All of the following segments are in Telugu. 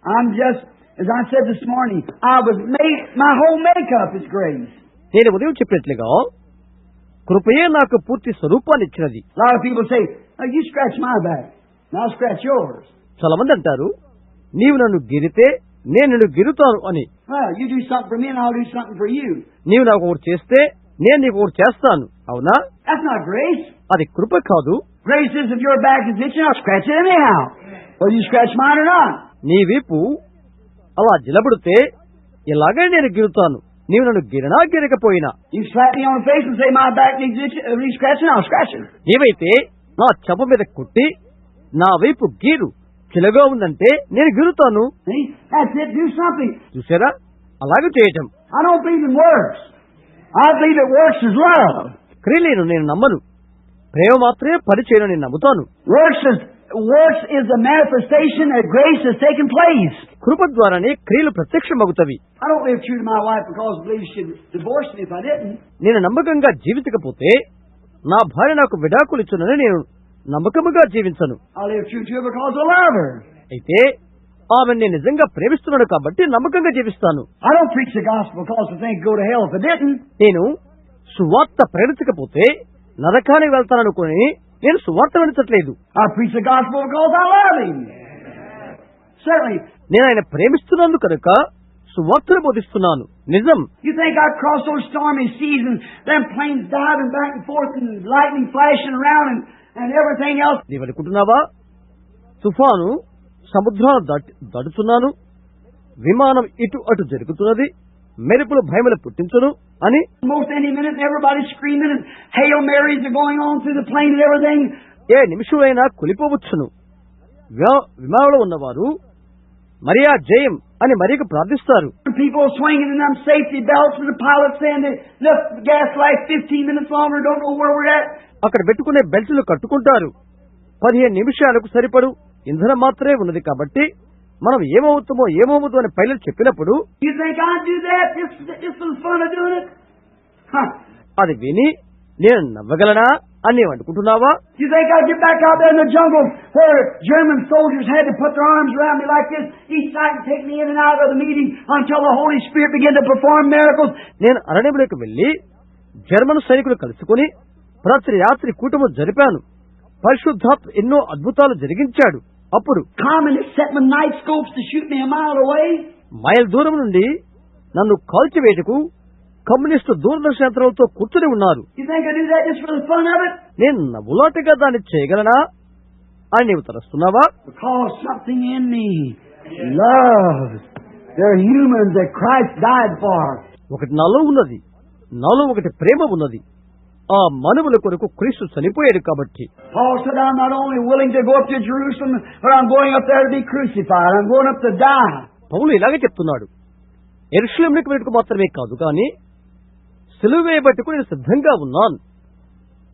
I'm just, as I said this morning, I was made, my whole makeup is grace. నేను ఉదయం చెప్పినట్లుగా కృపయే నాకు పూర్తి స్వరూపాన్ని ఇచ్చినది. A lot of people say, oh, you scratch my back, and I'll scratch yours. చాలా మంది అంటారు, నీవు నన్ను గిరితే నేను నిన్ను గిరుతాను అని. Well, you do something for me and I'll do something for you. నీవు నాకు ఒకటి చేస్తే నేను నీకు ఒకటి చేస్తాను. అవునా? That's not grace. అది కృప కాదు. Grace is if your back is itching, I'll scratch it anyhow. Whether you scratch mine or not. నీ వీపు అలా జిలబడితే ఇలాగే నేను గిరుతాను, నీవు నన్ను గిరినా గిరకపోయినా. You slap me on the face and say my back needs re-scratching, I'll scratch it. నీవైతే నా చెంప మీద కొట్టి నా వైపు గీరు చిలగా ఉందంటే నేను గిరుతాను. See? That's it. Do something. చూసారా? అలాగే చేయటం. I don't believe in works. I believe that works is love. క్రియలను నేను నమ్మను, ప్రేమ మాత్రమే పనిచేయను నేను నమ్ముతాను. Works is a manifestation that grace has taken place. కృప ద్వారానే క్రియలు ప్రత్యక్షమగుతవి. I don't live true to my wife because I believe she'd divorce me if I didn't. నేను నమ్మకంగా జీవించకపోతే నా భార్య నాకు విడాకులు ఇచ్చునని నేను నమ్మకముగా జీవించను. I live true to her because I love her. అయితే ఆమె నేను నిజంగా ప్రేమిస్తున్నాను కాబట్టి నమ్మకంగా జీవిస్తాను. I don't preach the gospel because I think go to hell if I didn't. నేను సువార్త ప్రేమించకపోతే నరకానికి వెళ్తాననుకుని నేను సువార్త వినిచట్లేదు. I preach the gospel because I love him. Certainly. నేను ఆయన ప్రేమిస్తున్నాను కనుక సువార్తను బోధిస్తున్నాను. నిజం. You think I cross those stormy seas and them planes diving back and forth and lightning flashing around and everything else? నీవనుకుంటున్నావా తుఫాను సముద్రాలు దాటుతున్నాను, విమానం ఇటు అటు జరుగుతున్నది, మెరుపులు భయములు పుట్టించును అని? Most any minute everybody screaming and Hail Marys are going on through the plane and everything. ఏ నిమిషమైనా కులిపోవచ్చును. విమానంలో ఉన్నవారు మరియా జయం అని మరీకు ప్రార్థిస్తారు. People swinging in them safety belts and the pilot saying they left the gas light 15 minutes longer, don't know where we're at. అక్కడ పెట్టుకునే బెల్టులు కట్టుకుంటారు. 15 నిమిషాలకు సరిపడు ఇంధనం మాత్రమే ఉన్నది కాబట్టి మనం ఏమవుతామో అని పైలట్ చెప్పినప్పుడు You think I do that? This is fun of doing it? అది విని నేను నవ్వగలనా అని నీవు అనుకుంటున్నావా? You think I get back out there in the jungle where German soldiers had to put their arms around me like this each night and take me in and out of the meeting until the Holy Spirit began to perform miracles? నేను అరణ్యంలోకి వెళ్లి జర్మన్ సైనికులు కలుసుకుని రాత్రి కూటము జరిపాను. పరిశుద్ధాత్మ ఎన్నో అద్భుతాలు జరిగించాడు. అప్పుడు Communists set my night scopes to shoot me a mile away. Mile దూరం నుండి నన్ను కాల్చివేటకు కమ్యూనిస్టు దూరదర్శన యంత్రాలతో కూర్చుని ఉన్నారు. You think I do that just for the fun of it? నేను నవ్వులాటగా దాన్ని చేయగలనా అని నీవు తలస్తున్నావా? Because something in me loves. They're humans that Christ died for. ఒకటి నాలో ఉన్నది, నాలో ఒకటి ప్రేమ ఉన్నది. ఆ మనువుల కొరకు క్రీస్తు చనిపోయాడు కాబట్టి. Paul said, I'm not only willing to go up to Jerusalem, but I'm going up there to be crucified. I'm going up to die. పౌలు ఇలాగే చెప్తున్నాడు, యెరూషలేమునకు వెళ్ళటకు మాత్రమే కాదు కానీ సిలువ వేయబట్టుకు నేను సిద్ధంగా ఉన్నాను,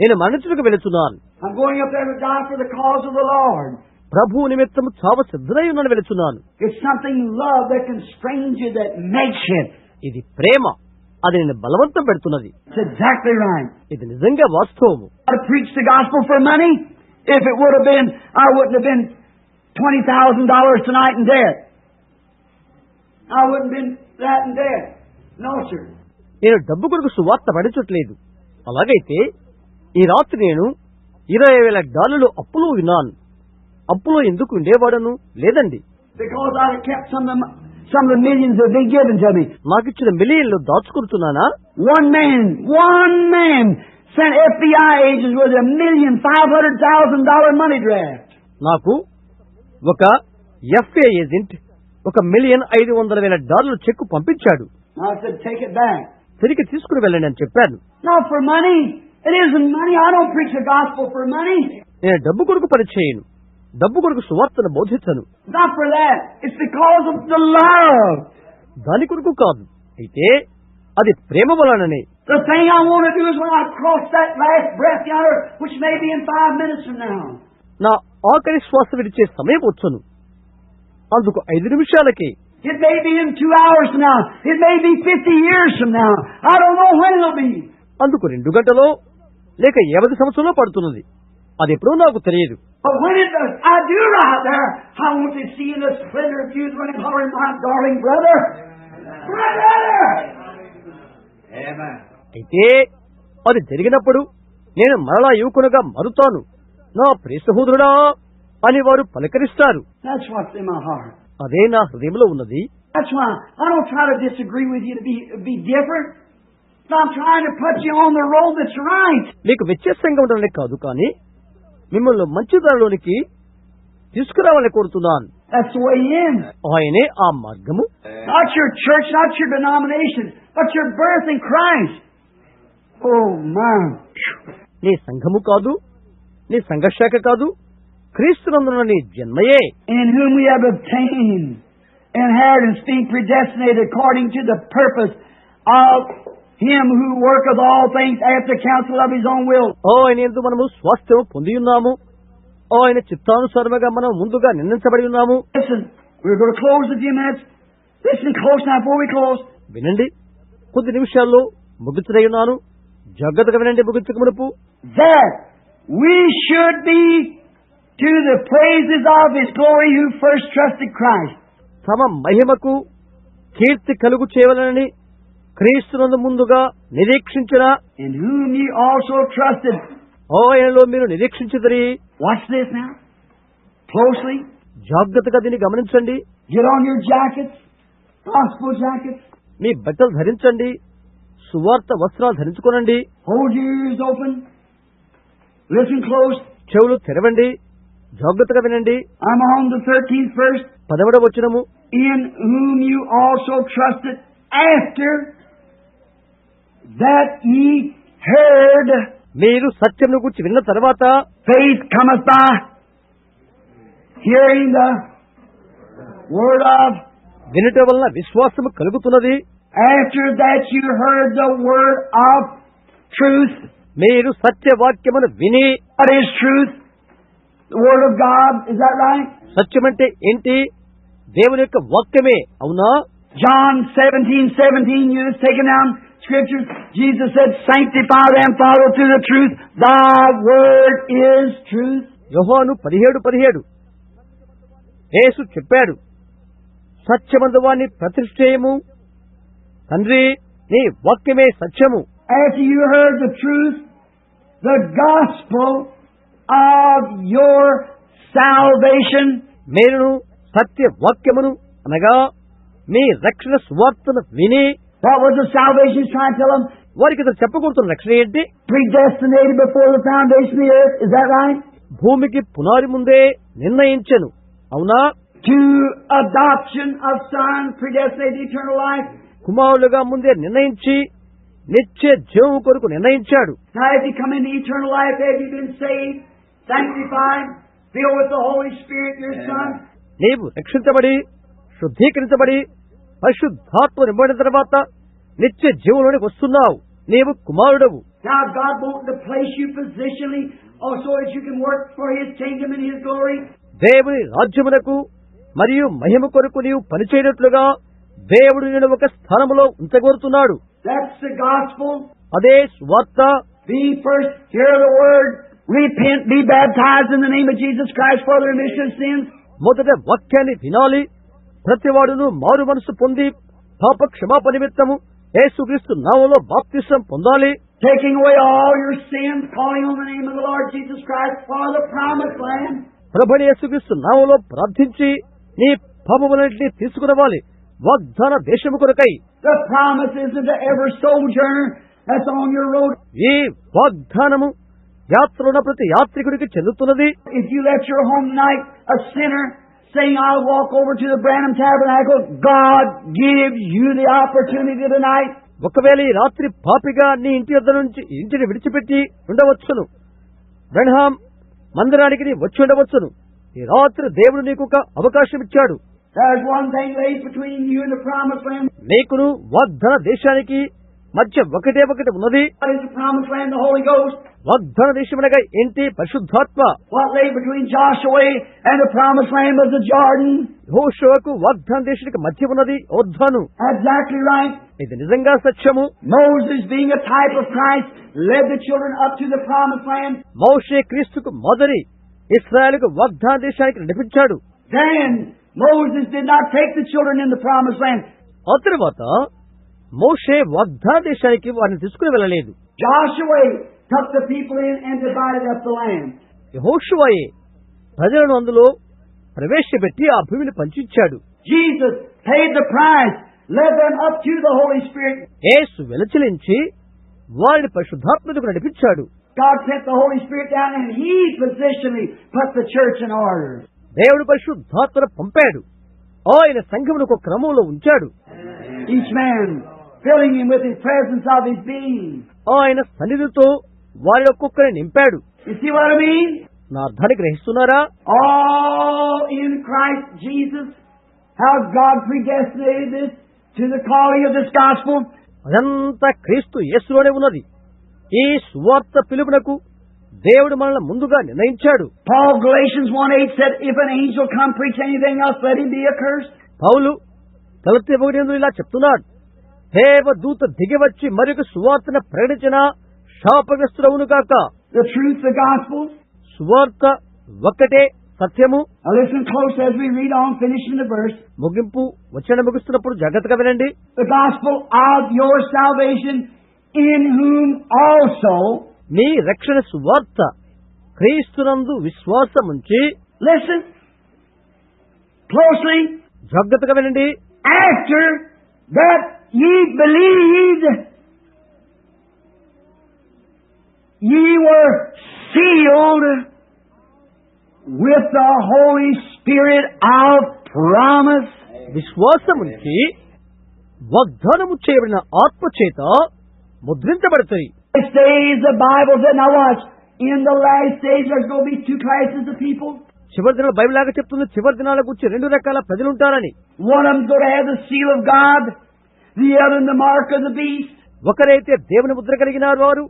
నేను మరణించుటకు వెళుతున్నాను. I'm going up there to die for the cause of the Lord. ప్రభువు నిమిత్తము చావ సిద్ధమై ఉన్నాను, వెళుతున్నాను. It's something love that constrains you, that makes you. ఇది ప్రేమ, అది నేను బలవంతం పెడుతున్నది. It's exactly right. ఇది నిజంగా వాస్తవము. I preach the gospel for money. If it would have been, I wouldn't have been $20,000 tonight in debt. I wouldn't have been that in debt. No, sir. నేను డబ్బు కొరకు సువార్త పడించట్లేదు. అలాగైతే ఈ రాత్రి నేను $20,000 అప్పులో విన్నాను. అప్పులో ఎందుకు ఉండేవాడను? లేదండి. Because I kept some of the millions that they given to me. నాకిచ్చిన మిలియన్లు దాచుకుంటున్నానా? One man sent FBI agents with $1,500,000 money draft. నాకు ఒక ఎఫ్ఏ ఏజెంట్ $1,500,000 చెక్కు పంపించాడు. I said, take it back. తిరిగి తీసుకుని వెళ్ళండి అని చెప్పాను. Not for money. It isn't money. I don't preach the gospel for money. నేను డబ్బు కొరకు పని చేయను, డబ్బు కొరకు సువార్తను బోధించను. Not for that. It's because of the love. దాని కొరకు కాదు, అయితే అది ప్రేమ వలననే. The thing I want to do is when I cross that last breath yonder, which may be in 5 minutes from now. నా ఆఖరి శ్వాస విడిచే సమయం వచ్చును, అందుకు 5 నిమిషాలకే. It may be in 2 hours from now. It may be 50 years from now. I don't know when it'll be. అందుకు 2 గంటలో లేక 50 సంవత్సరంలో పడుతున్నది. అది ఎప్పుడూ నాకు తెలియదు. But when it does, I do right there. I want to see in the splendor of youth running, hollering, my darling brother. My brother! Amen. అయితే అది జరిగినప్పుడు నేను మరలా యువకునిగా మారుతాను, నా ప్రియ సహోదరుడా అని వారు పలకరిస్తారు. That's what's in my heart. అదే నా హృదయంలో ఉన్నది. That's why I don't try to disagree with you to be different. I'm trying to put you on the road that's right. మీకు వ్యత్యాసంగా ఉండడానికి కాదు, కానీ మిమ్మల్ని మంచి దారిలోనికి తీసుకురావాలని కోరుతున్నాను. That's the way in. ఆయనే ఆ మార్గము. Not your church, not your denomination, but your birth in Christ. Oh, man. నీ సంఘము కాదు, నీ సంఘశాఖ కాదు, క్రీస్తునందున నీ జన్మయే. In whom we have obtained inheritance, being predestinated according to the purpose of Him who worketh all things after the counsel of His own will. ఆయన యందు మనము స్వాస్థ్యము పొంది ఉన్నాము. ఆయన చిత్తానుసారముగా మనం ముందుగా నిర్ణయించబడి ఉన్నాము. Listen, we're going to close in a few minutes. Listen close now before we close. వినండి, కొద్ది నిమిషాల్లో ముగించడై ఉన్నాను. జాగ్రత్తగా వినండి ముగించక మునుపు. That we should be to the praises of His glory who first trusted Christ. తమ మహిమకు కీర్తి కలుగు చేయవలనని క్రీస్తునందు ముందుగా నిరీక్షించిన, in whom ye also trusted. ఆయనలో మీరు నిరీక్షించిదరి. Watch this now. Closely. జాగ్రత్తగా దీన్ని గమనించండి. Get on your jackets. Gospel jackets. మీ బట్టలు ధరించండి, సువార్త వస్త్రాలు ధరించుకోనండి. Hold your ears open. Listen close. చెవులు తెరవండి, జాగ్రత్తగా వినండి. I'm on the 13th verse. 11వ వచనము. In whom you also trusted after that ye heard. మీరు సత్యమును గురించి విన్న తర్వాత, Faith cometh by hearing the word of. వినుట వలన విశ్వాసము కలుగుతున్నది. After that you heard the word of truth. మీరు సత్యవాక్యమును విని. What is truth? The word of God. Is that right? సత్యమంటే ఏంటి? దేవుని యొక్క వాక్యమే, అవునా? John 17:17, you have taken down scriptures. Jesus said, sanctify them, follow through the truth. Thy word is truth. యోహాను 17:17 యేసు చెప్పాడు, సత్యమందు వాణ్ణి ప్రతిష్ఠేయము, తండ్రి నీ వాక్యమే సత్యము. After you heard the truth, the gospel of your salvation. మీరును సత్య వాక్యమును అనగా మీ రక్షణ సువార్తను విని. What was the salvation he's trying to tell them? వారికి ఇతను చెప్పకూడుతున్న రక్షణ ఏంటి? Predestinated before the foundation of the earth. Is that right? భూమికి పునాది ముందే నిర్ణయించెను, అవునా? To adoption of sons, predestinated eternal life. కుమారులుగా ముందే నిర్ణయించి నిత్య జీవము కొరకు నిర్ణయించాడు. Now if you come into eternal life, have you been saved, sanctified, filled with the Holy Spirit, your Son? నీవు రక్షించబడి, శుద్ధీకరించబడి, పరిశుద్ధాత్మ నింపబడిన తర్వాత నిత్య జీవులోనికి వస్తున్నావు. నీవు కుమారుడవు. Now God wants to place you positionally also as you can work for His kingdom and His glory. దేవుని రాజ్యమునకు మరియు మహిమ కొరకు నీవు పనిచేయనట్లుగా దేవుడు నిన్ను ఒక స్థానములో ఉంచగోరుతున్నాడు. That's the gospel. అదే స్వార్త. Be first, hear the word, repent, be baptized in the name of Jesus Christ for the remission of sins. మొదట వాక్యాన్ని వినాలి. ప్రతివాడును మారు మనసు పొంది పాప క్షమాపణ నిమిత్తము యేసుక్రీస్తు నామములో బాప్తిసం పొందాలి. Taking away all your sins, calling on the name of the Lord Jesus Christ for the promised land. ప్రభుని యేసుక్రీస్తు నామములో ప్రార్థించి నీ పాపములన్నిటినీ తీసుకురావాలి వాగ్దాన దేశము కొరకై. The promise isn't to every sojourner that's on your road. ఈ వాగ్దానము యాత్రలో ప్రతి యాత్రికుడికి చెందుతున్నది. If you left your home tonight a sinner saying, I'll walk over to the Branham Tabernacle, God gives you the opportunity tonight. ఒకవేళ ఈ రాత్రి పాపిగా నీ ఇంటి వద్ద నుంచి ఇంటిని విడిచిపెట్టి ఉండవచ్చును, బ్రహ్మాం మందిరానికి నీ వచ్చి ఉండవచ్చును. ఈ రాత్రి దేవుడు నీకు ఒక అవకాశం ఇచ్చాడు. There's one thing laid between you and the promised land. నీకును వాగ్దాన దేశానికి మధ్య ఒకటే ఒకటి ఉన్నది. What is the promised land? The Holy Ghost. వాగ్దాన దేశమనగా ఏంటి? పరిశుద్ధాత్మ. What lay between Joshua and the promised land was the Jordan. యెహోషువకు వాగ్దాన దేశానికి మధ్య ఉన్నది యోర్దాను. Exactly right. ఇది నిజంగా సత్యము. Moses, being a type of Christ, led the children up to the promised land. మోషే క్రీస్తుకు మొదటి ఇశ్రాయేలుకు వాగ్దాన దేశానికి నడిపించాడు. Then Moses did not take the children in the promised land. ఆ తరువాత మోషే వాగ్దాన దేశానికి వారిని తీసుకుని వెళ్ళలేదు. Joshua took the people in and divided up the land. యెహోషువయే ప్రజలను అందులో ప్రవేశపెట్టి ఆ భూమిని పంచిచ్చాడు. Jesus paid the price, led them up to the Holy Spirit. యేసు వెలచిలించి వారిని పరిశుద్ధాత్మకు నడిపించాడు. God sent the Holy Spirit down and He positionally put the church in order. దేవుడు పరిశుద్ధాత్మను పంపాడు. ఆయన సంఘమును ఒక క్రమంలో ఉంచాడు. Each man filling him with His presence of His being. ఆయన సన్నిధితో వారి ఒక్కొక్కరిని నింపాడు. You see what I mean? నా అర్థాన్ని గ్రహిస్తున్నారా? All in Christ Jesus. How God predestinated this to the calling of this gospel. అదంతా క్రీస్తు యేసులోనే ఉన్నది. ఈ సువార్త పిలుపునకు దేవుడు మనల్ని ముందుగా నిర్ణయించాడు. Paul, Galatians 1:8 said, if an angel come preach anything else, let him be accursed. పౌలు గలతీ 1:8 ఇలా చెప్తున్నాడు. దేవదూత దిగివచ్చి మరొక సువార్తను ప్రకటించిన శాపగ్రస్తుడవును కాక. The truth, the gospel. సువార్త ఒక్కటే సత్యము. Now listen close as we read on, finishing the verse. ముగింపు వచనం ముగిస్తున్నప్పుడు జాగ్రత్తగా వినండి. The gospel of your salvation, in whom also. మీ రక్షణ సువార్త క్రీస్తునందు విశ్వాసముంచి. Listen closely. జాగ్రత్తగా వినండి. After that ye believed, ye were sealed with the Holy Spirit of promise. విశ్వాసముంచి వాగ్దానము చేయబడిన ఆత్మ చేత ముద్రించబడతాయి. Last days, the Bible said, now watch, in the last days there's going to be two classes of people. చివరి దినాలు బైబిల్ లాగా చెప్తుంది. చివరి దినాల గురించి రెండు రకాల ప్రజలు ఉంటారని. One of them's going to have the seal of God, the other the mark of the beast. ఒకరైతే దేవుని ముద్ర కలిగిన వారు,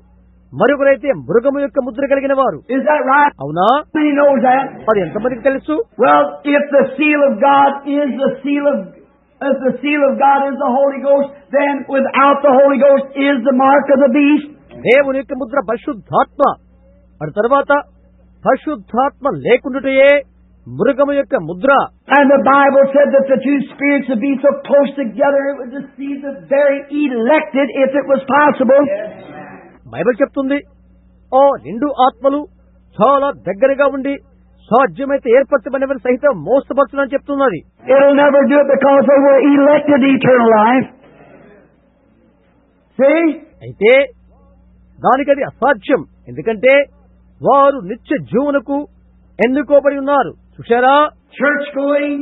మరొకరైతే మృగము యొక్క ముద్ర కలిగిన వారు. Is that right? అవునా? How many knows that? అది ఎంతమందికి తెలుసు? Well, if the seal of God is the seal of God is the Holy Ghost, then without the Holy Ghost is the mark of the beast. దేవుని యొక్క ముద్ర పరిశుద్ధాత్మ. ఆ తర్వాత పరిశుద్ధాత్మ లేకుండాయే మృగము యొక్క Mudra. And the Bible said that the two spirits would be so close together it would deceive the very elected if it was possible. Bible చెప్తుంది ఆ రెండు ఆత్మలు చాలా దగ్గరగా ఉండి సాధ్యమైతే ఏర్పరచబడినవని సహితం మోసపరచునని చెప్తున్నది. It'll never do it because they were elected eternal life. See? అయితే దానికి అది అసాధ్యం. ఎందుకంటే వారు నిత్య జీవనకు ఎన్నుకోబడి ఉన్నారు. చూశారా? Church going,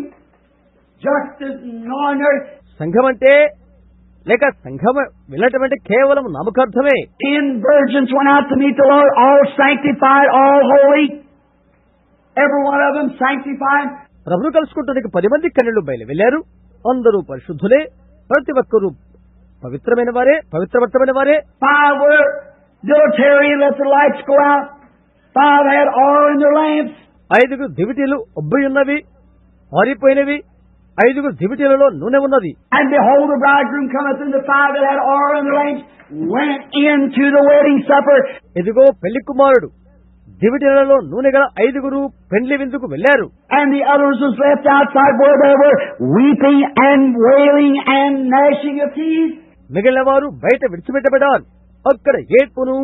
just as non-earth. సంఘం అంటే లేక సంఘం వెళ్ళటం అంటే కేవలం నామకార్థమే. 10 virgins went out to meet the Lord, all sanctified, all holy. Every one of them sanctified. ప్రభువు కలుసుకుంటానికి 10 మంది కన్యలు బయలు వెళ్లారు. అందరూ పరిశుద్ధులే, ప్రతి ఒక్కరూ పవిత్రమైన వారే, పవిత్రవర్తమైన వారే. 5 were dilatory, let the lights go out. 5 had oil in their lamps. 5 దివిటీలు ఉబ్బి ఉన్నవి, ఆరిపోయినవి. 5 దివిటీలలో నూనె ఉన్నది. And behold, the bridegroom cometh, and the 5 that had oil in their lamps went into the wedding supper. ఇదిగో పెళ్లి కుమారుడు. దివిటీలలో నూనె గల 5 పెండ్లి విందుకు వెళ్లారు. And the others was left outside where they were weeping and wailing and gnashing of teeth. మిగిలిన వారు బయట విడిచిపెట్టబడ్డారు. అక్కడ ఏడ్పును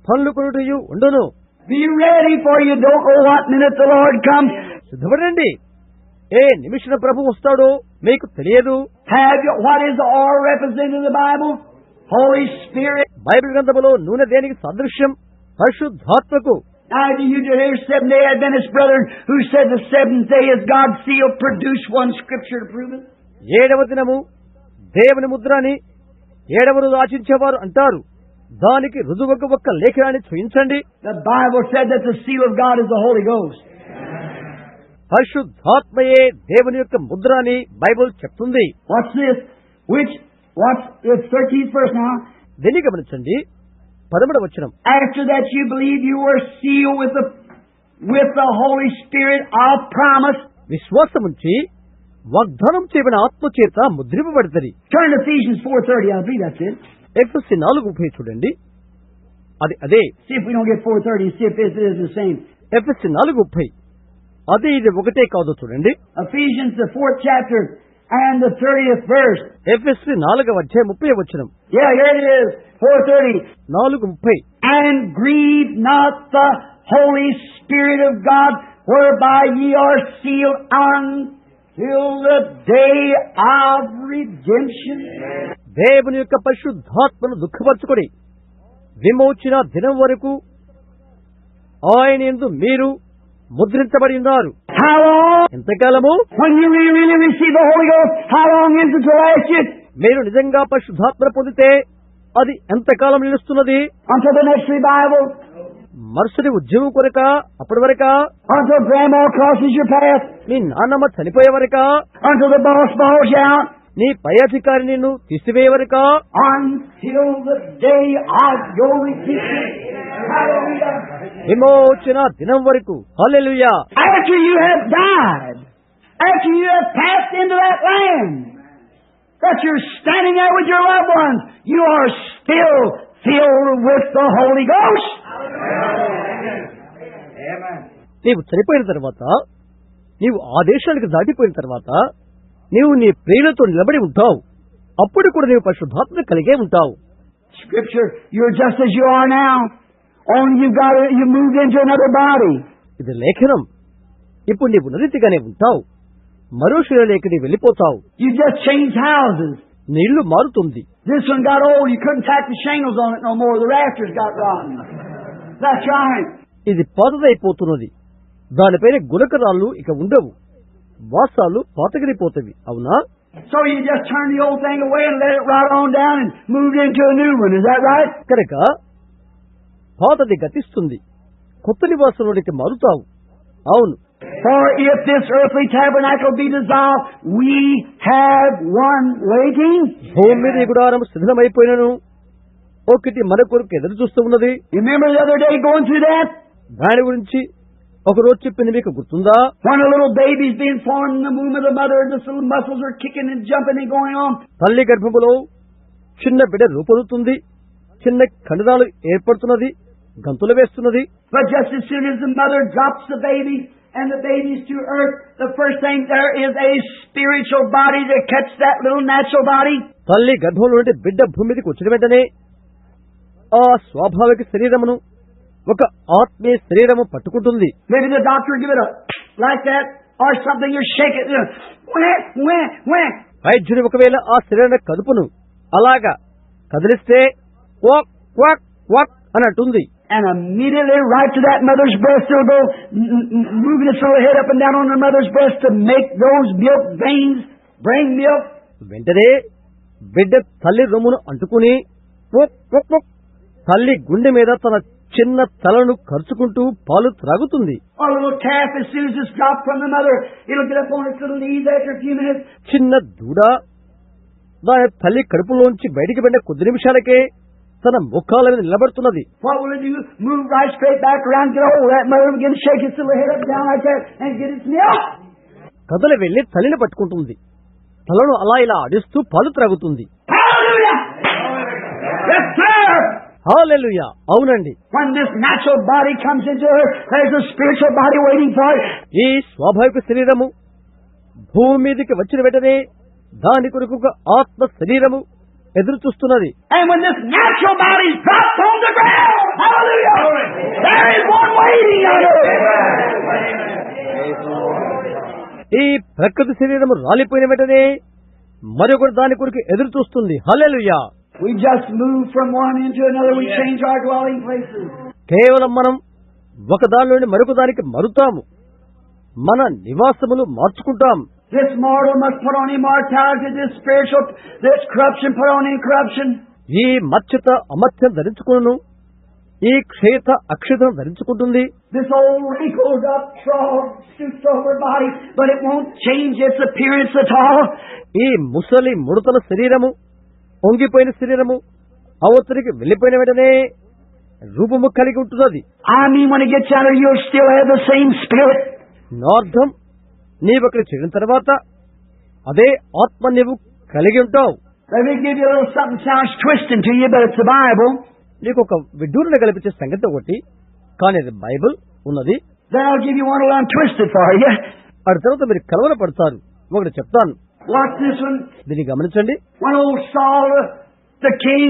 పళ్ళు కొనుటయు ఉండును. Be ready, for you don't know what minute the Lord comes. సిద్ధపడండి, ఏ నిమిషం ప్రభు వస్తాడో మీకు తెలియదు. Have you, what is the oil represented in the Bible? Holy Spirit. Bible గ్రంథములో నూనె దేనికి సాదృశ్యం? పరిశుద్ధాత్మకు. Now do you hear Seventh-day Adventist brethren who said the seventh day is God's seal? Produce one scripture to prove it. 7వ దినము దేవుని ముద్రని 7వ రోజు ఆచరించేవారు అంటారు. దానికి రుజువుకు ఒక్క లేఖనాన్ని చూపించండి. The Bible said that the seal of God is the Holy Ghost. పరిశుద్ధాత్మయే దేవుని యొక్క ముద్ర అని బైబిల్ చెప్తుంది. What's this? What's the 13th verse now? దీన్ని గమనించండి. 13వ వచనం. After that you believe you were sealed with the Holy Spirit of promise. విశ్వాసముంచి వాగ్దానం చేయబడిన ఆత్మ చేత ముద్రింపబడతది. Turn to Ephesians 4:30. I believe that's it. ఎఫెసీ 4:30 చూడండి. అదే. See if we don't get 4:30. See if it is the same. ఎఫెసీ 4:30. అదే ఇది ఒకటే కాదు చూడండి. Ephesians the 4th chapter and the 30th verse. ఎఫెసీ 4వ అధ్యాయం 30వ వచనం. Yeah, here it is. 4:30. 4:30. And grieve not the Holy Spirit of God, whereby ye are sealed until the day of redemption. దేవుని యొక్క పరిశుద్ధాత్మను దుఃఖపరచుకొని విమోచన దినం వరకు ఆయన యందు మీరు ముద్రించబడి ఉన్నారు. How long? ఎంతకాలము? When you really receive the Holy Ghost, how long is it to last you? మీరు నిజంగా పరిశుద్ధాత్మ పొందితే అది ఎంతకాలం నిలుస్తున్నది? Until the next revival? మరుసటి ఉద్యమం కొరక? అప్పటి వరకా? Until grandma crosses your path? మీ నాన్నమ్మ చనిపోయే వరకా? Until the boss balls you out? నీ పై అధికారి నిన్ను తీసివేయ వరకా? Until the day of your redemption. Hallelujah. విమోచన దినం వరకు. హల్లెలూయా. After you have died, after you have passed into that land, that you're standing there with your loved ones, you are still filled with the Holy Ghost. Amen. నీవు చనిపోయిన తర్వాత, నీవు ఆ దేశానికి దాటిపోయిన తర్వాత, నీవు నీ ప్రియులతో నిలబడి ఉంటావు. అప్పుడు కూడా నీవు పరిశుద్ధాత్మ కలిగే ఉంటావు. Scripture, you're just as you are now. Only you moved into another body. ఇది లేఖనం. ఇప్పుడు నీవు ఉన్నరీతిగానే ఉంటావు. మరో శరీరంలోకి నీవు వెళ్ళిపోతావు. You just changed houses. నీ ఇల్లు మారుతుంది. This one got old. You couldn't tack the shingles on it no more. The rafters got rotten. That's right. ఇది పాతదైపోతున్నది. దానిపైన గులకరాళ్ళు ఇక ఉండవు. వాసాలు పాతగిరిపోతవి. అవునా? So you just turn the old thing away and let it rot on down and moved into a new one. Is that right? కనుక పాతది గతిస్తుంది. కొత్త నివాసంలోనికి మారుతావు. అవును. For if this earthly tabernacle be dissolved, we have one waiting. భూమి మీద ఈ గుడారం శిథిలమైపోయినను ఒకటి మన కొరకు ఎదురు చూస్తూ ఉన్నది. You remember the other day going through that? దాని గురించి ఒక రోజు చెప్పింది మీకు గుర్తుందా? When a little baby's being formed in the womb of the mother, and the little muscles are kicking and jumping and going on. తల్లి గర్భములో చిన్న బిడ్డ రూపొందుతుంది. చిన్న కండరాలు ఏర్పడుతున్నది. గంతులు వేస్తున్నది. But just as soon as the mother drops the baby and the baby's to earth, the first thing there is a spiritual body to catch that little natural body. తల్లి గర్భంలో నుండి బిడ్డ భూమి మీదకి వచ్చిన వెంటనే ఆ స్వాభావిక శరీరమును ఒక ఆత్మీయ శరీరము పట్టుకుంటుంది. Maybe the doctor give it up like that or something. You shake it. When. వైద్యుడు ఒకవేళ ఆ శరీరాన్ని కదుపును అలాగా కదిలిస్తే క్వాక్ క్వాక్ క్వాక్ అని అంటుంది. And immediately right to that mother's breast it'll go moving its little head up and down on the mother's breast to make those milk veins bring milk. వెంటనే బిడ్డ తల్లి రొమ్మును అంటుకుని క్వాక్ క్వాక్ క్వాక్ తల్లి గుండె మీద తన చిన్న తలను ఖర్చుకుంటూ పాలు త్రాగుతుంది. A little calf, as soon as it's dropped from the mother, it'll get up on its little knees after a few minutes. చిన్న దూడ దాని తల్లి కడుపులోంచి బయటికి పడిన కొద్ది నిమిషాలకే తన ముఖాల మీద నిలబడుతున్నది. What will it do? Move right straight back around, get a hold of that mother, begin to shake its little head up and down like that, and get its milk. కదలి వెళ్లి తల్లిని పట్టుకుంటుంది. తలను అలా ఇలా ఆడిస్తూ పాలు త్రాగుతుంది. Hallelujah! Yes, sir! హల్లెలూయా. అవునండి. When this natural body comes into her, there's a spiritual body waiting for it. ఈ స్వాభావిక శరీరము భూమి మీదకి వచ్చిన వెంటనే దాని కొరకు ఒక ఆత్మ శరీరము ఎదురు చూస్తున్నది. And when this natural body drops on the ground, hallelujah, there is one waiting on it. ఈ ప్రకృతి శరీరము రాలిపోయిన వెంటనే మరొకటి దాని కొరకు ఎదురు చూస్తుంది. హల్లెలూయా. We just move from one into another. We change our dwelling places. కేవలం మనం ఒక దాని నుండి మరొక దానికి మారుతాము. మన నివాసములు మార్చుకుంటాం. This mortal must put on immortality. This corruption put on incorruption. ఈ మచ్చత అమర్త్యం ధరించుకును. ఈ క్షేత అక్షతను ధరించుకుంటుంది. This old wrinkled up, stooped over body, but it won't change its appearance at all. ఈ ముసలి ముడతల శరీరము, పొంగిపోయిన శరీరము అవతలికి వెళ్లిపోయిన వెంటనే రూపము కలిగి ఉంటున్నది. I mean, when it gets out of you, you'll still have the same spirit. నా అర్థం, నీవక్కడ చేరిన తర్వాత అదే ఆత్మ నీవు కలిగి ఉంటావు. Let me give you a little something sounds twisting to you, but it's the Bible. నీకు ఒక విడ్డూరణ కల్పించే సంగతి ఒకటి, కానీ అది బైబిల్ ఉన్నది. Then I'll give you one little untwisted for you. ఆ తర్వాత మీరు కలవర పడతారు. ఒకటి చెప్తాను, Watch this one. దీన్ని గమనించండి. One old Saul, the king,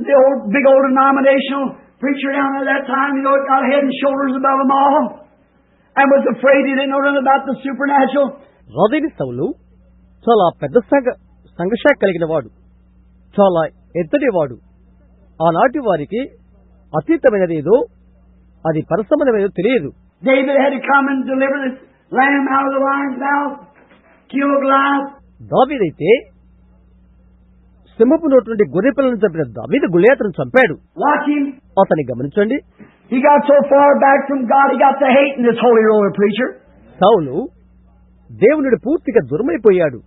the old big old denominational preacher down there that time, you know, got head and shoulders above them all, and was afraid he didn't know nothing about the supernatural. రాజైన సౌలు చాలా పెద్ద సంఘశాఖ కలిగిన వాడు, చాలా ఎత్తటి వాడు. ఆనాటి వారికి అతీతమైనది ఏదో, అది పరసమైనదేదో తెలియదు. David had to come and deliver this lamb out of the lion's mouth, kill Goliath. దావీదైతే సింహపు నోటి నుండి గొర్రె పిల్లను చంపిన దావీదు గొలియాతును చంపాడు. Watch him. అతన్ని గమనించండి. He got so far back from God, he got to hating this holy roller preacher. సౌలు దేవునుడి పూర్తిగా దూరమైపోయాడు.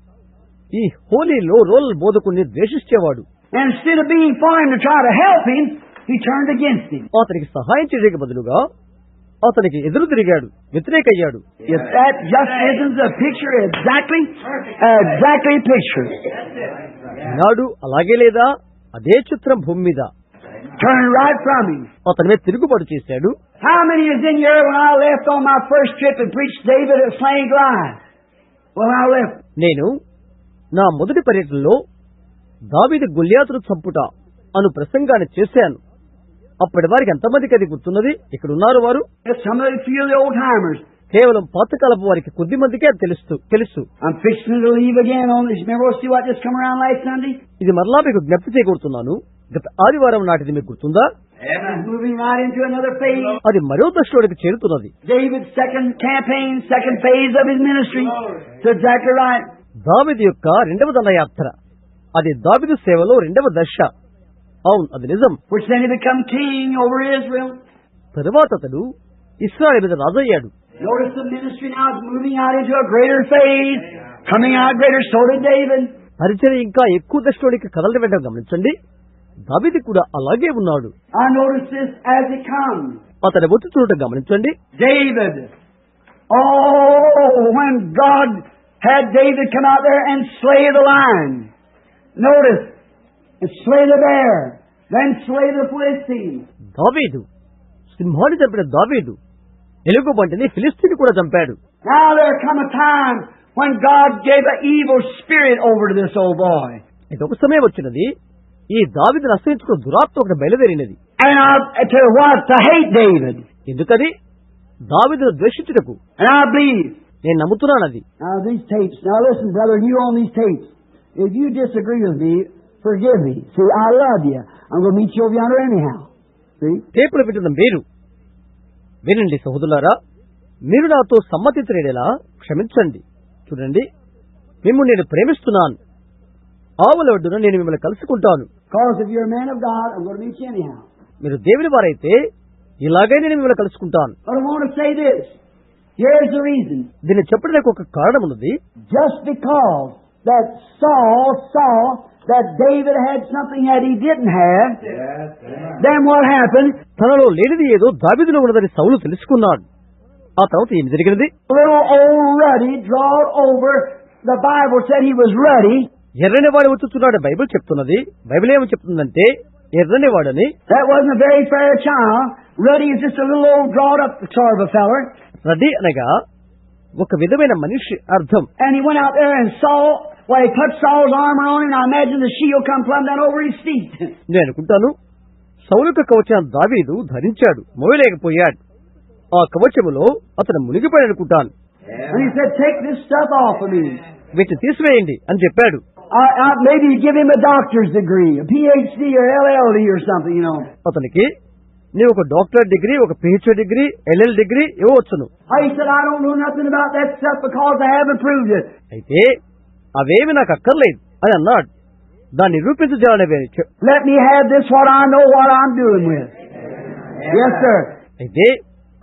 ఈ హోలీలో role బోధకుడిని ద్వేషించేవాడు. And instead of being for him to try to help him, he turned against him. అతనికి సహాయం చేయడానికి బదులుగా అతనికి ఎదురు తిరిగాడు, వ్యతిరేకయ్యాడు. If that just isn't the picture, exactly picture. నాడు అలాగే లేదా? అదే చిత్రం భూమి మీద. Turned right from him. అతని మీద తిరుగుబాటు చేశాడు. How many is in here when I left on my first trip and preached David at slaying Goliath? When I left. నేను నా మొదటి పర్యటనలో దావీదు గొలియాతును చంపుట అను ప్రసంగాన్ని చేశాను. అప్పటి వారికి ఎంతమందికి అది గుర్తున్నది? ఇక్కడ ఉన్నారు వారు. Some of the few of the old timers. కేవలం పాతకాలపు వారికి కొద్ది మందికే అది తెలుసు. I'm fixing to leave again on this. Remember, see what just come around last Sunday? ఇది మరలా మీకు జ్ఞప్తి చేయకూరుతున్నాను. గత ఆదివారం నాటిది మీకు గుర్తుందా? Moving right into another phase. అది మరో దశలోనికి చేరుతున్నది. David's second campaign, second phase of his ministry. It's exactly right. దావీదు యొక్క రెండవ దండయాత్ర, అది దావీదు సేవలో రెండవ దశ. అవును, అది నిజం. Which then he become king over Israel. తరువాత అతడు ఇశ్రాయేలు మీద రాజయ్యాడు. Notice the ministry now is moving out into a greater phase, coming out greater. So did David. పరిచయం ఇంకా ఎక్కువ దశలోనికి కదలడం వెంటనే గమనించండి. దావీదు కూడా అలాగే ఉన్నాడు. I notice this as it comes. అతని వచ్చి చూడటం గమనించండి. David. Oh, when God had David come out there and slay the lion. Notice, and slay the bear, then slay the Philistine. దావీదు సింహాన్ని చంపిన దావీదు ఎలుగుబంటిని ఫిలిస్తీని కూడా చంపాడు. Now there come a time when God gave an evil spirit over to this old boy. ఇదొక సమయం వచ్చినది, ఈ దావీదును అసహించుకున్న దురాత్మ ఒకటి బయలుదేరినది. And to what? To hate David. ఎందుకని? దావీదును ద్వేషించుటకు. And I believe. నేను నమ్ముతున్నానది. Now these tapes. Now listen, brother, you on these tapes. If you disagree with me, forgive me. See, I love you. I'm going to meet you over yonder anyhow. See? టేపులు వింటున్న మీరు వినండి సహోదరులారా, మీరు నాతో సమ్మతించలేలా క్షమించండి. చూడండి, మిమ్మల్ని నేను ప్రేమిస్తున్నాను. ఆవుల ఒడ్డున నేను మిమ్మల్ని కలుసుకుంటాను. Because if you're a man of God, I'm going to meet you anyhow. మీరు దేవుని వారైతే ఇలాగే నేను మిమ్మల్ని కలుసుకుంటాను. But I want to say this. Here's the reason. దీన్ని చెప్పడానికి ఒక కారణం ఉన్నది. Just because that Saul saw that David had something that he didn't have, then what happened? తనలో లేనిది ఏదో దావీదులో ఉన్నదని సౌలు తెలుసుకున్నాడు. ఆ తర్వాత ఏం జరిగినది? Little old ruddy drawed over. The Bible said he was ruddy. ఎర్రని వాడు వచ్చుచున్నాడు బైబిల్ చెప్తున్నది. బైబిల్ ఏమని చెప్తుందంటే ఎర్రని వాడని. That wasn't a very fair child. Ruddy is just a little old drawed up sort of a feller. Reddy అనగా ఒక విధమైన మనిషి అర్థం. And he went out there and saw. Well, he put Saul's armor on him, and I imagine the shield come plumb down over his feet. నేను అనుకుంటాను సౌలుకు కవచాన్ని దావీదు ధరించాడు, మోయలేకపోయాడు. ఆ కవచములో అతను మునిగిపోయాడు అనుకుంటాను. And he said, "Take this stuff off of me." వీటిని తీసివేయండి అని చెప్పాడు. Maybe give him a doctor's degree, a PhD or LLD or something, you know. అతనికి నీవు ఒక డాక్టర్ డిగ్రీ, ఒక PhD డిగ్రీ, LL డిగ్రీ ఇవ్వవచ్చును. He said, "I don't know nothing about that stuff because I haven't proved it." అయితే అవేమి నాకు అక్కర్లేదు అని అన్నాడు. దాన్ని నిరూపించజాలనే. Let me have this what I know what I'm doing with. Yes, sir. అయితే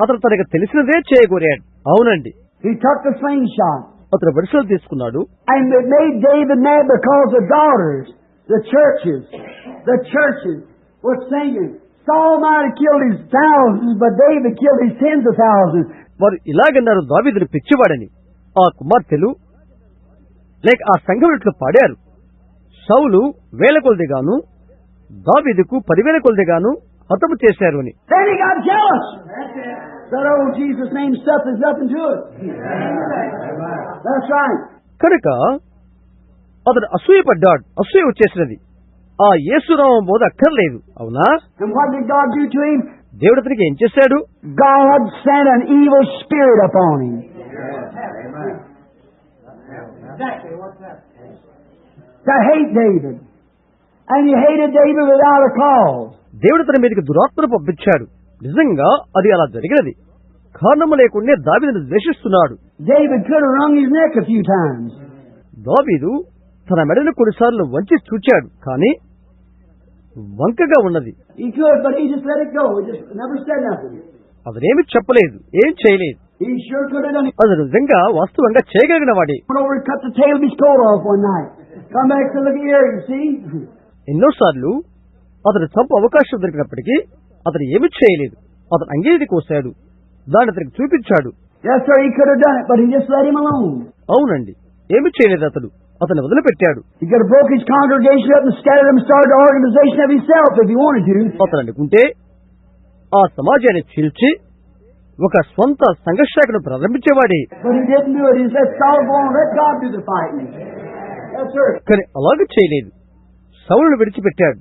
అతను తనకు తెలిసినదే చేయగోరాడు. అవునండి. He took the slingshot. అతను వరుసలు తీసుకున్నాడు. And it made David mad because the daughters, the churches were singing, Saul might have killed his thousands, but David killed his tens of thousands. వారు ఇలాగన్నారు, దావీదును పిచ్చివాడని. ఆ కుమార్తెలు లేక ఆ సంఘములు పాడారు, సౌలు వేల కొలదిగాను దావీదుకు 10,000 కొలదిగాను హతము చేశారు అని. Then he got jealous. Said, "Oh, Jesus' name stuff is nothing to it." That's right. కనుక అతడు అసూయపడ్డాడు, అసూయ వచ్చేసినది. ఆ యేసునామం బోధ అక్కర్లేదు, అవునా? And what did God do to him? దేవుడు అతనికి ఏం చేశాడు? God sent an evil spirit upon him. To hate David. And he hated David without a cause. దేవుడు తన మీదకి దురాత్మను పంపించాడు. నిజంగా అది అలా జరిగినది, కారణము లేకుండా దావీదును ద్వేషిస్తున్నాడు. David could have wrung his neck a few times. దావీదు తన మెడను కొన్నిసార్లు వంచి చూచాడు, కానీ వంకగా ఉన్నది. He could, but he just let it go. He just never said nothing. అతనేమి చెప్పలేదు, ఏం చేయలేదు. He sure could have done it. అది నిజంగా వాస్తవంగా చేయగలిగిన వాడే. Went over and cut the tail of his coat off one night. Come back to look here, you see. ఎన్నోసార్లు అతను చంపు అవకాశం దొరికినప్పటికీ అతను ఏమి చేయలేదు. అతను అంగీని కోశాడు, దాన్ని అతనికి చూపించాడు. Yes, sir, he could have done it, but he just let him alone. అవునండి, ఏమి చేయలేదు అతను వదిలిపెట్టాడు. He could have broke his congregation up and scattered them, started an organization of himself if he wanted to. అతను అనుకుంటే ఆ సమాజాన్ని చీల్చి ఒక స్వంత సంఘర్షణను ప్రారంభించేవాడే. But he didn't do it. He said, "Saul, go on, let God do the fighting." Yes, sir. కానీ అలాగే చేయలేదు. సౌలును విడిచిపెట్టాడు,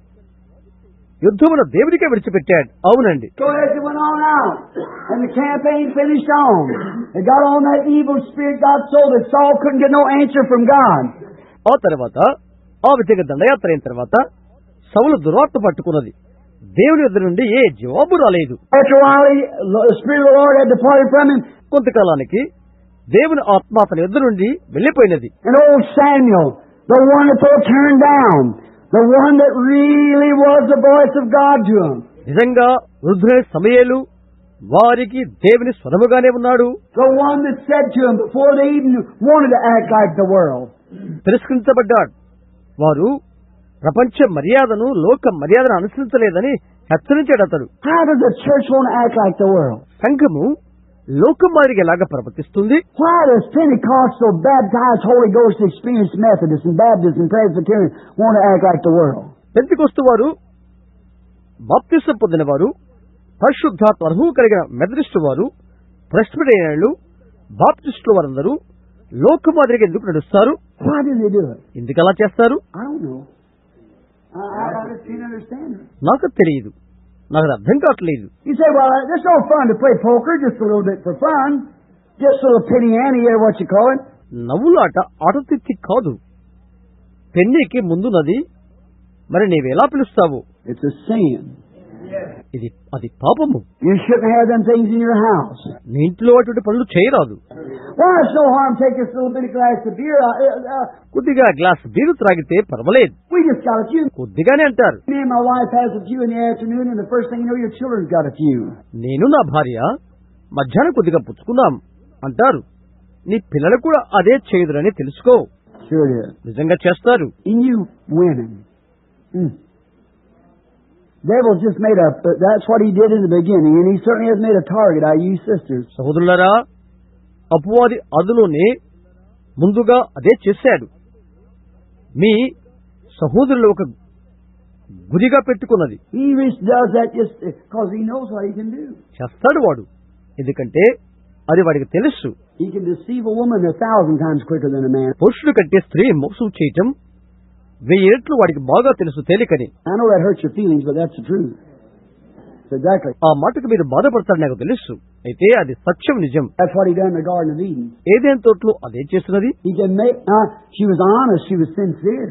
యుద్ధమును దేవుడికే విడిచిపెట్టాడు. అవునండి. So as it went on out, and the campaign finished on, it got on that evil spirit got so that Saul couldn't get no answer from God. ఆ తర్వాత ఆ విధంగా దండయాత్ర అయిన తర్వాత సౌలు దురాత్మ పట్టుకున్నది, దేవుని యొద్ద నుండి ఏ జవాబు రాలేదు. After a while, the Spirit of the Lord had departed from him. కొంతకాలానికి దేవుని ఆత్మ అతని యొద్ద నుండి వెళ్లిపోయినది. And old Samuel, the one that they turned down, the one that really was the voice of God to him. నిజంగా వృద్ధుడైన సమూయేలు వారికి దేవుని స్వరముగానే ఉన్నాడు. The one that said to him before they even wanted to act like the world. తిరస్కరించబడ్డాడు. వారు ప్రపంచ మర్యాదను, లోక మర్యాదను అనుసరించలేదని హెచ్చరించాడు అతడు. How does the church want to act like the world? సంఘము లోకం మాదిరిగా ఎలాగా ప్రవర్తిస్తుంది? Why does Pentecostal, baptized, Holy Ghost experienced Methodists and Baptists and Presbyterians want to act like the world? Pentecost వారు, బాప్తిసం పొందిన వారు, పరిశుద్ధాత్మ అనుభవం కలిగిన మెథడిస్టు వారు, ప్రెస్బిటేరియన్లు, బాప్టిస్టులు వారందరూ లోకం మాదిరిగా ఎందుకు నడుస్తారు? Why do they do it? ఎందుకు అలా చేస్తారు? I don't know. I just can't understand it. నాకు తెలియదు, నాకు అది అర్థం కావట్లేదు. You say, well, it's no fun to play poker, just a little bit for fun. Just a little penny ante, or what you call it. నవ్వులాట ఆటతిత్తి కాదు, పెన్నీకి ముందున్నది, మరి నీవెలా పిలుస్తావు? It's a sin. అది పాపము. You shouldn't have them things in your house. నీ ఇంట్లో అటువంటి పనులు చేయరాదు. Why, it's no harm take this little bitty glass of beer. కొద్దిగా గ్లాస్ బీరు త్రాగితే పర్వాలేదు. We just got a few. కొద్దిగానే అంటారు. Me and my wife has a few in the afternoon, and the first thing you know, your children's got a few. నేను నా భార్య మధ్యాహ్నం కొద్దిగా పుచ్చుకున్నాం అంటారు. నీ పిల్లలు కూడా అదే చేయుదురని తెలుసుకో. Sure it is. నిజంగా చేస్తారు. And you women. Devil just made that's what he did in the beginning, and he certainly has made a target out of you sisters. సహోదరులారా, అపవాది అదులోనే ముందుగా అదే చేశాడు. మీ సహోదరులు ఒక గురిగా పెట్టుకున్నది. He does that just because he knows what he can do. చేస్తాడు వాడు, ఎందుకంటే అది వాడికి తెలుసు. He can deceive a woman 1,000 times quicker than a man. పురుషుడు కంటే స్త్రీ మోసం చేయటం 1000 రెట్లు వాడికి బాగా తెలుసు, తేలికని. I know that hurts your feelings, but that's the truth. That's exactly. ఆ మాటకు మీరు బాధపడతారని నాకు తెలుసు, అయితే అది సత్యం, నిజం. That's what he done in the Garden of Eden. ఏదైనా తోటలో అదే చేస్తున్నది. He can make. She was honest. She was sincere,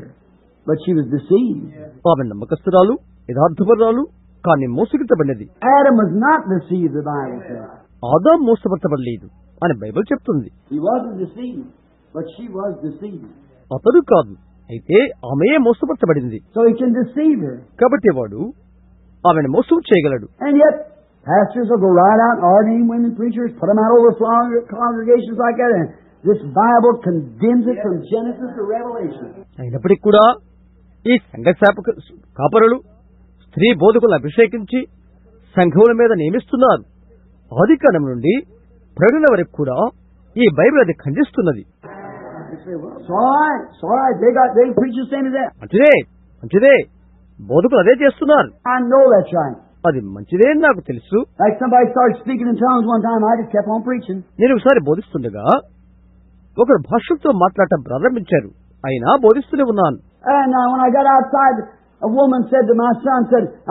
but she was deceived. ఆమె నమ్మకస్తురాలు, యథార్థపరురాలు, కానీ మోసగించబడినది. Adam was not deceived, the Bible says. Adam మోసపరచబడలేదు అని బైబిల్ చెప్తుంది. He wasn't deceived, but she was deceived. అతడు కాదు, అయితే ఆమెయే మోసపరచబడింది. So he can deceive her. కాబట్టి వాడు ఆమెను మోసం చేయగలడు. And yet, pastors will go right out and ordain women preachers, put them out over congregations like that, and this Bible condemns it from Genesis to Revelation. అయినప్పటికీ కూడా ఈ సంఘ కాపరులు స్త్రీ బోధకులను అభిషేకించి సంఘముల మీద నియమిస్తున్నారు. ఆదికాండం నుండి ప్రకటన వరకు కూడా ఈ బైబిల్ అది ఖండిస్తున్నది. మంచిదే బోధకులు అదే చేస్తున్నారు. అది మంచిదే అని నాకు తెలుసు. నేను ఒకసారి బోధిస్తుండగా ఒకరు భాషతో మాట్లాడటం ప్రారంభించారు. అయినా బోధిస్తూనే ఉన్నాను. A woman said to my son,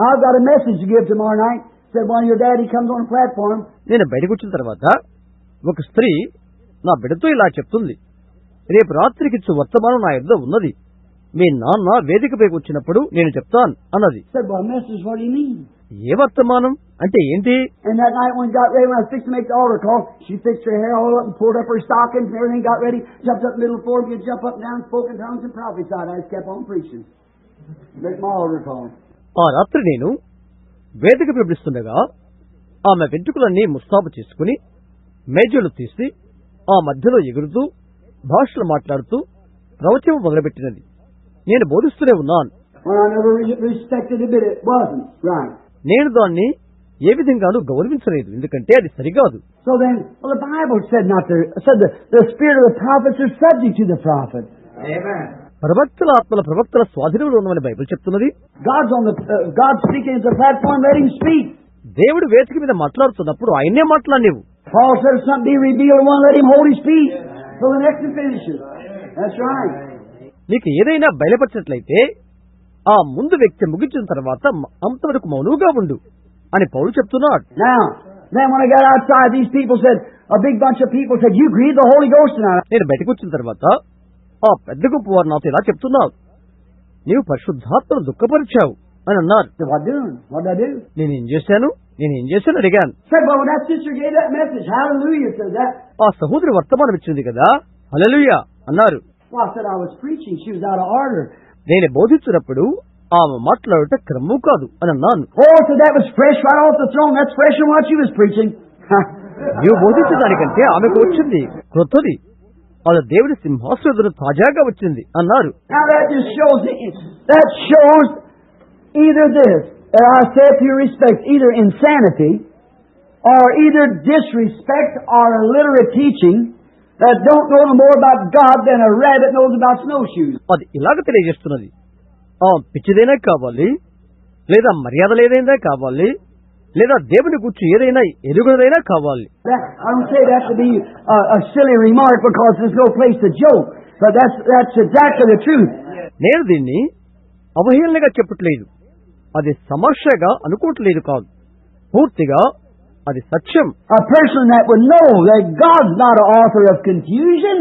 I've got a message to give tomorrow night. Said, when your daddy comes on the platform. నేను బయటకు వచ్చిన తర్వాత ఒక స్త్రీ నా బిడ్డతో ఇలా చెప్తుంది, రేపు రాత్రికి ఇచ్చే వర్తమానం నా యొద్ద ఉన్నది. మీ నాన్న వేదికపైకి వచ్చినప్పుడు నేను చెప్తాను అన్నది. Said, well, message, what do you mean? ఏ వర్తమానం అంటే ఏంటి? And that night when got ready, when I was fixing to make the altar call, she fixed her hair all up and pulled up her stockings and everything, got ready, jumped up in the middle of the floor, and jump up and down, spoke in tongues and prophesied. I just kept on preaching. ఆ రాత్రి నేను వేదిక పిలుస్తుండగా ఆమె వెంట్రుకలన్నీ ముస్తాబు చేసుకుని మేజలు తీసి ఆ మధ్యలో ఎగురుతూ భాషలు మాట్లాడుతూ ప్రవచనం మొదలుపెట్టినది. నేను బోధిస్తూనే ఉన్నాను. నేను దాన్ని ఏ విధంగానూ గౌరవించలేదు, ఎందుకంటే అది సరికాదు. ప్రవక్తల ఆత్మల ప్రవక్తల స్వాధీనంలో ఉన్నవని బైబిల్ చెప్తున్నది. దేవుడు వేదిక మీద మాట్లాడుతున్నప్పుడు ఆయన్నే మాట్లాడలేవు. నీకు ఏదైనా బయలుపరిచినట్లయితే ఆ ముందు వ్యక్తి ముగించిన తర్వాత అంతవరకు మౌనంగా ఉండు అని పౌలు చెప్తున్నాడు. నేను బయటకు వచ్చిన తర్వాత ఆ పెద్ద గొప్ప వారు నాతో ఇలా చెప్తున్నారు, నీవు పరిశుద్ధాత్మను దుఃఖపరిచావు అని అన్నారు. నేనేం చేశాను అడిగాను. ఆ సహోదరి వర్తమానం ఇచ్చింది కదా, హల్లెలూయా అన్నారు. నేను బోధించినప్పుడు ఆమె మాట్లాడుట క్రమం కాదు అని అన్నాను. నీవు బోధించిన దానికంటే ఆమెకు వచ్చింది క్రొత్తది, అది దేవుడి సింహాసనం తాజాగా వచ్చింది అన్నారు. Either this, I say with your respect, either insanity or either disrespect or illiterate teaching that don't know more about God than a rabbit knows about snowshoes. అది ఇలాగ తెలియజేస్తున్నది, పిచ్చిదైనా కావాలి, లేదా మర్యాద లేదైనా కావాలి, లేదా దేవుని గురించి ఏదైనా ఎరుగునదైనా కావాలి. I don't say that to be a silly remark because there's no place to joke, but that's exactly the truth. నేను దీన్ని అవహేళనగా చెప్పట్లేదు, అది సమస్యగా అనుకోవట్లేదు కాదు, పూర్తిగా అది సత్యం. A person that would know that God's not an author of confusion,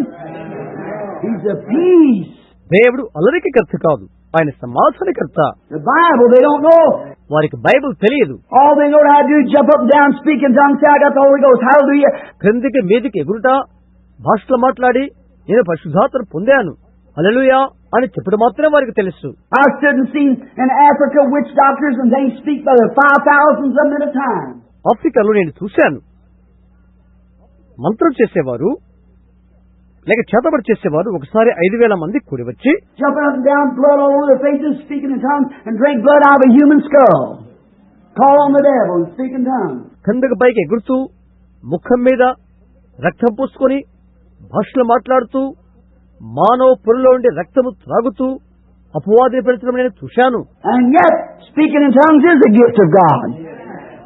He's a peace. దేవుడు అలరికి కర్త కాదు, ఆయన సమాధానకర్త. The Bible they don't know. వారికి బైబిల్ తెలియదు. All they know how to do is jump up and down, speak in tongues, say I got the Holy Ghost, hallelujah. క్రిందికి మీదికి ఎగురుట, భాషలో మాట్లాడి నేను పరిశుద్ధాత్మను పొందాను, హల్లెలూయా అని చెప్పడం మాత్రమే వారికి తెలుసు. I stood and seen in Africa witch doctors and they speak by the 5,000s of them at a time. ఆఫ్రికాలో నేను చూశాను, మంత్రం చేసేవారు లేక చేతబడి చేసేవారు ఒకసారి 5,000 మంది కూడి వచ్చి jumping up and down, blood all over their faces, speaking in tongues, and drink blood out of a human skull. Call on the devil and speak in tongues. కిందకు పైకి ఎగురుతూ ముఖం మీద రక్తం పూసుకొని భాషలో మాట్లాడుతూ మానవ పొరలో ఉండే రక్తము త్రాగుతూ అపవాదిని పెడతాం నేను చూశాను. And yet speaking in tongues is a gift of God,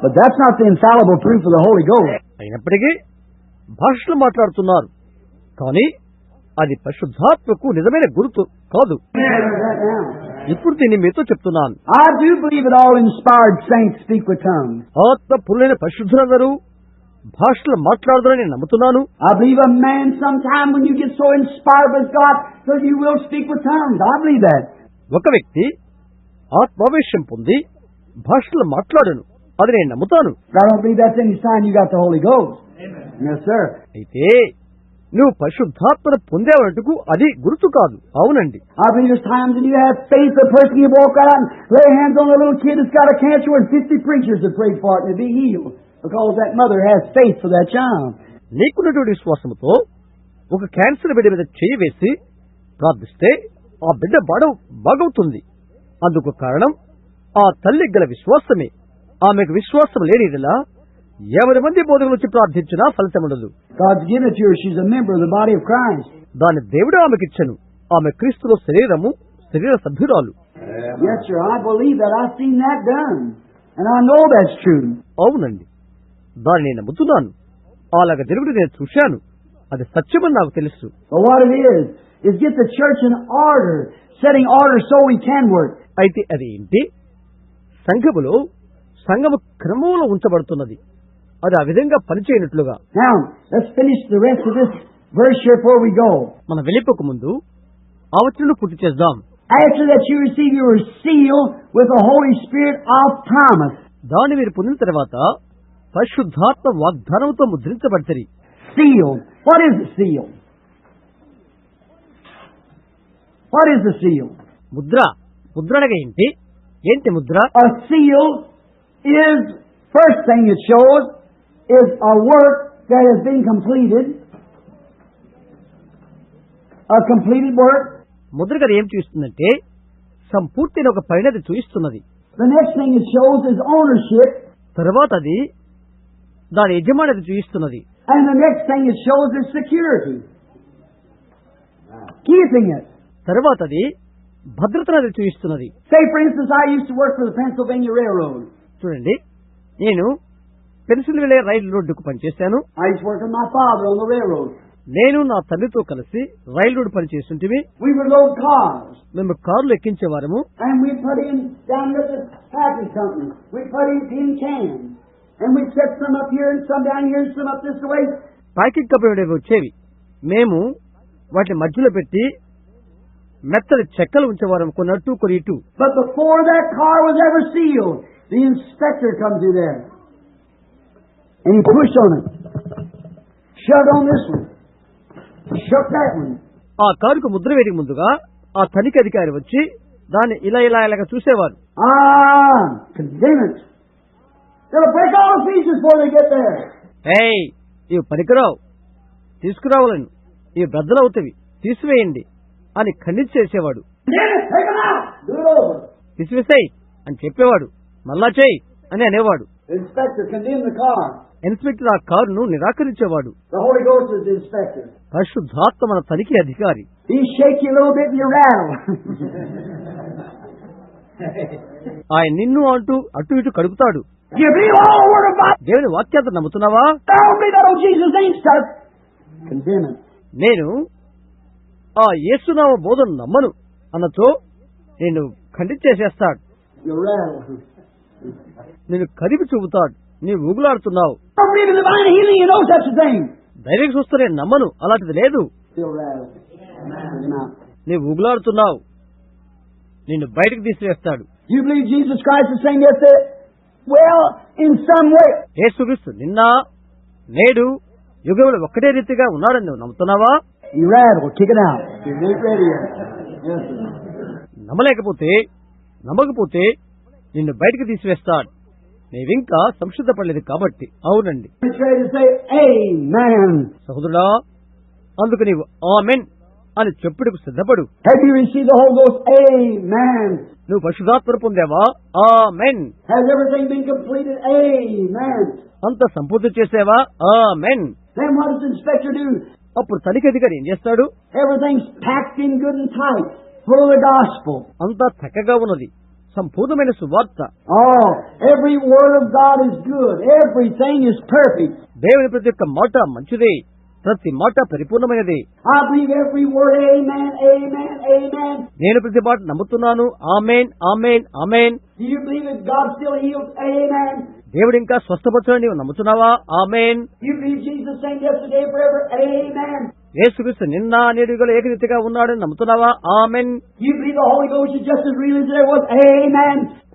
but that's not the infallible proof of the Holy Ghost. అయినప్పటికీ భాషలో మాట్లాడుతున్నారు, కానీ అది పరిశుద్ధాత్మకు నిజమైన గుర్తు కాదు. ఇప్పుడు దీన్ని మీతో చెప్తున్నాను. I do believe that all inspired saints speak with tongues. ఆత్మ పూర్ణైన పరిశుద్ధులందరూ భాషలో మాట్లాడదని నేను నమ్ముతున్నాను. I believe a man sometime when you get so inspired with God that you will speak with tongues. I believe that. ఒక వ్యక్తి ఆత్మావేశం పొంది భాషలో మాట్లాడను, అది నేను నమ్ముతాను. I don't believe that's any sign you got the Holy Ghost. Yes, sir. అయితే నువ్వు పరిశుద్ధాత్మను పొందేవాలంటూ అది గుర్తు కాదు. అవునండి. I believe there's times when you have faith, the person you walk out and lay hands on a little kid that's got a cancer and 50 preachers have prayed for it and be healed because that mother has faith for that child. నీకున్నటువంటి విశ్వాసంతో ఒక క్యాన్సర్ బిడ్డ మీద చేయి వేసి ప్రార్థిస్తే ఆ బిడ్డ బాగవుతుంది. అందుకు కారణం ఆ తల్లి గల విశ్వాసమే. ఆమెకు విశ్వాసం లేనిదిలా ఎవరి మంది బోధకులు వచ్చి ప్రార్థించినా ఫలితముండదు. God's given it to her. She's a member of the body of Christ. దాని దేవుడు ఆమెకిచ్చను. ఆమె క్రీస్తులో శరీర సభ్యురాలు. Yes, sir. I believe that. I've seen that done. And I know that's true. అవునండి, దాన్ని నేను నమ్ముతున్నాను. అలాగ జరుగుడు నేను చూశాను. అది సత్యమని నాకు తెలుసు. But what it is get the church in order, setting order so we can work. అయితే అది ఏంటి? సంఘము క్రమంలో ఉంచబడుతున్నది. అది ఆ విధంగా పనిచేయనట్లుగా. Now, let's finish the rest of this verse here before we go. మన వెళ్ళిపోక ముందు ఆ వచనం పూర్తి చేద్దాం. After that you receive your seal with the Holy Spirit of promise. దాన్ని మీరు పొందిన తర్వాత పరిశుద్ధాత్మ వాగ్దానంతో ముద్రించబడతారు. Seal. What is the seal? What is the seal? Mudra అనగా ఏంటి? ఏంటి Mudra? A seal is, first thing it shows, is a work that has been completed. A completed work. Mudra గారు ఏం చూస్తుందంటే సంపూర్తిని ఒక పరిణతి చూపిస్తున్నది. The next thing it shows is ownership. తర్వాత అది దాని యజమానిని చూపిస్తున్నది. And the next thing it shows is security. Keeping it. తర్వాత అది భద్రతను చూపిస్తున్నది. Say for instance, I used to work for the Pennsylvania Railroad. చూడండి, నేను పెన్సిల్వేనియా రైలు రోడ్డుకు పనిచేశాను. I used to work with my father on the railroad. నేను నా తండ్రితో కలిసి రైలు రోడ్డు పనిచేస్తుంటివి. We would load cars. మేము కార్లు ఎక్కించేవారము. And we put in down at the packing company. We put in tin cans. And we set some up here and some down here and some up this way. Packing company వచ్చేవి. మేము వాటి మధ్యలో పెట్టి మెత్తని చెక్కలు ఉంచేవారం, కొన్ని ఇటు. But before that car was ever sealed, the inspector comes through there. And he pushed on it. Shoved on this one. Shook that one. ఆ కారుకు ముద్ర వేయడానికి ముందుగా ఆ తనిఖీ అధికారి వచ్చి దాన్ని ఇలాగ చూసేవారు. Condemn it. They'll break all the pieces before they get there. Hey, ఇవి పనికిరావు, తీసుకురావాలని, ఇవి బద్దలవుతవి, తీసివేయండి అని ఖండించేసేవాడు. తీసివేసేయి అని చెప్పేవాడు. మళ్ళా చేయి అని అనేవాడు. ఇన్స్పెక్టర్ ఆ కారును నిరాకరించేవాడు. పరిశుద్ధాత్మ మన తనిఖీ అధికారి. ఆయన నిన్ను అటు ఇటు కడుపుతాడు. దేవుని వాక్యాన్ని నమ్ముతున్నావా? నేను ఆ యేసునామ బోధన నమ్మను అన్నతో నేను ఖండించేసేస్తాడు. నేను కదిపి చూపుతాడు. నీవు ఊగులాడుతున్నావు. ధైర్యం చూస్తే నేను నమ్మను, అలాంటిది లేదు. నీవు ఊగులాడుతున్నావు, నిన్ను బయటకు తీసివేస్తాడు. యేసుక్రీస్తు నిన్న నేడు యుగంలో ఒక్కటే రీతిగా ఉన్నాడని నువ్వు నమ్ముతున్నావా? నమ్మకపోతే నిన్ను బయటకు తీసివేస్తాడు. నీవింకా సంసిద్ధపడలేదు కాబట్టి. అవునండి సహోదరుడా, అందుకు నీవు ఆమెన్ అని చెప్పుటకు సిద్ధపడు. నువ్వు పరిశుద్ధాత్మను పొందావా? ఆమెన్. అంత సంపూర్తి చేసావా? ఆమెన్. అప్పుడు తనిఖీ అధికారి ఏం చేస్తాడు? అంతా చక్కగా ఉన్నది, సంపూర్ణమైన సువార్త. దేవుని ప్రతి ఒక్క మాట మంచిదే, ప్రతి మాట పరిపూర్ణమైనది. నేను ప్రతి మాట నమ్ముతున్నాను. Amen, amen, amen. దేవుడు ఇంకా స్వస్థపరచని నీవు నమ్ముతున్నావా? ఆమెన్. యేసుక్రీస్తు నిన్న నేడు ఏకరీతిగా ఉన్నాడని నమ్ముతున్నావా? ఆమెన్.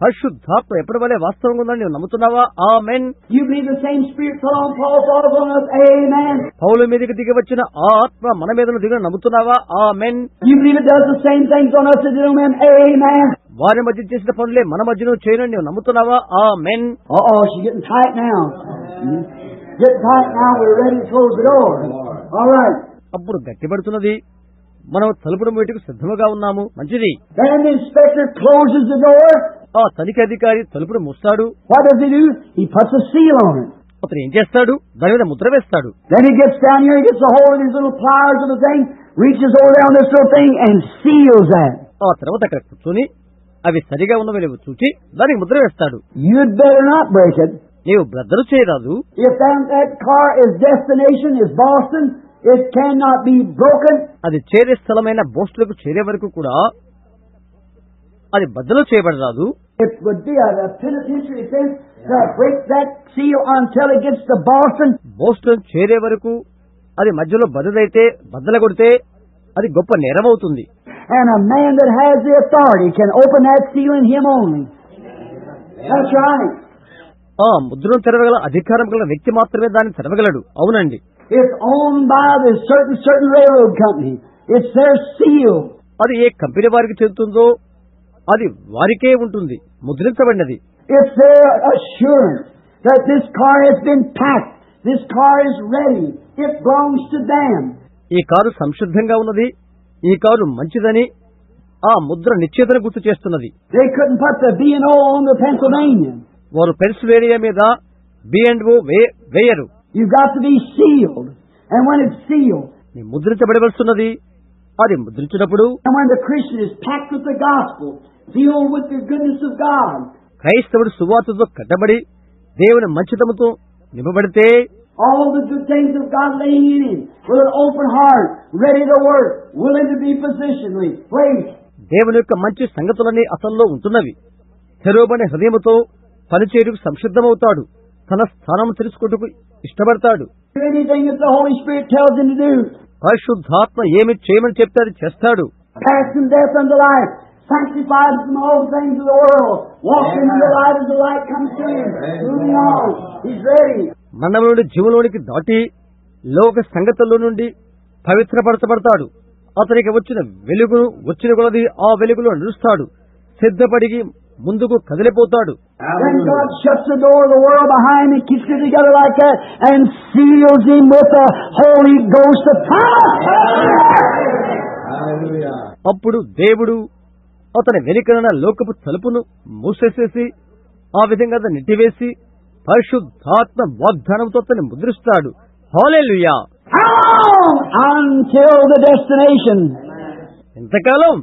పరిశుద్ధాత్మ ఎప్పటి వలె వాస్తవంగా ఉందని నీవు నమ్ముతున్నావా? ఆమెన్. పౌలు మీదకి దిగి వచ్చిన ఆత్మ మన మీద దిగిన నమ్ముతున్నావా? ఆమెన్. వారి మధ్య చేసిన పనులే మన మధ్యలో చేయనని నీవు నమ్ముతున్నావా? ఆమెన్. అప్పుడు గట్టిపడుతున్నది. మనం తలుపుడు బయటకు సిద్ధముగా ఉన్నాము. మంచిది. ఆ తనిఖీ అధికారి తలుపును మూస్తాడు. What does he do? He puts a seal on it. అతను ఏం చేస్తాడు? దాని మీద ముద్ర వేస్తాడు. Then he gets down here, he gets a hold of these little pliers of the thing, reaches over there on this little thing and seals that. ఆ తర్వాత అక్కడ కూర్చొని అవి సరిగా ఉన్నవి లేవు చూచి దానికి ముద్ర వేస్తాడు. You'd better not break it. నీవు బ్రదరు చేయరాదు. If that car is destination is Boston, it cannot be broken. అది చేరే స్థలమైన బోస్టులకు చేరే వరకు కూడా అది బద్దలు చేయబడరాదు. It would be a penitentiary offense to break that seal until it gets to Boston. Boston చేరే వరకు అది మధ్యలో బదులైతే బద్దలగొడితే అది గొప్ప నేరమవుతుంది. And a man that has the authority can open that seal in him only. That's right. ఆ ముద్రను తెరవగల అధికారం గల వ్యక్తి మాత్రమే దాన్ని తెరవగలడు. అవునండి. It's owned by the certain railroad company. It's their seal. అది ఏ కంపెనీ వారికి చెందుతుందో అది వారికే ఉంటుంది, ముద్రించబడినది. It's their assurance that this car has been packed. This car is ready. It belongs to them. ఈ కారు సంశుద్ధంగా ఉన్నది, ఈ కారు మంచిదని ఆ ముద్ర నిశ్చేతను గుర్తు చేస్తున్నది. They couldn't put the B&O on the Pennsylvania. వారు పెన్సిల్వేనియా మీద B&O వేయరు. You've got to be sealed. And when it's sealed, నీ ముద్రించబడవలసినది. అది ముద్రించినప్పుడు and when the Christian is packed with the gospel, filled with the goodness of God, క్రైస్తవుడు సువార్తతో కట్టబడి దేవుని మంచితముతో నింపబడితే all the good things of God laying in him, with an open heart, ready to work, willing to be positionally placed. దేవుని యొక్క మంచి సంగతులన్నీ అతనిలో ఉంటున్నవి. తెరవబడిన హృదయముతో పనిచేయుటకు సంసిద్ధమవుతాడు. తన స్థానం తెలుసుకుంటూ ఇష్టపడతాడు. Do anything that the Holy Spirit tells him to do. పరిశుద్ధాత్మ ఏమి చేయమని చెప్తే అది చేస్తాడు. Pass from death unto life, sanctified from all the things of the world, walking in the light as the light comes to him, moving on. He's ready. మరణం నుండి జీవంలోనికి దాటి లోక సంగతుల్లో నుండి పవిత్రపరచబడతాడు. అతనికి వచ్చిన కొలది ఆ వెలుగులో నడుస్తాడు. సిద్ధపడి ముందుకు కదిలిపోతాడు. Then God shuts the door of the world behind him, keeps it together like that, and seals him with the Holy Ghost of power. అప్పుడు దేవుడు అతని వెనుకన లోకపు తలుపును మూసేసేసి ఆ విధంగా అతను నెట్టివేసి పరిశుద్ధాత్మ వాగ్దానంతో అతన్ని ముద్రిస్తాడు. హల్లెలూయా. Until the destination. ఎంతకాలం?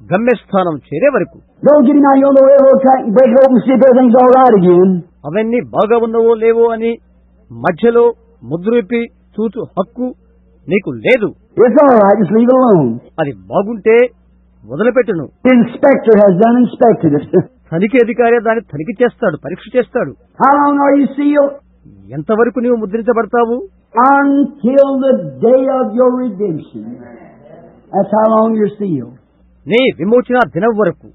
గమ్యస్థానం చేరే వరకు. Don't get him out here on the railroad track and break it open and see if everything's all right again. అవన్నీ బాగా ఉన్నవో లేవో అని మధ్యలో ముద్రవిప్పి చూచు హక్కు నీకు లేదు. It's all right, just leave it alone. అది బాగుంటే వదిలిపెట్టును. The inspector has done inspected it. తనిఖీ అధికారి దాన్ని తనిఖీ చేస్తాడు, పరీక్ష చేస్తాడు. How long are you sealed? ఎంతవరకు నీవు ముద్రించబడతావు? Until the day of your redemption. That's how long you're sealed. నీ విమోచన దినం వరకు,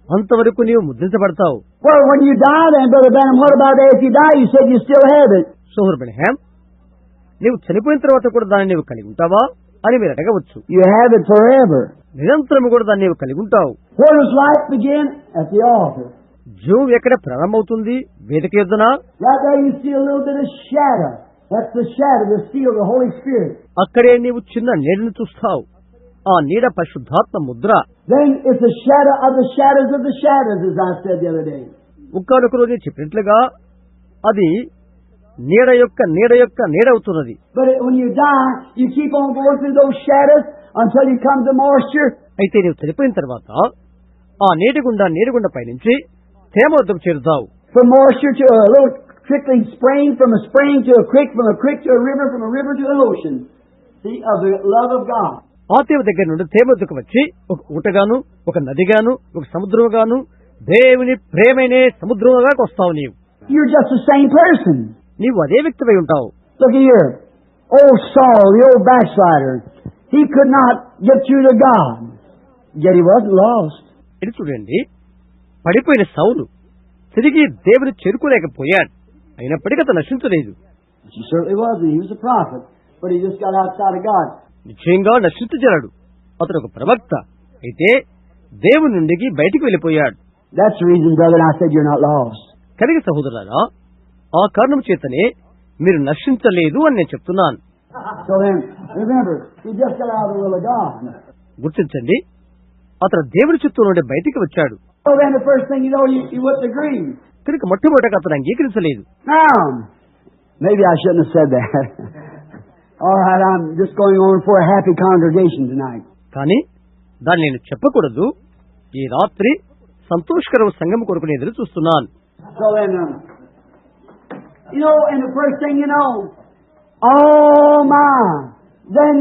అంతవరకు నీవు ముద్రించబడతావు. Well, when you die then, Brother Branham, what about if you die? You said you still have it. సోదరు బ్రహ్మాం, నీవు చనిపోయిన తర్వాత కూడా దాన్ని నీవు కలిగి ఉంటావా అని మీరు అడగవచ్చు. You have it forever. నిరంతరం కూడా దాన్ని నీవు కలిగి ఉంటావు. Where does life begin? At the altar. జీవం ఎక్కడ ప్రారంభమవుతుంది? వేదిక యొద్దన. Right there you see a little bit of shadow. That's the shadow, the seal of the Holy Spirit. అక్కడే నీవు చిన్న నీడను చూస్తావు. ఆ నీడ పరిశుద్ధాత్మ Mudra. Then it's a shadow of the shadows of the shadows, as I said the other day. ఒక్కనొక రోజు చెప్పినట్లుగా అది నీడ యొక్క నీడ అవుతున్నది. But when you die, you keep on going through those shadows until you come to moisture. అయితే నీవు చనిపోయిన తర్వాత ఆ నీటి గుండా పయనించి తేమ వద్దకు చేరుతావు. From moisture to a little trickling spring, from a spring to a creek, from a creek to a river, from a river to an ocean. See, of the love of God. ఆ తేమ దగ్గర నుండి తేమ వద్దకు వచ్చి ఒక ఊటగాను, ఒక నదిగాను, ఒక సముద్రముగాను, దేవుని ప్రేమనే సముద్రముగా వస్తావు. నీవు You're just the same person. నీవు అదే వ్యక్తివై ఉంటావు. Look here. Old Saul, the old backslider. He could not get through to God. Yet he wasn't lost. ఇది చూడండి, పడిపోయిన సౌలు తిరిగి దేవుని చేరుకోలేకపోయాడు. అయినప్పటికీ అతను నశించలేదు. He certainly wasn't. He was a prophet. But he just got outside of God. నిశ్చయంగా నశించజలడు. అతను ఒక ప్రవక్త. అయితే దేవుని నుండి బయటికి వెళ్ళిపోయాడు. That's the reason, brother, I said you're not lost. కలిగి సహోదరులారా, ఆ కారణం చేతనే మీరు నశించలేదు అని నేను చెప్తున్నాను. So then, remember, he just got out of the will of God. గుర్తించండి, అతను దేవుని చిత్తం నుండి బయటికి వచ్చాడు. So then the first thing you know, you wouldn't agree. కనుక మొట్టమొదటిగా అతను అంగీకరించలేదు. Now, maybe I shouldn't have said that. All right, I'm just going on for a happy congregation tonight. కానీ దాన్ని నేను చెప్పకూడదు. ఈ రాత్రి సంతోషకరమైన సంఘం కొరకు నేను ఎదురు చూస్తున్నాను. So then, and the first thing you know, oh my, then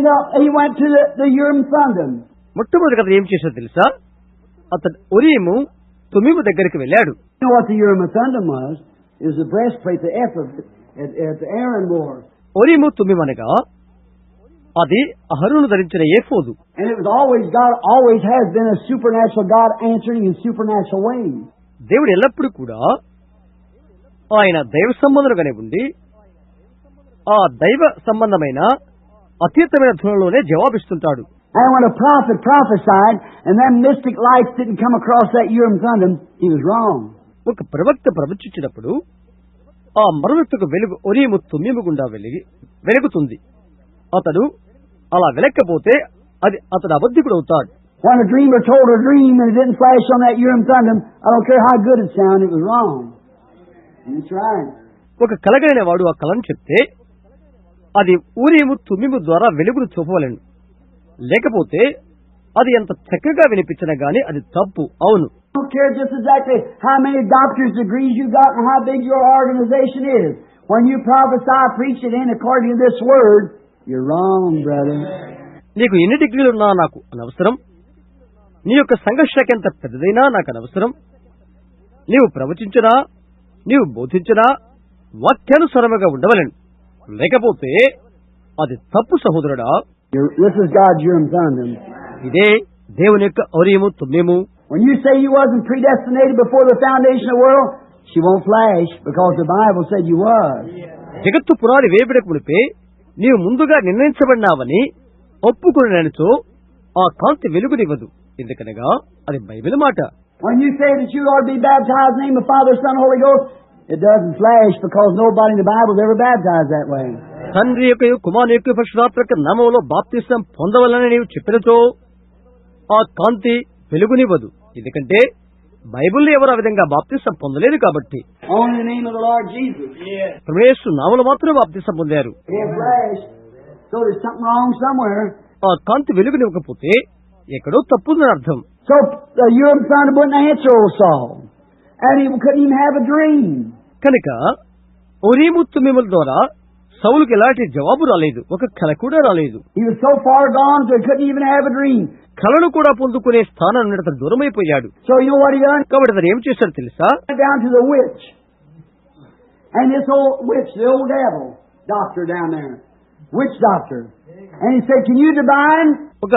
he went to the Urim Thummim. మొట్టమొదటి అతను ఏం చేశాడో తెలుసా? అతను ఒరీము తుమ్మిము దగ్గరికి వెళ్ళాడు. You know what the Urim Thummim was? It was the breastplate, the ephod that Aaron wore. ఒరీము తుమ్మిము అనగా అది అహరోను ధరించిన ఏఫోదు. And it was always God, always has been a supernatural God answering in supernatural ways. దేవుడు ఎల్లప్పుడూ కూడా ఆయన దైవ సంబంధులుగానే ఉండి ఆ దైవ సంబంధమైన అతీతమైన ధోరణిలోనే జవాబిస్తుంటాడు. And when a prophet prophesied and that mystic light didn't come across that Urim Thummim, he was wrong. ఒక ప్రవక్త ప్రవచించినప్పుడు ఆ మరొకకు వెలుగు ఒరీము తుమ్మిము గుండా వెలుగుతుంది. అతడు అలా వెలక్కపోతే అతడు అబద్ధికుడు అవుతాడు. When a dreamer told a dream and it didn't flash on that Urim Thummim, I don't care how good it sounded, it was wrong. That's right. ఒక కలగైన వాడు ఆ కలను చెప్తే అది ఊరీము తుమ్మిము ద్వారా వెలుగును చూపవలెను. లేకపోతే అది ఎంత చక్కగా వినిపించినా గానీ అది తప్పు. అవును. I don't care just exactly how many doctor's degrees you got and how big your organization is. When you prophesy, preach it in according to this word, you're wrong, brother. నీకు ఎన్ని డిగ్రీలున్నా నాకు అనవసరం. నీ యొక్క సంఘశాఖ ఎంత పెద్దదైనా నాకు అనవసరం. నీవు ప్రవచించినా నీవు బోధించినా వాక్యానుసారముగా ఉండవలెను. లేకపోతే అది తప్పు సహోదరుడా. This is God's Urim Thummim. ఇదే దేవుని యొక్క ఒరీము తుమ్మిము. When you say you wasn't predestinated before the foundation of the world, she won't flash because the Bible said you was. జగత్తు పునాది వేయబడక మునిపే నీవు ముందుగా నిర్ణయించబడినావని ఒప్పుకునేనచో ఆ కాంతి వెలుగునివ్వదు. ఎందుకనగా అది బైబిల్ మాట. When you say that you ought to be baptized in the name of Father, Son, Holy Ghost, it doesn't flash because nobody in the Bible is ever baptized that way. తండ్రి యొక్క కుమారుని యొక్క పరిశుద్ధాత్మ నామములో బాప్తిసం పొందవలనని నీవు చెప్పినచో ఆ కాంతి వెలుగునివ్వదు. ఎందుకంటే బైబిల్లో ఎవరు ఆ విధంగా బాప్తిసం పొందలేదు కాబట్టి. Only the name of the Lord Jesus. యేసు నామములో మాత్రమే బాప్తిసం పొందారు. It flashed. So there's something wrong somewhere. ఆ కాంతి వెలుగునివ్వకపోతే ఎక్కడో తప్పుందని అర్థం. So the Urim Thummim wouldn't answer old Saul, and he couldn't even have a dream. కనుక ఒరీము తుమ్మిముల ద్వారా సౌలుకి ఎలాంటి జవాబు రాలేదు, ఒక కల కూడా రాలేదు. He was so far gone that he couldn't even have a dream. కలను కూడా పొందుకునే స్థానం నుండి అతను దూరమైపోయాడు. So you know what he done? కాబట్టి అతను ఏం చేశాడు తెలుసా? Went down to the witch, and this old witch, the old devil doctor down there, witch doctor, and he said, "Can you divine?" ఒక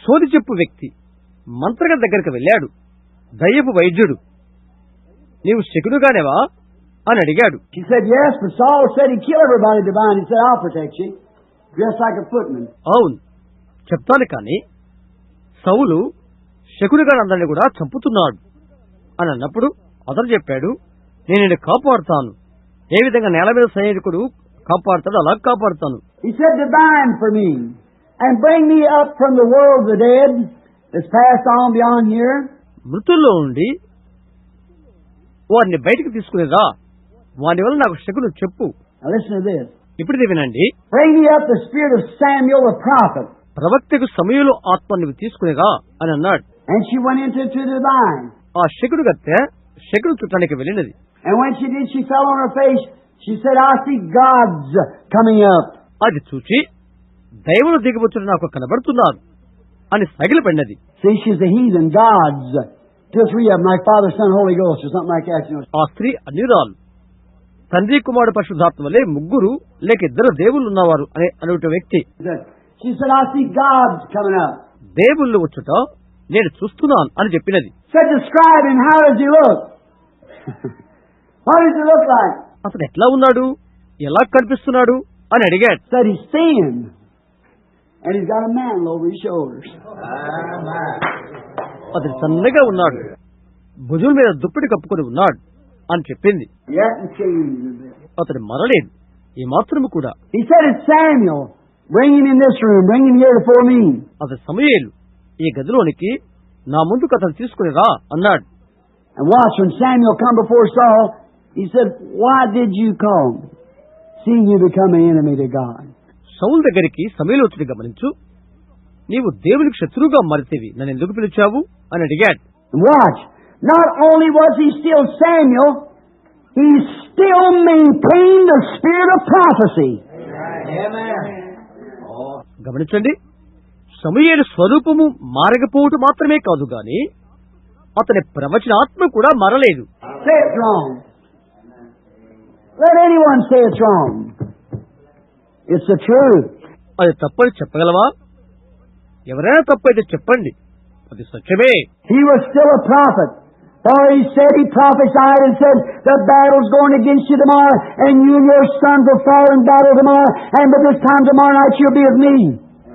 సోది చెప్పు వ్యక్తి మంత్రగ దగ్గరికి వెళ్ళాడు. దయ్యపు వైద్యుడు, నీవు శకునుగానేవా అని అడిగాడు. She said, "Yes, but Saul said he'd kill everybody divine." He said, "I'll protect you, dressed like a footman." అవును చెప్తాను, కానీ సౌలు శకునుగా అందరిని కూడా చంపుతున్నాడు అని అన్నప్పుడు అతను చెప్పాడు, నేను నిన్ను కాపాడుతాను. ఏ విధంగా నేల మీద సైనికుడు కాపాడుతాడు అలా కాపాడుతాను. He said, "Divine for me and bring me up from the world of the dead that's passed on beyond here." మృతుల్లో నుండి వారిని బయటకు తీసుకునేదా, వాని వల్ల నాకు శకును చెప్పు. Now listen to this. ఇప్పుడు వినండి. Bring me up the spirit of Samuel the prophet. ప్రవక్తకు సమయంలో ఆత్మ నువ్వు తీసుకునేదా అని అన్నాడు. And she went into the divine. ఆ శకుడు గత్తె శకుడు చుట్టానికి వెళ్ళినది. And when she did, she fell on her face. She said, "I see gods coming up." అది చూచి దైవులు దిగవచ్చును నాకు కనబడుతున్నారు అని సగిలిపడినది. See, she's a heathen. Gods. 2 or 3 of them, like Father, Son, Holy Ghost, or something like that. You know. ఆ స్త్రీ అన్యురాలు, తండ్రి కుమారుడు పరిశుద్ధాత్మ వలె ముగ్గురు లేక ఇద్దరు దేవుళ్ళు ఉన్నవారు అనే అనుట వ్యక్తి. She said, "I see gods coming up." దేవుళ్ళు వచ్చుట నేను చూస్తున్నాను అని చెప్పినది. Said, "Describe him. How does he look?" What does he look like? అతను ఎట్లా ఉన్నాడు, ఎలా కనిపిస్తున్నాడు అని అడిగాడు. Said he's thin, and he's got a mantle over his shoulders. అతను సన్నగా ఉన్నాడు, భుజం మీద దుప్పటి కప్పుకొని ఉన్నాడు అని చెప్పింది. He hasn't changed a bit. అతను మరలేదు ఈ మాత్రము కూడా. He said, "It's Samuel. Bring him in this room. Bring him here before me." అతను సమూయేలు ఈ గదిలోనికి నా ముందుకు అతను తీసుకుని రా అన్నాడు. And watch, when Samuel come before Saul, he said, "Why did you call me, seeing you become an enemy to God?" సౌలు దగ్గరికి సమూయేలు వచ్చి గమనించు, నీవు దేవునికి శత్రువుగా మారితేవి నన్ను ఎందుకు పిలిచావు అని అడిగాడు. And watch, not only was he still Samuel, he still maintained the spirit of prophecy. గమనించండి, సమూయేలు స్వరూపము మారకపోవటం మాత్రమే కాదు గాని అతని ప్రవచనాత్మ కూడా మారలేదు. Say it's wrong. Let anyone say it's wrong. It's the truth. అది తప్పని చెప్పగలవా? ఎవరైనా తప్పైతే చెప్పండి, అది సత్యమే. He was still a prophet. For he said, he prophesied and said, the battle's going against you tomorrow, and you and your sons will fall in battle tomorrow, and by this time tomorrow night you'll be with me.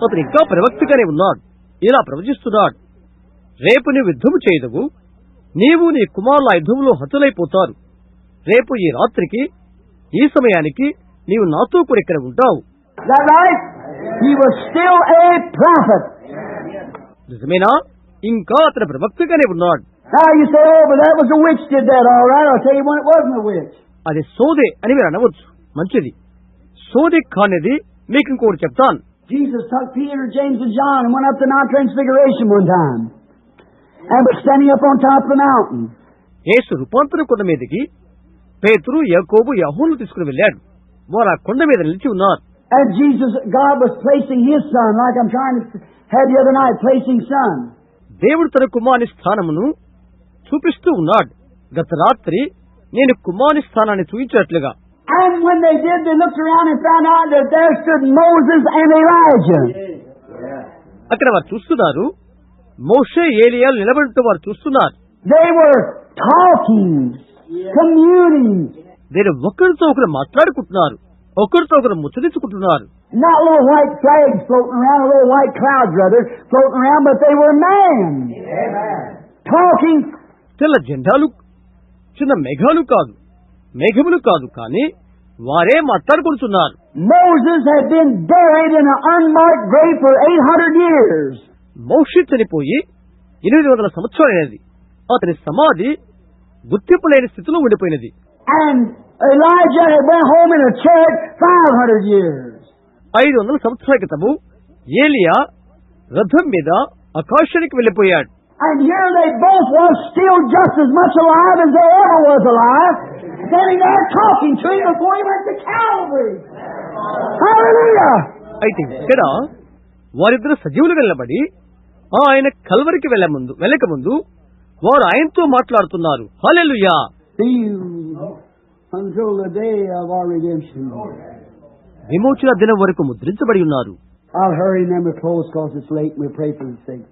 అతను ఇంకా ప్రవక్తగానే ఉన్నాడు. ఇలా ప్రవచిస్తున్నాడు, రేపు నీవు యుద్ధము చేయదువు, నీవు నీ కుమారుల యుద్ధంలో హతులైపోతారు. రేపు ఈ రాత్రికి ఈ సమయానికి నీవు నాతో కూడా ఇక్కడ ఉంటావు. Is that right? He was still a prophet. నిజమేనా? ఇంకా అతను ప్రవక్తగానే ఉన్నాడు. Now you say, oh, but that was a witch did that, all right. I'll tell you when it wasn't a witch. అది సోదే అని మీరు అనవచ్చు. మంచిది. సోదే కానిది మీకు ఇంకోటి చెప్తాను. Jesus took Peter, James, and John and went up to Mount Transfiguration one time and was standing up on top of the mountain. యేసు రూపాంతర కొండ మీదకి పేతురు, యాకోబు, యోహాను తీసుకుని వెళ్ళాడు. వారు ఆ కొండ మీద నిలిచి ఉన్నారు. And Jesus, God was placing His Son, like I'm trying to have the other night, placing Son. దేవుడు తన కుమారుని స్థానమును చూపిస్తూ ఉన్నాడు. గత రాత్రి నేను కుమారుని స్థానాన్ని చూపించినట్లుగా. And when they did, they looked around and found out that there stood Moses and Elijah. అక్కడ వారు చూస్తున్నారు, మోషే, ఏలియాలు నిలబడుతూ వారు చూస్తున్నారు. They were talking, communing. వీరు ఒకరితో ఒకరు మాట్లాడుకుంటున్నారు, ఒకరితో ఒకరు ముచ్చరించుకుంటున్నారు. Not little white flags floating around, a little white clouds rather, floating around, but they were men. Talking. తెల్ల జెండాలు, చిన్న మేఘాలు కాదు, మేఘములు కాదు, కానీ వారే మాట్లాడుకుంటున్నారు. Moses had been buried in an unmarked grave for 800 years. మోషే చనిపోయి 800 సంవత్సరాలైనది. అతని సమాధి గుర్తింపు లేని స్థితిలో ఉండిపోయినది. And Elijah had went home in a chariot 500 years. 500 సంవత్సరాల క్రితము ఏలియా రథం మీద ఆకాశానికి వెళ్లిపోయాడు. And here they both were still just as much alive as they ever was alive, standing there talking to him before he went to Calvary. Hallelujah! అయితే ఇక్కడ వారిద్దరు సజీవులుగా నిలబడి ఆయన కల్వరికి వెళ్ళక ముందు వారు ఆయనతో మాట్లాడుతున్నారు. హల్లెలూయా! Until the day of our redemption. విమోచన దినం వరకు ముద్రించబడి ఉన్నారు. I'll hurry and then we'll close because it's late and we'll pray for the sake.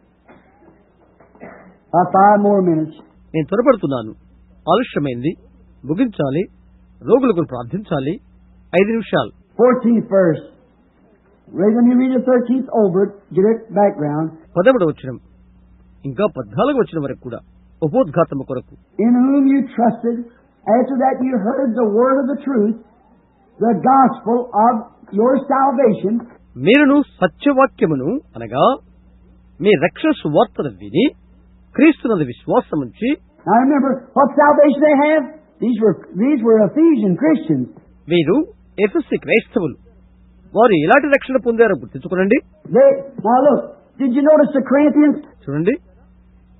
5 more minutes. నేను త్వరపడుతున్నాను, ఆలస్యమైంది, ముగించాలి, రోగులకు ప్రార్థించాలి. 5 నిమిషాలు. 14th verse. When you read the 13th over it, get it background. 11వ వచనం ఇంకా 14వ వచనం వరకు కూడా ఉపోద్ఘాతము కొరకు. In whom you trusted, after that you heard the word of the truth, the gospel of your salvation. మీరును సత్యవాక్యమును అనగా మీ రక్షణ సువార్తను విని క్రీస్తునందు విశ్వాసముంచి. Now remember what salvation they have? These were Ephesian Christians. వీరు ఎఫెసీ క్రైస్తవులు. వారు ఎలాంటి రక్షణ పొందారో గుర్తించుకోనండి. Now look, did you notice the Corinthians? చూడండి,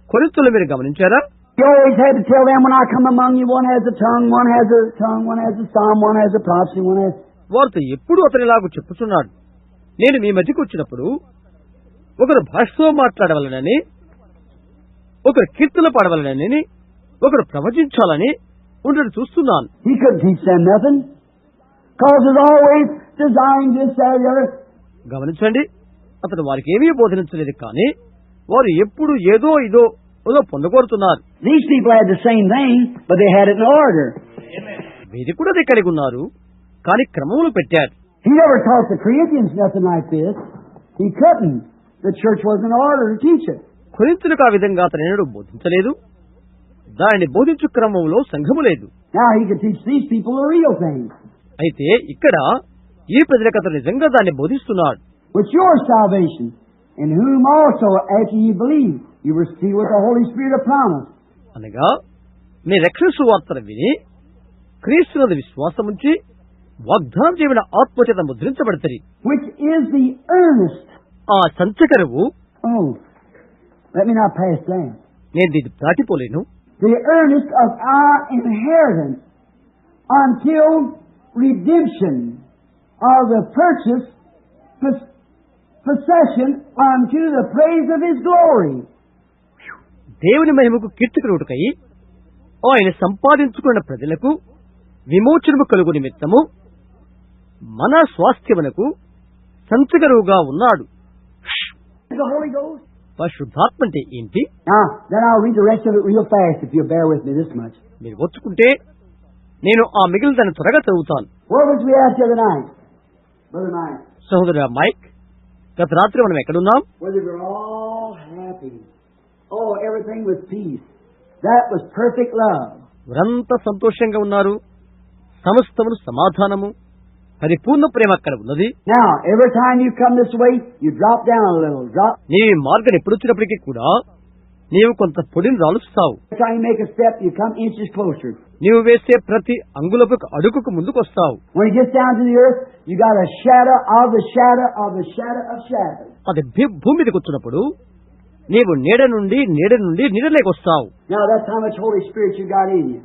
కొరింథీయులు మీరు గమనించారా? You always had to tell them, when I come among you, one has a tongue, one has a tongue, one has a psalm, one has a prophecy, one has... వారితో ఎప్పుడు అతనిలాగా చెప్పుచున్నాడు, నేను మీ మధ్యకు వచ్చినప్పుడు ఒకరు భాషతో మాట్లాడవలనని, ఒకరు కీర్తన పాడవలనని, ఒకరు ప్రవచించాలని ఉండడం చూస్తున్నాను. He couldn't teach them nothing, because there's always desiring this, that, the other. గమనించండి, అతను వారికి ఏమీ బోధించలేదు, కానీ వారు ఎప్పుడు ఏదో పొందగోరుతున్నారు. These people had the same thing, but they had it in order. వీరి కూడా అది కలిగి ఉన్నారు, కానీ క్రమములు పెట్టారు. He never taught the Corinthians nothing like this. He couldn't. The church wasn't in order to teach it. కొరింథీయులకు ఆ విధంగా అతను ఎన్నడూ బోధించలేదు. దానిని బోధించు క్రమంలో సంఘము లేదు. Now he could teach these people the real things. అయితే ఇక్కడ ఈ ప్రజలకు అతను నిజంగా దాన్ని బోధిస్తున్నాడు. With your salvation, in whom also, after ye believe, you were sealed with the Holy Spirit of promise. అనగా మీ రక్షణ సువార్తను విని క్రీస్తునందు విశ్వాసముంచి వాగ్దానం చేయబడిన ఆత్మచేత ముద్రించబడతది, which is the earnest. ఆ సంచకరువు. Oh, let me not pass that. నేను దీన్ని దాటిపోలేను. The earnest of our inheritance until redemption of the purchase possession unto the praise of His glory. దేవుని మహిమకు కీర్తికలుటకై ఆయన సంపాదించుకున్న ప్రజలకు విమోచనము కలుగు నిమిత్తము మన స్వాస్థ్యమునకు సంచకరువుగా ఉన్నాడు. The Holy Ghost. పరిశుద్ధాత్మ అంటే ఏంటి? Now, then I'll read the rest of it real fast if you'll bear with me this much. మీరు వచ్చుకుంటే నేను ఆ మిగిలిన దాన్ని త్వరగా చదువుతాను. Where was we at the other night? Brother Mike. సహోదర మైక్, గత రాత్రి మనం ఎక్కడున్నాం? Whether we're all happy. Oh, everything was peace. That was perfect love. వారంతా సంతోషంగా ఉన్నారు. సమస్తమును సమాధానము, పరిపూర్ణ ప్రేమ అక్కడ ఉన్నది. Now, every time you come this way, you drop down a little. నీ మార్గం ఎప్పుడు వచ్చినప్పటికీ కూడా నీవు కొంత పొడిని రాలుస్తావు. Every time you make a step, you come inches closer. నీవు వేసే ప్రతి అంగుళపు అడుగుకు ముందుకు వస్తావు. When it gets down to the earth, you got a shadow of the shadow of the shadow of shadow. అది భూమి మీదకి వచ్చినప్పుడు నీవు నీడ నుండి నీడలేకి వస్తావు. Now, that's how much Holy Spirit you got in you.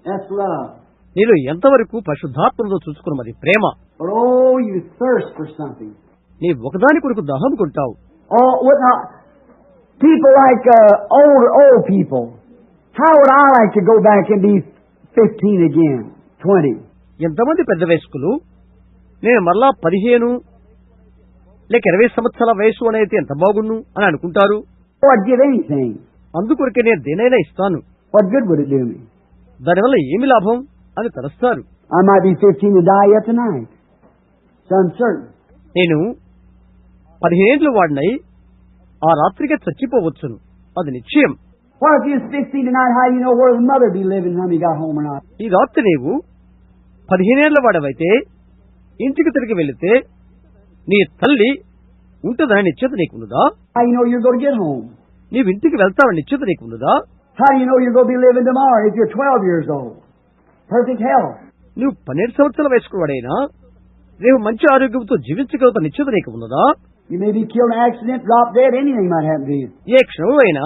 That's love. నీలో ఎంతవరకు పరిశుద్ధాత్మతో చూసుకున్నది ప్రేమ. But oh, you thirst for something. నీ ఒకదాని కొరకు దాహం కొంటావు. Oh, what not? People like old people. How would I like to go back and be 15 again, 20? ఎంతమంది పెద్ద వయస్కులు నేను మరలా 15 లేక 20 సంవత్సరాల వయసు అనేది ఎంత బాగుండు అని అనుకుంటారు. Oh, I'd give anything. అందుకొరకే నేను దేనైనా ఇస్తాను. What good would it do me? దానివల్ల ఏమి లాభం అని తలస్తారు. I might be 15 to die yet tonight. It's uncertain. నేను 15 ఏళ్ల వాడినై ఆ రాత్రిగా చచ్చిపోవచ్చును, అది నిశ్చయం. What if you was 15 tonight? How do you know where the mother be living when you got home or not? ఈ రాత్రి నీవు 15 ఏళ్ల వాడవైతే ఇంటికి తిరిగి వెళితే నీ తల్లి ఉంటుందని నిశ్చయత నీకున్నదా? How do you know you're going to get home? నీవు ఇంటికి వెళ్తావని నిశ్చయత నీకున్నదా? How do you know you're going to be living tomorrow if you're 12 years old? Perfect health. నువ్వు 12 సంవత్సరాల వయసుకు వాడైనా రేపు మంచి ఆరోగ్యంతో జీవించగలుగుతా నిశ్చయత నీకు ఉన్నదా? You may be killed in an accident, drop dead, anything might happen to you. ఏ క్షణమైనా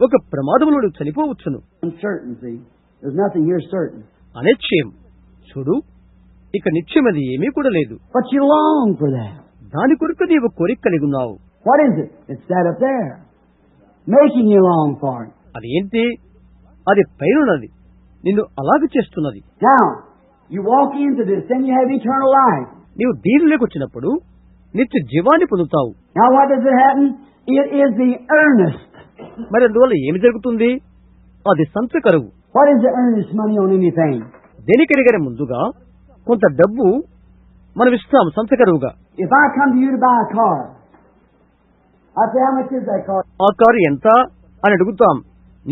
ఒక ప్రమాదంలో నువ్వు చనిపోవచ్చును. Uncertainty. There's nothing here certain. అనిశ్చయం. చూడు, ఇక నిశ్చయమది ఏమీ కూడా లేదు. But you long for that. దాని కొరకు నీవు కోరిక కలిగి ఉన్నావు. What is it? It's that up there. Making you long for it. అది ఏంటి? అది పైనున్నది, నిన్ను అలాగే చేస్తున్నది. Now, you walk into this, then you have eternal life. నీవు దీనిలోకి వచ్చినప్పుడు నిత్య జీవాన్ని పొందుతావు. Now, what does it happen? It is the earnest. మరి అందువల్ల ఏమి జరుగుతుంది? అది సంచకరువు. What is the earnest money on anything? దేనికైనా ముందుగా కొంత డబ్బు మనం ఇస్తాం సంచకరువుగా. If I come to you to buy a car, I say, how much is that car? ఆ కారు ఎంత అని అడుగుతాం.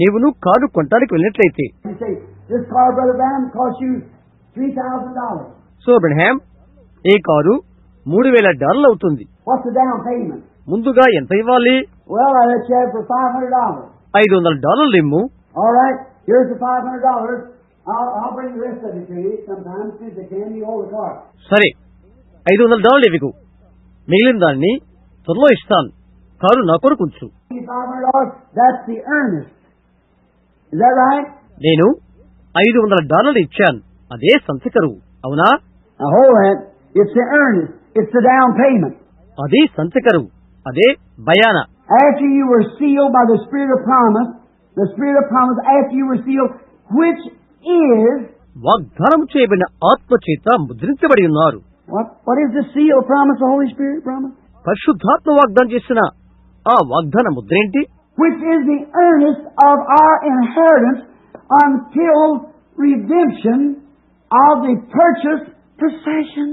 నీవును కారు కొనడానికి వెళ్ళినట్లయితే, You say, this car, Brother Branham, cost you $3,000. So Abraham, ఈ కారు $3,000 అవుతుంది. What's the down payment? ముందుగా ఎంత ఇవ్వాలి? Well, I let you have it for $500. $500 ఇమ్ము. All right, here's the $500. I'll bring the rest of it to you sometime as soon as I can. You hold the car. సరే, $500 ఇవ్వకు, మిగిలిన దాన్ని త్వరలో ఇస్తాను. కారు నా కొరకు ఉంచు. $500, that's the earnest. Is that right? నేను $500 ఇచ్చాను, అదే సంచకరువు, అవునా? Now hold that. It's the earnest. It's the down payment. అది సంచకరువు, అదే బయాన. After you were sealed by the Spirit of promise, after you were sealed, which is... వాగ్దానం చేయబడిన ఆత్మ చేత ముద్రించబడి ఉన్నారు. What is the seal promise, the Holy Spirit promise? పరిశుద్ధాత్మ వాగ్దానం చేసిన ఆ వాగ్దాన ముద్ర ఏంటి? Which is the earnest of our inheritance until redemption of the purchased possession.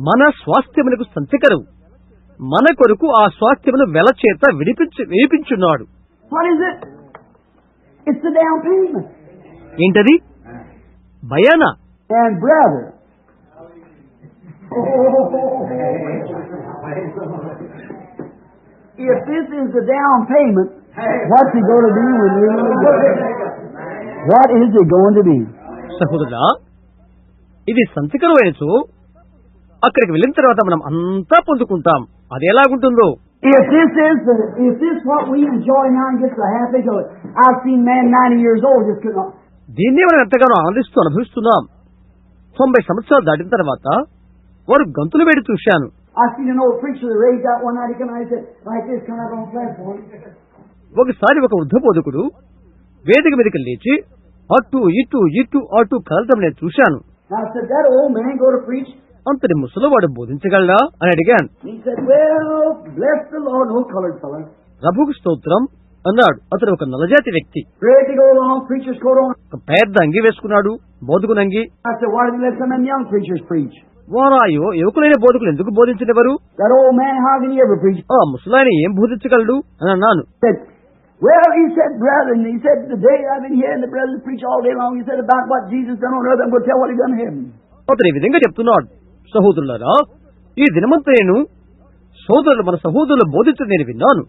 మన స్వాస్థ్యమునకు సంచకరువు, మన కొరకు ఆ స్వాస్థ్యమును వెల చేత విడిపించున్నాడు. What is it? It's the down payment. ఏంటది? బయానా. And brother, If this is the down payment, what's it going to be when we get it? What is it going to be? సహోదరులా, ఇది సంతకం వేయచ్చు. అక్కడికి వెళ్ళిన తర్వాత మనం అంతా పొందుకుంటాం. అది ఎలాగుంటుందో. If this what we enjoy now and gets the happy go. I've seen man 90 years old just could not. దీన్ని మనం ఎంతగానో ఆనందిస్తూ అనుభవిస్తున్నాం. 90 సంవత్సరాలు దాటిన తర్వాత వారు గంతులు వేడి చూశాను. I've seen an old preacher that raised out one night. He come out and said, like this, come out on the platform. ఒకసారి ఒక వృద్ధ బోధకుడు వేదిక మీదకి లేచి అటు ఇటు ఇటు అటు కదలటం నేను చూశాను. I said, that old man go to preach. అంతటి ముసలివాడు బోధించగలడా అని అడిగాను. He said, well, bless the Lord, no colored fella. ప్రభువుకు స్తోత్రం అన్నాడు. అతడు ఒక నల్లజాతి వ్యక్తి. Ready to go along, preacher's coat on. ఒక పెద్ద అంగి వేసుకున్నాడు, బోధకుని అంగి. I said, why did you let some of them young preachers preach? వారాయో యువకులైన బోధకులు ఎందుకు బోధించినవారు? That old man, how can he ever preach? ఆ ముసలాయన ఏం బోధించగలడు అని అన్నాను. Well, he said, brethren, he said, today I've been hearing the brothers preach all day long. He said about what Jesus done on earth. I'm going to tell what he done in heaven. అతను ఈ విధంగా చెప్తున్నాడు. సహోదరులారా, ఈ దినమంతా నేను మన సహోదరులు బోధించడం నేను విన్నాను.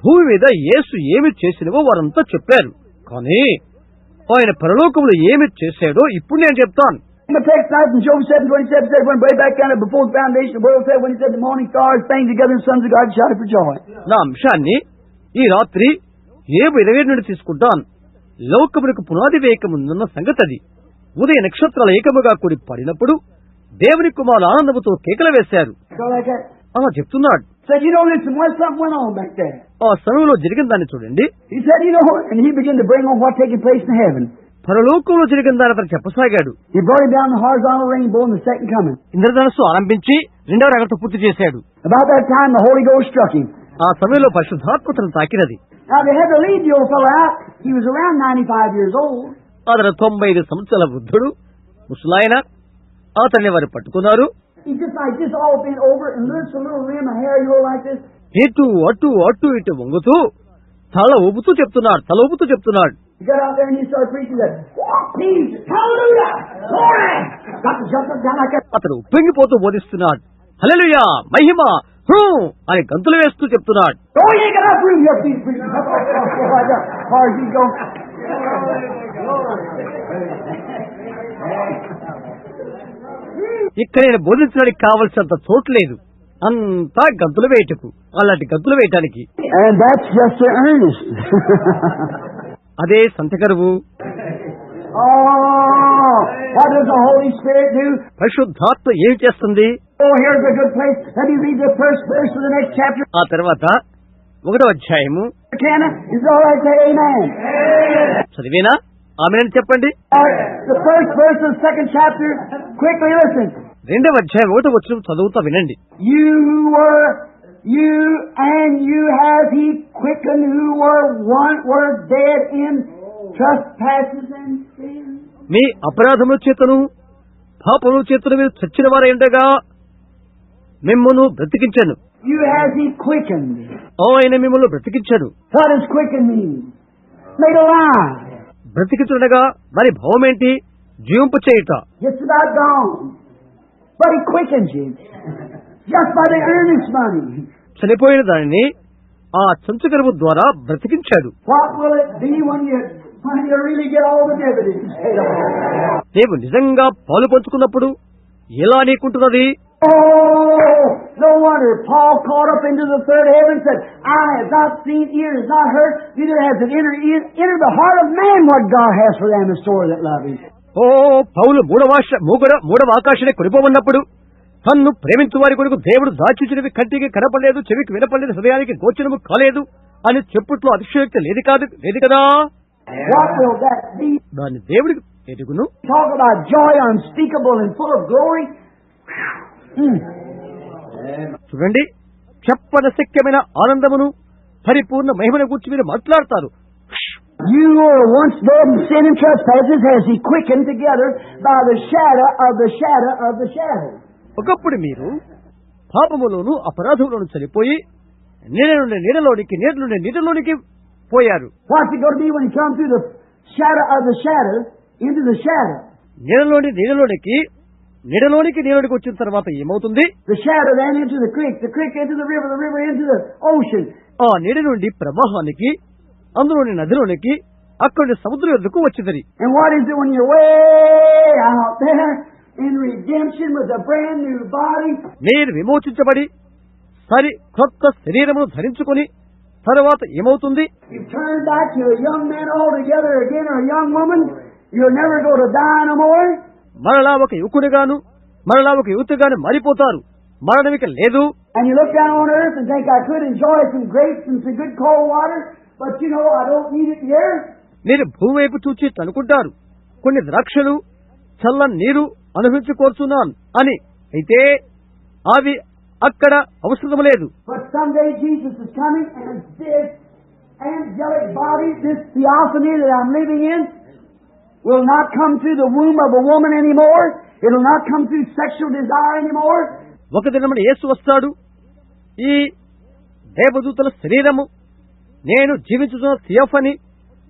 భూమి మీద యేసు ఏమి చేసినవో వారంతా చెప్పారు. కానీ ఆయన పరలోకములో ఏమి చేశాడో ఇప్పుడు నేను చెప్తాను. The text tonight in Job 7:27 said, when way back down before the foundation of the world said, when he said the morning stars sang together and sons of God shouted for joy. నా అంశాన్ని ఈ రాత్రి 7:27 నుండి తీసుకుంటాను. లోకమునకు పునాది వేయకముందున్న సంగతి అది. ఉదయ నక్షత్రాల ఏకముగా కూడి పడినప్పుడు దేవుని కుమారులు ఆనందముతో కేకలు వేశారు. అలా చెప్తున్నాడు. Said, listen, something went on back there. ఆ సమయంలో జరిగిన దాన్ని చూడండి. He said, and he began to bring on what taking place in heaven. పరలోకంలో జరిగిన దాన్ని అతను చెప్పసాగాడు. He brought him down the horizontal rainbow in the second coming. ఇంద్రధనుస్సు ఆరంభించి రెండవ రాకడతో పూర్తి చేశాడు. About that time the Holy Ghost struck him. ఆ సమయంలో పరిశుద్ధాత్మతను తాకినది. Now they had to lead the old fellow out. He was around 95 years old. అతను 95 సంవత్సరాల వృద్ధుడు, ముసలాయన. అతన్ని వారు పట్టుకున్నారు. He just like this all bent over and lifts a little rim of hair like this. ఇటు అటు అటు ఇటు వంగుతూ తల ఊపుతూ చెప్తున్నాడు. He got out there and he started preaching that. Peace, hallelujah, glory. Got to jump up down like that. అతను ఉప్పొంగిపోతూ బోధిస్తున్నాడు. హల్లెలూయా, మహిమ, అని గంతులు వేస్తూ చెప్తున్నాడు. Oh, you ain't got enough room here, please preach. Far as you go. ఇక్కడ నేను బోధించడానికి కావలసినంత చోటు లేదు. అంతా గంతులు వేయటకు, అలాంటి గంతులు వేయటానికి. And that's just the earnest. అదే సంతకరువు. Oh, what does the Holy Spirit do? పరిశుద్ధాత్మ ఏమి చేస్తుంది? Oh, here's a good place. Let me read the first verse of the next chapter. ఆ తర్వాత 1వ అధ్యాయము. Is all right, say amen. చదివేనా? ఆమేన్ చెప్పండి. The first verse of the second chapter. Quickly listen. 2వ అధ్యాయం 1వ వచనం చదువుతా వినండి. You have he quickened who were dead in trespasses and sins. మీ అపరాధముల చేతను పాపముల చేతను మీరు చచ్చిన వారై ఉండగా మిమ్మును బ్రతికించెను. You have he quickened. ఆయన మిమ్మును బ్రతికించెను. What does quicken mean? Made alive. బ్రతికించుండగా మరి భావం ఏంటి? జీవింపు చేయుట. It's about gone. But he quickens you. Just by the earnest money. చనిపోయిన దానిని ఆ సంచకరము ద్వారా బ్రతికించాడు. What will it be when you really get all the dividends? నీవు నిజంగా పాలు పంచుకున్నప్పుడు ఎలా నీకుంటున్నది? Oh, no wonder Paul caught up into the third heaven said, "Eye has not seen, ear has not heard, neither has it entered the heart of man what God has for them in store that love him." ఓ పౌలు మూడవ ఆకాశనే కొనిపోమన్నప్పుడు తన్ను ప్రేమించు వారి కొరకు దేవుడు దాచిచ్చినవి కంటికి కనపడలేదు, చెవికి వినపడలేదు, హృదయానికి గోచరము కాలేదు అని చెప్పుట్లో అతిశయోక్తి లేదు కదా. What will that be? దాన్ని దేవుడికి ఎదుగును. Talk about joy unspeakable and full of glory. చూడండి, చెప్పనశక్యమైన ఆనందమును పరిపూర్ణ మహిమను గురించి మీరు మాట్లాడతారు. You were once dead in sin and trespasses, has he quickened together by the shadow of the shadow of the shadow. ఒకప్పుడు మీరు పాపములోను అపరాధములోను చనిపోయి నీడ నుండి నీడలోనికి, నీడ నుండి నీడలోనికి పోయారు. What's it going to be when you come through the shadow of the shadow into the shadow? నీడలోని నీడలోనికి నీడలోనికి నీళ్ళకి వచ్చిన తర్వాత ఏమవుతుంది? The shadow then into the creek into the river into the ocean. ఆ నీడ నుండి ప్రవాహానికి, అందులోని నదిలోనికి, అక్కడి సముద్రం ఎదుకు వచ్చింది. And what is it when you're way out there in redemption with a brand new body? మీరు విమోచించబడి సరి కొత్త శరీరమును ధరించుకొని తర్వాత ఏమవుతుంది? You turn back to a young man altogether again, or a young woman. You'll never go to die no more. మరలా ఒక యువకుడిగాను, మరలా ఒక యువతిగాను మారిపోతారు. మరణమిక లేదు. And you look down on earth and think, I could enjoy some grapes and some good cold water, but you know I don't need it here. మీరు భూవైపు చూచి అనుకుంటారు, కొన్ని ద్రాక్షలు, చల్లని నీరు అనుభవించుకోరుచున్నాను అని. అయితే అవి అక్కడ అవసరం లేదు. But someday Jesus is coming, and this angelic body, this theophany that I'm living in, will not come through the womb of a woman anymore. It will not come through sexual desire anymore. ఒక దినమున యేసు వస్తాడు. ఈ దేవదూతల శరీరము నేను జీవించుతున్న థియోఫనీ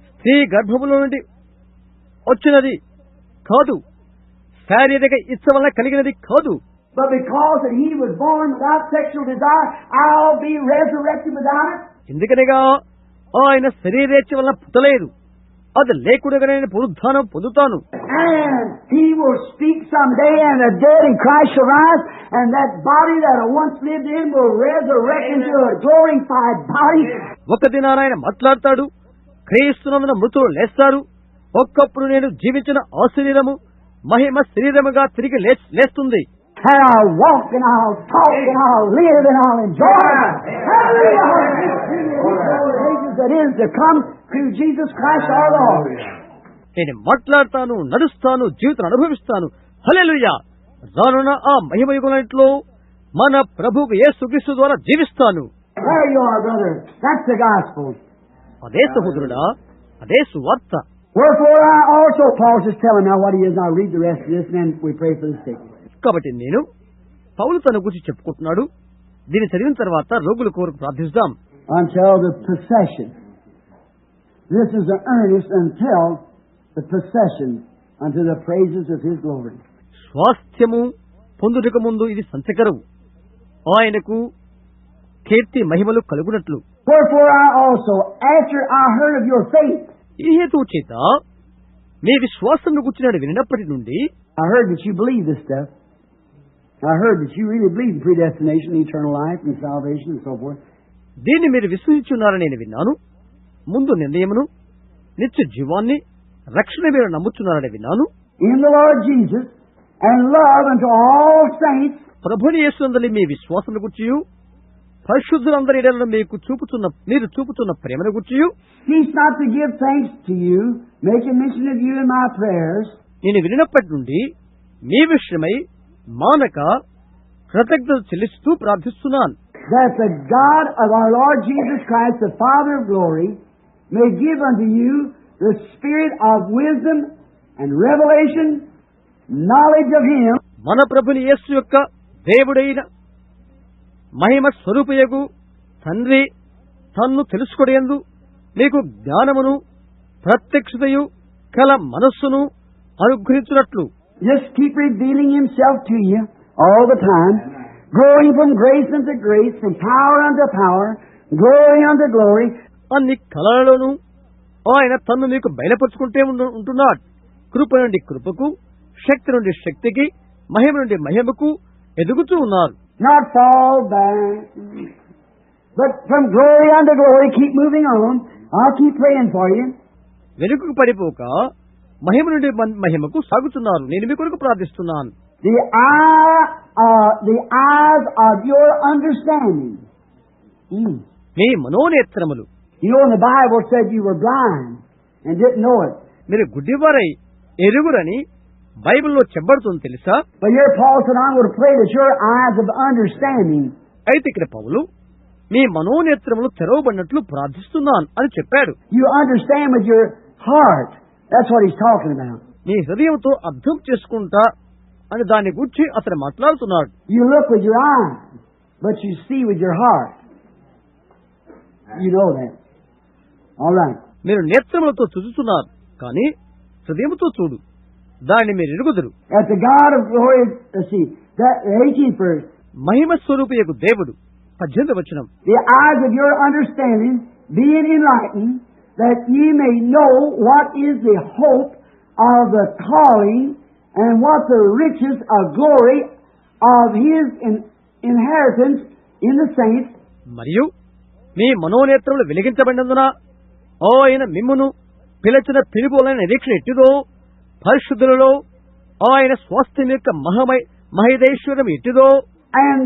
స్త్రీ గర్భములో నుండి వచ్చినది కాదు, శారీరక ఇచ్చ వల్ల కలిగినది కాదు. But because that he was born without sexual desire, I'll be resurrected without it. ఎందుకనగా ఆయన శరీరేచ్ఛ వల్ల పుట్టలేదు, అది లేకుండా నేను పునరుద్ధానం పొందుతాను. And he will speak someday, and the dead in Christ shall rise, and that body that I once lived in will resurrect into a glorified body. ఒక దినాన ఆయన మాట్లాడతాడు, క్రీస్తునందున మృతులు లేస్తారు. ఒక్కప్పుడు నేను జీవించిన ఆ శరీరము మహిమ శరీరముగా తిరిగి లేస్తుంది. And I'll walk, and I'll talk, and I'll live, and I'll enjoy. Hallelujah! That is to come through Jesus Christ our Lord. నేను మాట్లాడతాను, నడుస్తాను, జీవితం అనుభవిస్తాను. హల్లెలూయా! రానున్న ఆ మహిమయుగంలో మన ప్రభువు యేసుక్రీస్తు ద్వారా జీవిస్తాను. There you are, brother. That's the gospel. అదే సహోదరుడా, అదే సువార్త. Wherefore I also, Paul just telling now what he is. I'll read the rest of this, and then we pray for the sick. కాబట్టి నేను పౌలు తన గురించి చెప్పుకుంటున్నాడు. దీన్ని చదివిన తర్వాత రోగుల కొరకు ప్రార్థిస్తాం. Until the procession. This is the earnest until the procession unto the praises of his glory. స్వాస్థ్యము పొందుటకు ముందు ఇది సంచకరవు, ఆయనకు కీర్తి మహిమలు కలుగునట్లు. Wherefore I also, after I heard of your faith, ఈ హేతువు చేత మీ విశ్వాసమును గుర్చినాడు వినినప్పటి నుండి, I heard that you believe this stuff. I heard that you really believe in predestination, eternal life, and salvation, and so forth. దీన్ని మీరు విశ్వసించున్నారని నేను విన్నాను. ముందు నిర్ణయమును, నిత్య జీవాన్ని, రక్షణ మీరు నమ్ముచున్నారని విన్నాను. In the Lord Jesus, and love unto all saints. ప్రభుని యేసునందలి మీ విశ్వాసమును గుర్చియు, పరిశుద్ధులందరి ఎడల మీరు చూపుతున్న ప్రేమను గుర్చియు, Cease not to give thanks to you, making mention of you in my prayers. నేను వినినప్పటి నుండి మీ విషయమై మానక కృతజ్ఞత చెల్లిస్తూ ప్రార్థిస్తున్నాను. That the God of our Lord Jesus Christ, the Father of glory, may give unto you the spirit of wisdom and revelation, knowledge of Him. మన ప్రభుని యేసు యొక్క దేవుడైన మహిమ స్వరూపయగు తండ్రి తన్ను తెలుసుకొడయందు మీకు జ్ఞానమును ప్రత్యక్షతయు కల మనస్సును అనుగ్రహించున్నట్లు. Just keep revealing Himself to you all the time, growing from grace unto grace, from power unto power, glory unto glory. అన్ని కళలలోనూ ఆయన తన్ను మీకు బయలుపరుచుకుంటే ఉంటున్నాడు. కృప నుండి కృపకు, శక్తి నుండి శక్తికి, మహిమ నుండి మహిమకు ఎదుగుతూ ఉన్నారు. Not fall back, but from glory unto glory, keep moving on. I'll keep praying for you. వెనుకకు పడిపోక మహిమ నుండి మహిమకు సాగుతున్నారు. నేను మీ కొరకు ప్రార్థిస్తున్నాను. The eyes of your understanding. Me మనోనేత్రములు. You know, when the Bible said you were blind and didn't know it. మీరు గుడ్డివారై ఎరుగురని బైబిల్లో చెప్పబడుతుంది తెలుసా? But here Paul said, I'm going to pray that your eyes of understanding. అయితే ఇక్కడ పౌలు మీ మనోనేత్రములు తెరవబడినట్లు ప్రార్థిస్తున్నాను అని చెప్పాడు. You understand with your heart. That's what he's talking about. నీ హృదయంతో అర్థం చేసుకుంటా అని దాని గురించి అతను మాట్లాడుతున్నాడు. You look with your eyes, but you see with your heart. You know that. All right. మీరు నేత్రములతో చూస్తున్నారు, కానీ హృదయంతో చూడు. దాన్ని మీరు ఎరుగుదురు. That the God of glory, that 18th verse. మహిమ స్వరూపియగు దేవుడు 18వ వచనం. The eyes of your understanding being enlightened, that ye may know what is the hope of the calling, and what the riches of glory of His inheritance in the saints. మరియు మీ మనోనేత్రములు వెలిగించబడినందున ఆయన మిమ్మును పిలిచిన పిలుపులైన నిరీక్షణ ఎట్టిదో, పరిశుద్ధులలో ఆయన స్వాస్థ్యం యొక్క మహేదైశ్వర్యం ఎట్టిదో, and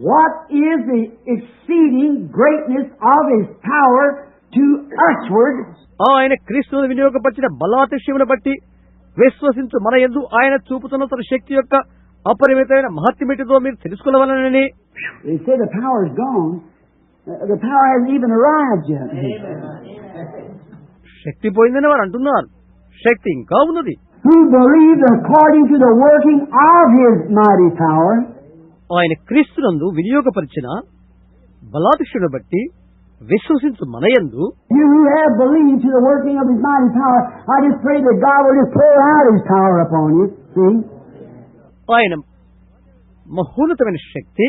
what is the exceeding greatness of His power to usward. ఆయన క్రీస్తును వినియోగపరిచిన బలాతిశయమును బట్టి విశ్వసించు మన యందు ఆయన చూపుతున్న తన శక్తి యొక్క అపరిమితమైన మహత్యమేటిదో మీరు తెలుసుకోవాలని. They say the power is gone. The power hasn't even arrived yet. శక్తి పోయిందని వారు అంటున్నారు. శక్తి ఇంకా ఉన్నది. Who believed according to the working of His mighty power. ఆయన క్రీస్తునందు వినియోగపరిచిన బలాతిశయమును బట్టి విశ్వసించు మన యందు. You who have believed to the working of His mighty power, I just pray that God will just pour out His power upon you. See? ఆయన మహోన్నతమైన శక్తి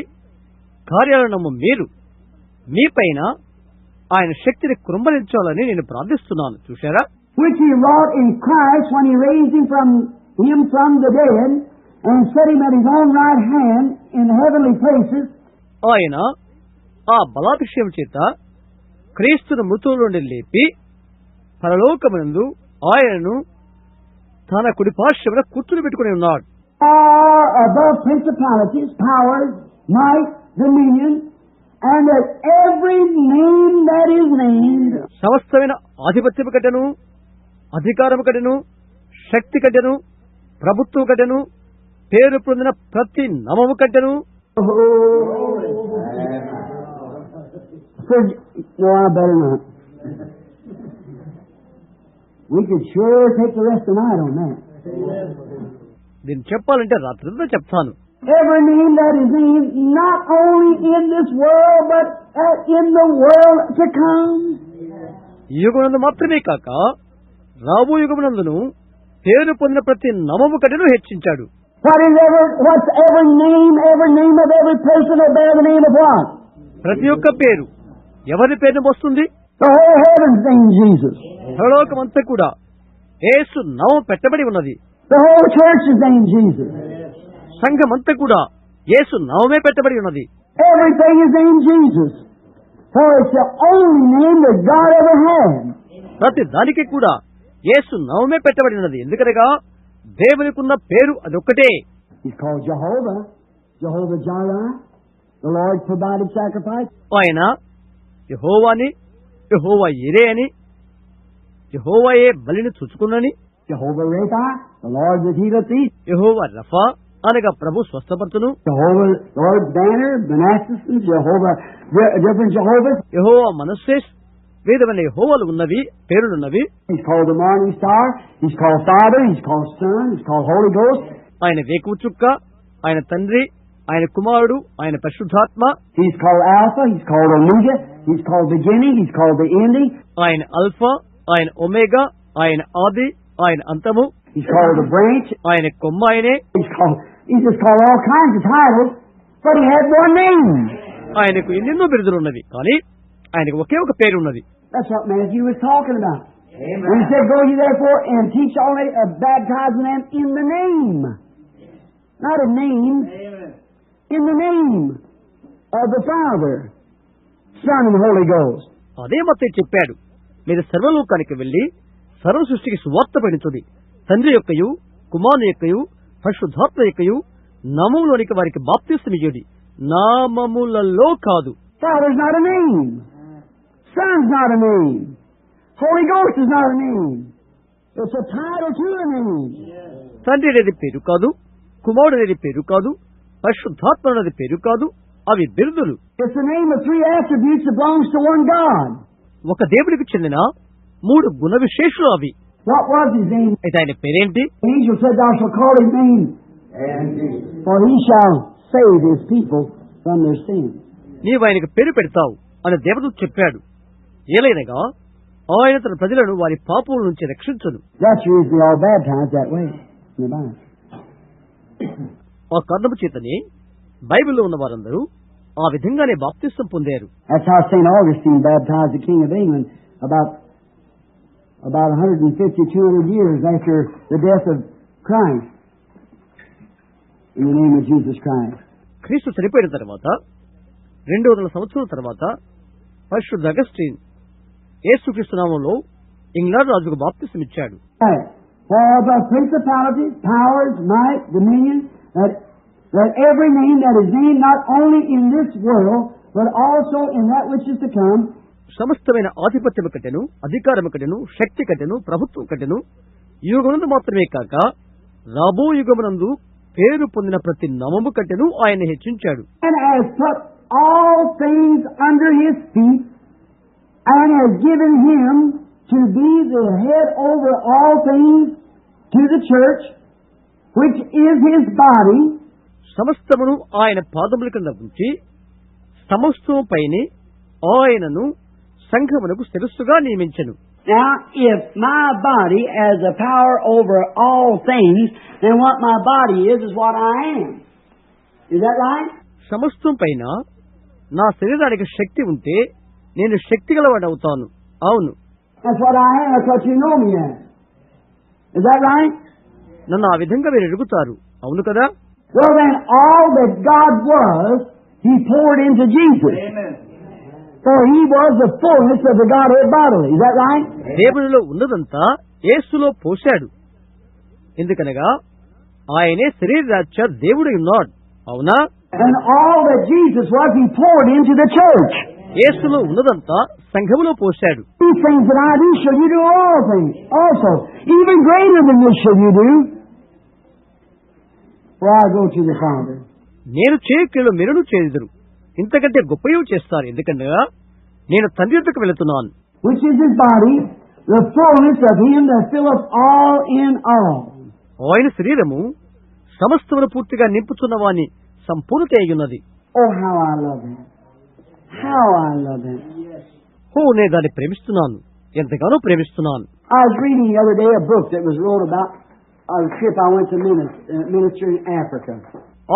కార్యాలను మీరు మీపైన ఆయన శక్తిని కృంభరించాలని నేను ప్రార్థిస్తున్నాను. చూశారా? Which He wrought in Christ when He raised Him from the dead and set Him at His own right hand in heavenly places. ఆయన ఆ బలాభిషేకం చేత క్రీస్తును మృతుల నుండి లేపి పరలోకమందు ఆయనను తన కుడి పార్శ్వమున కూర్చుని పెట్టుకుని ఉన్నాడు. Far above principalities, powers, might, dominion, and that every name that is named. సమస్తమైన ఆధిపత్యము కట్టెను, అధికారము కట్టెను, శక్తి కట్టెను, ప్రభుత్వం కట్టెను, పేరు పొందిన ప్రతి నామము కట్టెను. No, I better not. We could sure take the rest of the night on that. దీన్ని చెప్పాలంటే రాత్రితో చెప్తాను. Every name that is named, not only in this world, but in the world to come. ఈ యుగమునందు మాత్రమే కాక రాబో యుగమునందును పేరు పొందిన ప్రతి నామము కట్టెను హెచ్చించాడు. What's every name of every person that bear the name of what? ప్రతి ఒక్క పేరు ఎవరి పేరును వస్తుంది? The whole heavens name Jesus. పరలోకమంతా కూడా యేసు నామం పెట్టబడి ఉన్నది. The whole church is named Jesus. సంఘమంతా కూడా యేసు నామమే పెట్టబడి ఉన్నది. Everything is named Jesus. For it's the only name that God ever had. ప్రతి దానికి కూడా యేసు నామమే పెట్టబడి ఉన్నది. ఎందుకనగా దేవునికున్న పేరు అదొక్కటే. He's called Jehovah. Jehovah Jireh. The Lord provided sacrifice. ఆయన యెహోవాని, యెహోవా యిరే అని, యెహోవాయే బలిని చూచుకున్నని, Jehovah Rapha, the Lord that healeth thee. యెహోవా రఫా అనగా ప్రభు స్వస్థపరచును. Jehovah Lord Banner, Manasseh, Jehovah, different Jehovahs. యెహోవా మనస్సేస్, వేదమైన యెహోవాలు ఉన్నవి, పేరులున్నవి. He's called the Morning Star. He's called Father. He's called Son. He's called Holy Ghost. ఆయన వేకువ చుక్క, ఆయన తండ్రి, ఆయన కుమారుడు, ఆయన పరిశుద్ధాత్మ. He's called Alpha. He's called Omega. He's called beginning. He's called the ending. ఆయన అల్ఫా, ఆయన ఒమేగా, ఆయన ఆది, ఆయన అంతము. He's called the branch. ఆయన కొమ్మ ఆయనే. He's just called all kinds of titles, but he had one name. ఆయనకు ఎన్నెన్నో బిరుదులు ఉన్నవి, కానీ ఆయనకు ఒకే ఒక పేరు ఉన్నది. That's what Matthew was talking about. Amen. When he said, "Go ye therefore and teach all baptizing them in the name," not a name, in the name of the Father, Son, and Holy Ghost. అదే మత్తయి చెప్పాడు, మీరు సర్వలోకానికి వెళ్లి సర్వ సృష్టికి సువార్త పడించుడి, తండ్రి యొక్కయు కుమారుని యొక్కయు పరిశుద్ధాత్మ యొక్కయు నామములోనికి వారికి బాప్తిస్మమియ్యుడి, నామములలో కాదు. Father's not a name. Son's not a name. Holy Ghost is not a name. It's a title to a name. తండ్రి అనేది పేరు కాదు, కుమారుడు అనేది పేరు కాదు, పరిశుద్ధాత్మ అనేది పేరు కాదు, అవి బిరుదులు. It's the name of three attributes that belongs to one God. ఒక దేవుడికి చెందిన 3 గుణ విశేషాలు అవి. What was his name? అయితే ఆయన పేరేంటి? The angel said, "Thou shalt call his name, for he shall save his people from their sins." నీవు ఆయనకు పేరు పెడతావు అని దేవదూత చెప్పాడు. ఏలైనగా ఆయన తన ప్రజలను వారి పాపముల నుంచి రక్షించును. That's usually all baptized that way. in the Bible. ఆ కారణము చేతనే బైబిల్లో ఉన్న వారందరూ ఆ విధంగానే బాప్తిస్తం పొందారు. That's how St. Augustine baptized the King of England about 150, 200 years after the death of Christ. In the name of Jesus Christ. క్రీస్తు చనిపోయిన తర్వాత 200 సంవత్సరాల తర్వాత పరిశుద్ధ అగస్టిన్ యేసుక్రీస్తు నామములో ఇంగ్లాండ్ రాజుకు బాప్తిసం ఇచ్చాడు. For the principalities, powers, might, dominion, that every name that is named not only in this world, but also in that which is to come. సమస్తమైన ఆధిపత్యము కట్టెను, అధికారము కట్టెను, శక్తి కట్టెను, ప్రభుత్వం కట్టెను యుగమునందు మాత్రమే కాక రాబో యుగమునందు పేరు పొందిన ప్రతి నామము కట్టెను ఆయన హెచ్చించాడు. And has put all things under his feet, and has given him to be the head over all things to the church, which is his body. సమస్తమును ఆయన పాదముల కింద ఉంచి సమస్తము పైనే ఆయనను సంఘమునకు శిరస్సుగా నియమించెను. Now, if my body has the power over all things, then what my body is what I am. Is that right? సమస్తం పైన నా శరీరానికి శక్తి ఉంటే నేను శక్తి గలవాడవుతాను. అవును, That's what I am. That's what you know me as. Is that right? నన్ను ఆ విధంగా మీరు ఎరుగుతారు. అవును కదా? Well, then all that God was, He poured into Jesus. Amen. For He was the fullness of the Godhead bodily. Is that right? దేవునిలో ఉన్నదంతా యేసులో పోశాడు. ఎందుకనగా ఆయనే శరీరాచ దేవుడై ఉన్నాడు. అవునా? And all that Jesus was, He poured into the church. యేసులో ఉన్నదంతా సంఘములో పోశాడు. These things that I do, shall you do all things also. Even greater than this shall you do. For I go to the Father. నేను చేయక్రియలు మీరును చేయుదురు, ఇంతకంటే గొప్పయు చేస్తారు. ఎందుకనగా నేను తండ్రి యొద్దకు వెళుతున్నాను. Which is His body, the fullness of Him that filleth all in all. ఆయన శరీరము సమస్తమును పూర్తిగా నింపుతున్న వాని సంపూర్ణత అయ్యున్నది. Oh, how I love Him. How I love Him. నేను దాన్ని ప్రేమిస్తున్నాను, ఎంతగానో ప్రేమిస్తున్నాను. I was reading the other day a book that was wrote about a trip I went to minister in Africa.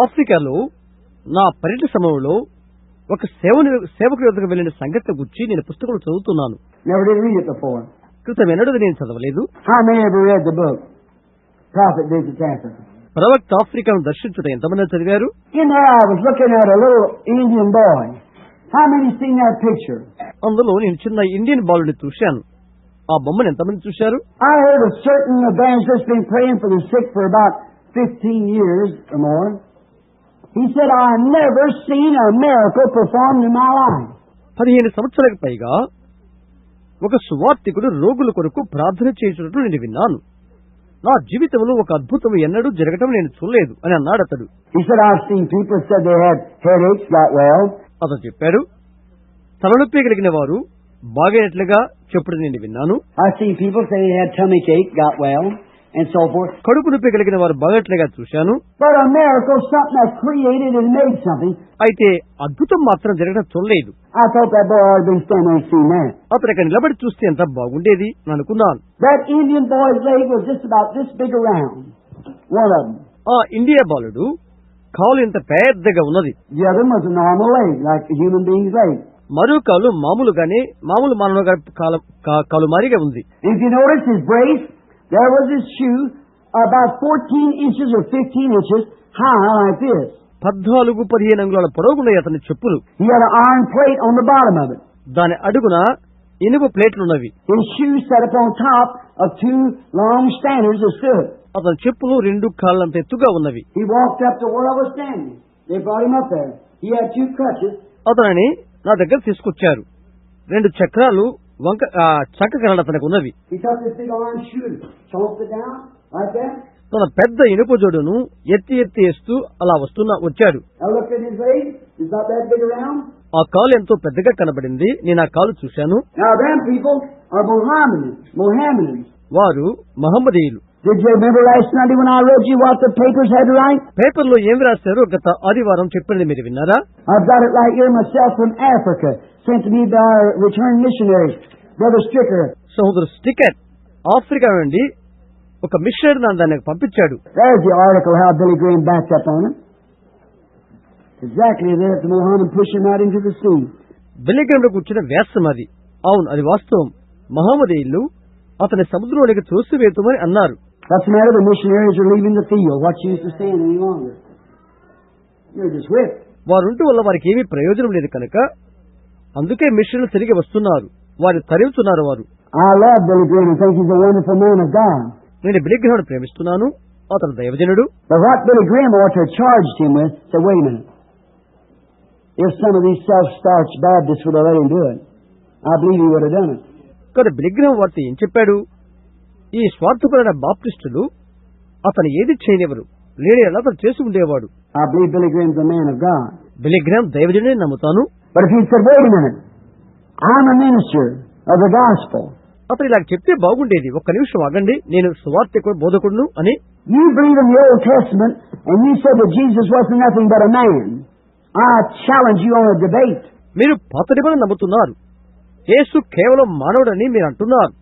ఆఫ్రికాలో నా పర్యటన సమయంలో ఒక సేవకుడి వద్దకు వెళ్లిన సంగతి గురించి నేను పుస్తకం చదువుతున్నాను. Never did read it before. క్రితం ఎన్నడూ నేను చదవలేదు. How many ever read the book? Prophet Visits Africa. ప్రవక్త ఆఫ్రికాను దర్శించుట ఎంతమంది చదివారు? In there I was looking at a little Indian boy. How many seen that picture? అందులో నేను చిన్న ఇండియన్ బాలుని చూశాను. ఆ బొమ్మను ఎంతమంది చూశారు? I heard a certain evangelist been praying for the sick for about 15 years or more. He said, I've never seen a miracle performed in my life. 15 సంవత్సరాలకు పైగా ఒక సువార్తికుడు రోగుల కొరకు ప్రార్థన చేస్తున్నట్లు నేను విన్నాను. నా జీవితంలో ఒక అద్భుతం ఎన్నడూ జరగటం నేను చూడలేదు అని అన్నాడు అతడు. He said, I've seen people said they had headaches, got well. అతను చెప్పాడు, తలనొప్పి కలిగిన వారు బాగైనట్లుగా చెప్పుడు నేను విన్నాను. I've seen people say they had tummy ache, got well, and so forth. కడుపు నొప్పి కలిగిన వారు బాగైనట్లుగా చూశాను. But a miracle, something that created and made something. అయితే అద్భుతం మాత్రం జరగడం చూడలేదు. I thought that boy ought to been standing and seen that. అతను ఇక్కడ నిలబడి చూస్తే ఎంత బాగుండేది అని అనుకున్నాను. That Indian boy's leg was just about this big around. One of them. ఆ ఇండియా బాలుడు కాలు ఇంత పెద్దగా ఉన్నది. The other was a normal leg, like a human being's leg. మరో కాలు మామూలు మానవ కాలు మారిగా ఉంది. If you notice his brace, there was his shoe about 14 inches or 15 inches high like this. 14-15 అంగుళాల పొడవున్నాయి అతని చెప్పులు. He had an iron plate on the bottom of it. దాని అడుగున ఇనుప ప్లేట్లున్నవి. His shoes set up on top of 2 long standards that stood. అతని చెప్పులు 2 కాళ్ళంత ఎత్తుగా ఉన్నవి. He walked up to where I was standing. They brought him up there. He had 2 crutches. అతనిని నా దగ్గర తీసుకొచ్చారు. 2 చక్రాలు చక్క కర్రలు అతనికి ఉన్నవి. He took this big iron shoe, chopped it down like that. తన పెద్ద ఇనుప జోడును ఎత్తి వేస్తూ అలా వచ్చాడు. I looked at his leg. It's not that big around. ఆ కాలు ఎంతో పెద్దగా కనబడింది. నేను ఆ కాలు చూశాను. Now them people are Mohammedans. వారు మహమ్మదీయులు. Did you remember last Sunday when I read you what the papers had to write? పేపర్లో ఏం రాశారో గత ఆదివారం చెప్పింది మీరు విన్నారా? I've got it right here myself from Africa, sent to me by our returned missionaries, Brother Stricker. సహోదరు స్టిక్కర్ ఆఫ్రికా నుండి ఒక మిషనరీ నన్ను దానికి పంపించాడు. There's the article how Billy Graham backed up on it. Exactly there at the Mohammed pushing right into the sea. బిల్లిగ్రామ్లో కూర్చున్న వ్యాసం అది. అవును, అది వాస్తవం. మహమ్మదీయులు అతని సముద్రంలోకి త్రోసివేయమని అన్నారు. What's the matter? The missionaries are leaving the field. What's the use of staying any longer? You're just whipped. వారుంటూ వల్ల వారికి ఏమీ ప్రయోజనం లేదు కనుక అందుకే మిషన్లు తిరిగి వస్తున్నారు. వారు తరివుతున్నారు. వారు I love Billy Graham and think he's a wonderful man of God. నేను బిల్లిగ్రామ్ను ప్రేమిస్తున్నాను. అతను దైవజనుడు. But what Billy Graham ought to have charged him with, said, wait a minute. If some of these self-starched Baptists would have let him do it, I believe he would have done it. కానీ బిల్లిగ్రామ్ వార్త ఏం చెప్పాడు? ఈ స్వార్థపరమైన బాప్టిస్టులు అతను ఏది చేయనివ్వరు. లేని అతను చేసి ఉండేవాడు. I believe Billy Graham's a man of God. బిల్లిగ్రామ్ దైవజనుడే నమ్ముతాను. But if he said, wait a minute, I'm a minister of the gospel. అతను ఇలా చెప్తే బాగుండేది. ఒక్క నిమిషం ఆగండి, నేను సువార్తికుడు బోధకుడును అని. You believe in the Old Testament and you said that Jesus wasn't nothing but a man. I challenge you on a debate. మీరు పాత నిబంధన నమ్ముతున్నారు. యేసు కేవలం మానవుడని మీరు అంటున్నారు.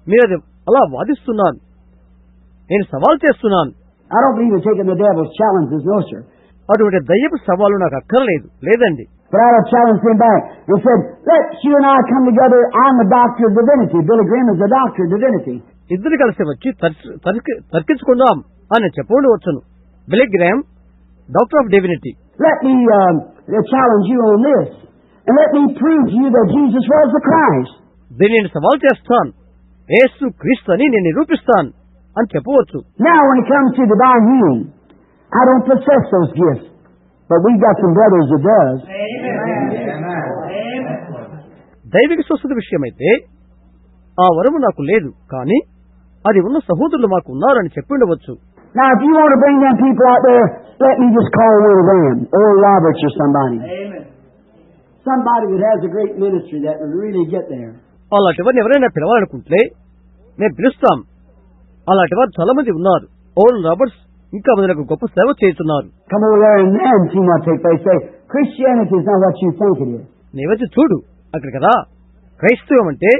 మీరు అది అలా వాదిస్తున్నారు. నేను సవాల్ చేస్తున్నాను. I don't believe in taking the devil's challenges, no sir. అటువంటి దయ్యపు సవాలు నాకు అక్కర్లేదు. లేదండి. But I would challenge him back and said, let you and I come together. I'm a doctor of divinity. Billy Graham is a doctor of divinity. ఇద్దరు కలిసి వచ్చి తర్కించుకుందాం అని చెప్పవచ్చును. Billy Graham doctor of divinity. Let me challenge you on this. And let me prove to you that Jesus was the Christ. దీన్ని నేను సవాల్ చేస్తాను. యేసు క్రీస్తు అని నేను నిరూపిస్తాను అని చెప్పవచ్చు. Now when it comes to divine healing, I don't possess those gifts. But we've got some brothers that does. దైవిక స్వస్థత విషయమైతే ఆ వరము నాకు లేదు, కానీ అది ఉన్న సహోదరులు మాకు ఉన్నారని చెప్పిండవచ్చు. Now if you want to bring them people out there, let me just call one of them, Oral Roberts or somebody. Somebody that has a great ministry that would really get there. అలాంటి వారిని ఎవరైనా పిలవాలనుకుంటే మేము పిలుస్తాం. అలాంటి వారు చాలా మంది ఉన్నారు. ఓరల్ రాబర్ట్స్ ఇంకా మనకు గొప్ప సేవ చేస్తున్నారు. Come over there and then see what take place. Say, Christianity is not what you think it is. నీవచ్చి చూడు అక్కడ కదా, క్రైస్తవం అంటే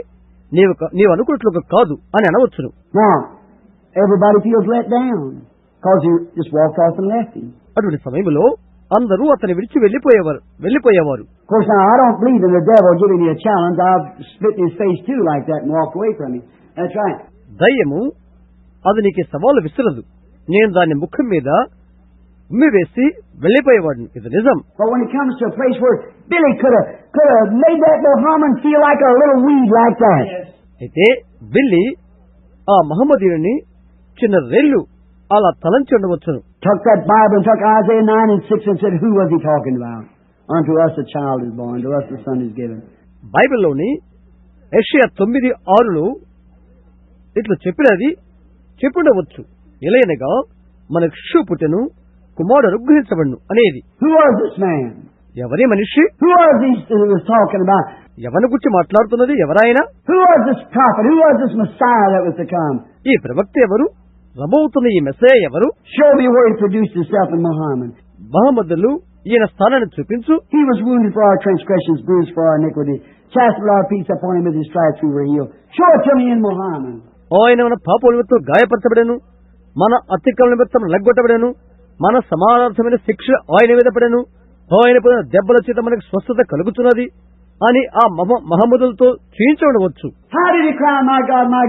నీవు అనుకున్నట్లుగా కాదు అని అనవచ్చును. Now, everybody feels let down because you just walked off and left him. అటువంటి సమయంలో అందరూ అతని విడిచి వెళ్లిపోయేవారు. Of course, now I don't believe in the devil giving me a challenge. I've spit in his face too like that and walked away from him. That's right. దయ్యము అది నీకు సవాలు విసరదు. నేను దాని ముఖం మీద ఉమ్మి వేసి వెళ్లిపోయేవాడిని. ఇది నిజం. But when it comes to a place where Billy could have made that Mohammed feel like a little weed like that. అయితే బిల్లి ఆ మహమ్మదీయుని చిన్న రెల్లు అలా తలంచి ఉండవచ్చును. Took that Bible and took Isaiah 9:6 and said, who was he talking about? Unto us a child is born, to us a son is given. బైబిల్లోని యెషయా 9:6 ఇట్లా చెప్పుండవచ్చు. ఎలయనగా మనకు శిశువు పుట్టెను, కుమారుడు అనుగ్రహించబడును అనేది. Who was this man? ఎవరి మనిషి? Who was he who was talking about? ఎవరిని గురించి మాట్లాడుతున్నది? ఎవరాయన? Who was this prophet? Who was this Messiah that was to come? ఈ ప్రవక్త ఎవరు? రబోతున్న ఈ మెస్సయ్య ఎవరు? Show me where he produced himself in Muhammad. మహమ్మదులు ఈయన స్థానాన్ని చూపించు. He was wounded for our transgressions, bruised for our iniquity. Chastisement of our peace upon him, with his stripes we were healed. Show it to me in Muhammad. ఆయన మన పాపముల నిమిత్తం గాయపరచబడెను, మన అతిక్రమణ నిమిత్తం లెగ్గొట్టబడెను, మన సమానార్థమైన శిక్ష ఆయన మీద పడెను, ఆయన పడిన దెబ్బల చేత మనకు స్వస్థత కలుగుతున్నది అని ఆ మహమ్మదులతో చేయించబడవచ్చు. How did he cry, my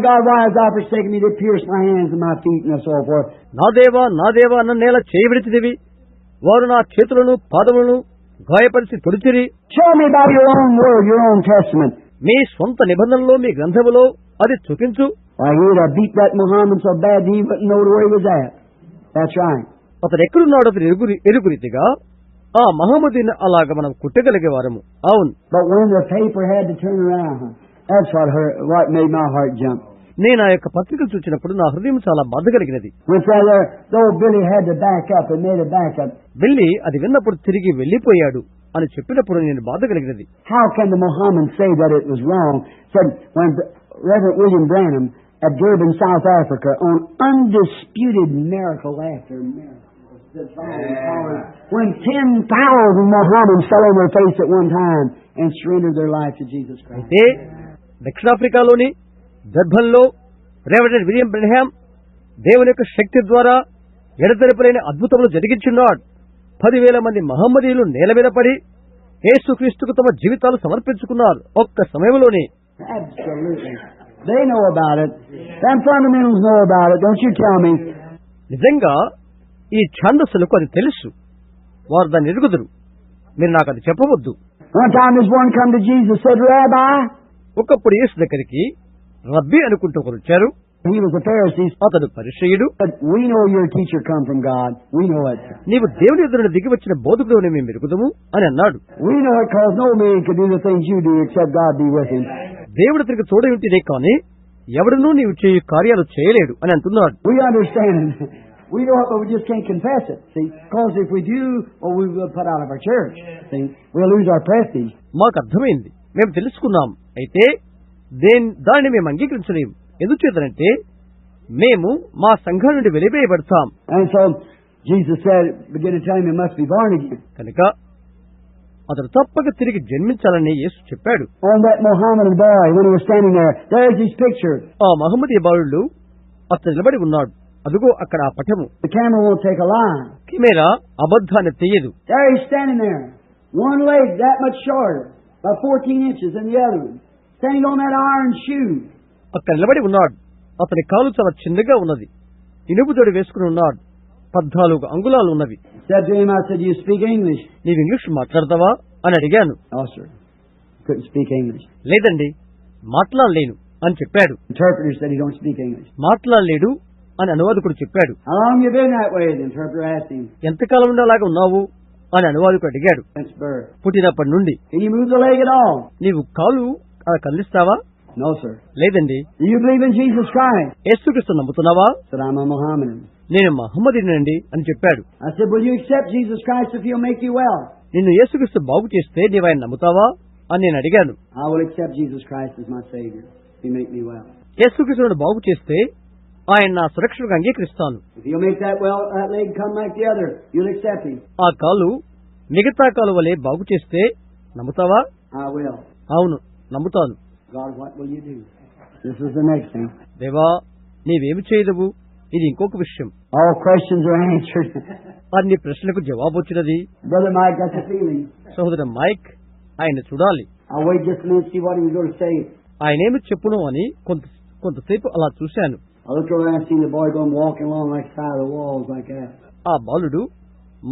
God, why hast thou forsaken me, to pierce my hands and my feet and so forth? నా దేవా నన్నేలా చేయబడితివి, వారు నా చేతులను పాదములను గాయపరిచి తొడిచిరి. Show me by your own word, your own testament. మీ స్వంత నిబంధనలో మీ గ్రంథములో అది చూపించు. Why, he would have beat that Muhammad so bad he wouldn't know where he was at. That's right. అతను ఎక్కడున్నాడు అతను ఎరుగురీతిగా ఆ మహమ్మదీని అలాగ మనం కుట్టగలిగే వారము. అవును. But when the paper had to turn around, that's what made my heart jump. నేను ఆ యొక్క పత్రికలు చూసినప్పుడు నా హృదయం చాలా బాధ కలిగినది. When though Billy had to back up and made a back up. బిల్లి అది విన్నప్పుడు తిరిగి వెళ్లిపోయాడు అని చెప్పినప్పుడు నేను బాధ కలిగినది. How can the Mohammed say that it was wrong? Said when Reverend William Branham at Durban, South Africa, on undisputed miracle after miracle. When 10,000 Mohammedans fell on their face at one time and surrendered their life to Jesus Christ. అయితే దక్షిణాఫ్రికాలోని దర్బన్లో రెవరెండ్ విలియం బ్రెన్హామ్ దేవుని యొక్క శక్తి ద్వారా ఎడతెరపలేని అద్భుతములు జరిగించున్నాడు. 10,000 మంది మహమ్మదీయులు నేల మీద పడి యేసుక్రీస్తుకు తమ జీవితాలు సమర్పించుకున్నారు ఒక్క సమయంలోనే. Absolutely. They know about it. Them fundamentals know about it. Don't you tell me. నిజంగా ఈ ఛాందస్సులకు అది తెలుసు. వారు దాన్ని ఎరుగుదురు. మీరు నాకు అది చెప్పవద్దు. One time this one come to Jesus, said, Rabbi. ఒకప్పుడు యేసు దగ్గరికి రబ్బీ అనుకుంటూ ఒకరు వచ్చారు. He was a Pharisee. అతడు పరిసయ్యుడు. But we know your teacher come from God. We know it. నీవు దేవుని ఎదురును దిగి వచ్చిన బోధకుడు మేము ఎరుగుదము అని అన్నాడు. We know it because no man could do the things you do except God be with him. దేవుడు అతనికి తోడై ఉంటేనే కానీ ఎవడనూ నీవు చేయు కార్యాలు చేయలేడు అని అంటున్నాడు. We understand it. We know it, but we just can't confess it. See, because if we do, or we will put out of our church. See, we'll lose our prestige. మాకు అర్థమైంది, మేము తెలుసుకున్నాం. అయితే దాన్ని మేము అంగీకరించలేము. ఎందుచేతనంటే మేము మా సంఘం నుండి వెలివేయబడతాం. And so Jesus said, begin to tell him he must be born again. కనుక అతడు తప్పక తిరిగి జన్మించాలని యేసు చెప్పాడు. On that Mohammedan boy, when he was standing there's his picture. ఆ మహమ్మదీ బాలుడు అతను నిలబడి ఉన్నాడు. అదుగో అక్కడ ఆ పటము. The camera won't take a lie. Camera అబద్ధాన్ని తీయదు. There he's standing there. One leg that much shorter, about 14 inches, and the other one standing on that iron shoe. అక్కడ నిలబడి ఉన్నాడు. అతని కాలు చాలా చిన్నగా ఉన్నది. ఇనుపు జోడు వేసుకుని ఉన్నాడు. 14 అంగుళాలు ఉన్నవి. Said to him, I said, you speak English? నీవు ఇంగ్లీష్ మాట్లాడతావా అని అడిగాను. No, sir. Couldn't speak English. లేదండి, మాట్లాడలేను అని చెప్పాడు. Interpreter said he don't speak English. మాట్లాడలేడు అని అనువాదకుడు చెప్పాడు. How long you been that way? The interpreter asked him. ఎంతకాలం నుండి అలాగా ఉన్నావు అని అనువాదకుడు అడిగాడు. Since birth. పుట్టినప్పటి నుండి. Can you move the leg at all? నీవు కాలు అలా కదిలిస్తావా? No, sir. లేదండి. Do you believe in Jesus Christ? యేసుక్రీస్తు నమ్ముతున్నావా? Said I'm a Mohammedan. నేను మహమ్మదీనండి అని చెప్పాడు. I said, will you accept Jesus Christ if he'll make you well? నిన్ను యేసుక్రీస్తు బాగు చేస్తే నీవు ఆయన నమ్ముతావా అని నేను అడిగాను. I will accept Jesus Christ as my Savior if he make me well. యేసుక్రీస్తును బాగు చేస్తే ఆయన నా సురక్షణకు అంగీకరిస్తాను. If he'll make that leg come like the other, you'll accept him. ఆ కాలు మిగతా కాలు వలె బాగు చేస్తే నమ్ముతావా? I will. అవును, నమ్ముతాను. God, what will you do? This is the next thing. దేవా, నీవేమి చేయదవు? ఇది ఇంకొక విషయం. All questions are answered. అన్ని ప్రశ్నలకు జవాబు వచ్చినది. Brother Mike got the feeling. సహోదరు మైక్ ఆయన చూడాలి. I'll wait just a minute, see what he was going to say. ఆయనేమి చెప్పును అని కొంతసేపు అలా చూశాను. I looked over and seen the boy going walking along like side of the walls like that. ఆ బాలుడు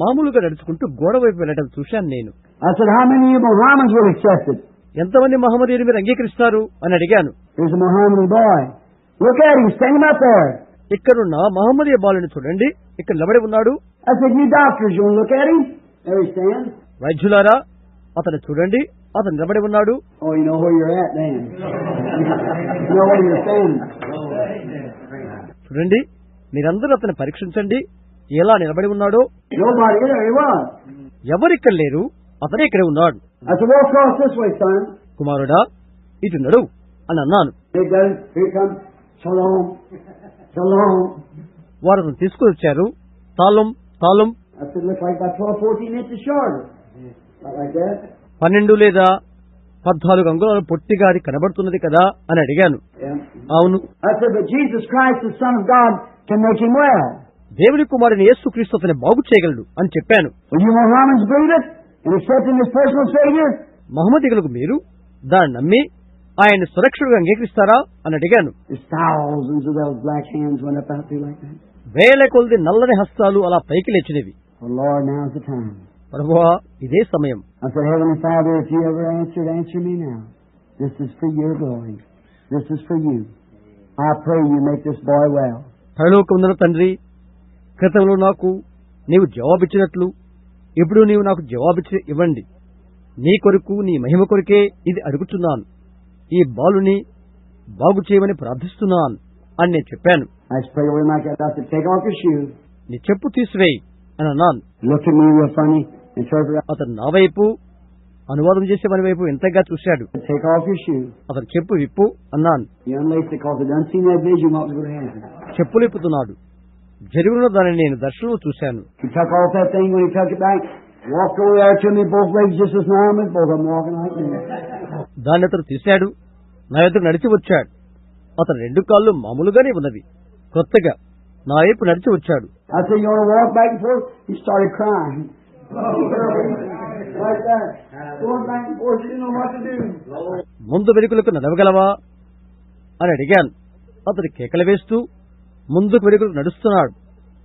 మామూలుగా నడుచుకుంటూ గోడ వైపు వెళ్ళడం చూశాను నేను. I said, how many of you Mohammedans will accept it? ఎంతమంది మహమ్మదీయులు మీరు అంగీకరిస్తారు అని అడిగాను. Here's a Mohammedan boy. Look at him, stand him up there. ఇక్కడున్న మహమ్మదీయ బాలుని చూడండి, ఇక్కడ నిలబడి ఉన్నాడు. I said, you doctors, you want to look at him? There he stands. వైద్యులారా, అతను చూడండి, అతను నిలబడి ఉన్నాడు. Oh, you know where you're at then. You know where you're standing. చూడండి, మీరందరూ అతను పరీక్షించండి, ఎలా నిలబడి ఉన్నాడో. Nobody, there he was. ఎవరిక్కడ లేరు, అతనే ఇక్కడే ఉన్నాడు. I said, walk across this way, son. కుమారుడా, ఇటు నడు అని అన్నాను. Here goes, here comes, shalom, shalom. వారు అతను తీసుకుని వచ్చారు. తాళం తాళం. I said, looks like about 12, 14 inches shorter. Like that. 12 లేదా 14 అంగుళాలు పొట్టిగా అది కనబడుతున్నది కదా అని అడిగాను. Yeah. అవును. I said, but Jesus Christ, the Son of God, can make him well. దేవుని కుమారుని యేసుక్రీస్తు అతన్ని బాగు చేయగలడు అని చెప్పాను. Will you Mohammedans believe it and accept him as personal Savior? మహమ్మదీయులకు మీరు దాన్ని నమ్మి ఆయన సురక్షకుడిగా అంగీకరిస్తారా అని అడిగాను. There's thousands of those black hands went up out there like that. వేల కొలది నల్లని హస్తాలు అలా పైకి లేచినవి. Oh Lord, now's the time. ప్రభువా, ఇదే సమయం. I said, Heavenly Father, if you ever answer me now. This is for your glory. This is for you. I pray you make this boy well. పరలోకమున్న తండ్రి, క్రితంలో నాకు నీవు జవాబిచ్చినట్లు ఇప్పుడు నీవు నాకు జవాబిచ్చి ఇవ్వండి. నీ కొరకు, నీ మహిమ కొరకే ఇది అడుగుతున్నాను. ఈ బాలుని బాగు చేయమని ప్రార్థిస్తున్నాను అని నేను చెప్పాను. I pray we might get out to take off your shoes. నీ చెప్పు తీసివేయి అని అన్నాను. Look at me real funny. Interpret. అతను నా వైపు, అనువాదం చేసే వారి వైపు ఎంతగా చూశాడు. Take off your shoes. అతను చెప్పు విప్పు అన్నాను. You unlace it because it doesn't seem that vision what was going to happen. చెప్పులు విప్పుతున్నాడు. జరుగుతున్న దానిని నేను దర్శనంలో చూశాను. He took off that thing when he took it back. Walked over there to me, both legs just as normal, both of them walking like me. దాన్ని అతను తీశాడు. నా ఎదురు నడిచి వచ్చాడు. అతను 2 కాళ్ళు మామూలుగానే ఉన్నవి, కొత్తగా. నా వైపు నడిచి వచ్చాడు. I said, "You want to walk back and forth?" He started crying. Like that. Going back and forth, he didn't know what to do. ముందు వెనుకలకు నడవగలవా అని అడిగాను. అతడు కేకలు వేస్తూ ముందుకు వెనుకలకు నడుస్తున్నాడు.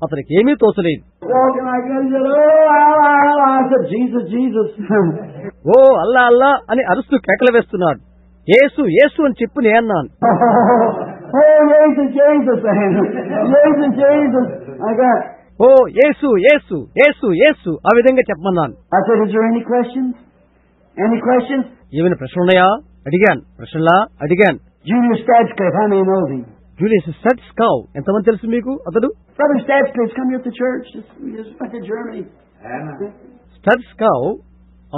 అతనికి ఏమీ తోచలేదు. Walking like that, he said, "Oh, Allah." I said, "Jesus, Jesus." ఓ అల్లా అల్లా అని అరుస్తూ కేకలు వేస్తున్నాడు. యేసు యేసు అని చెప్పు నే అన్నాను. Oh, Jesus, Jesus. Jesus, Jesus. Like that. ఓ యేసు యేసు యేసు యేసు ఆ విధంగా చెప్పమన్నాను. I said, "Is there any questions? Any questions?" ఏమైనా ప్రశ్నలు ఉన్నాయా అడిగాను. ప్రశ్నలా అడిగాను. Julius Stadscliffe, how many knows him? Julius స్టడ్స్కావ్, ఎంతమంది తెలుసు మీకు? అతడు Brother Stadscliffe, come here to church. We just went to Germany. స్టడ్స్కావ్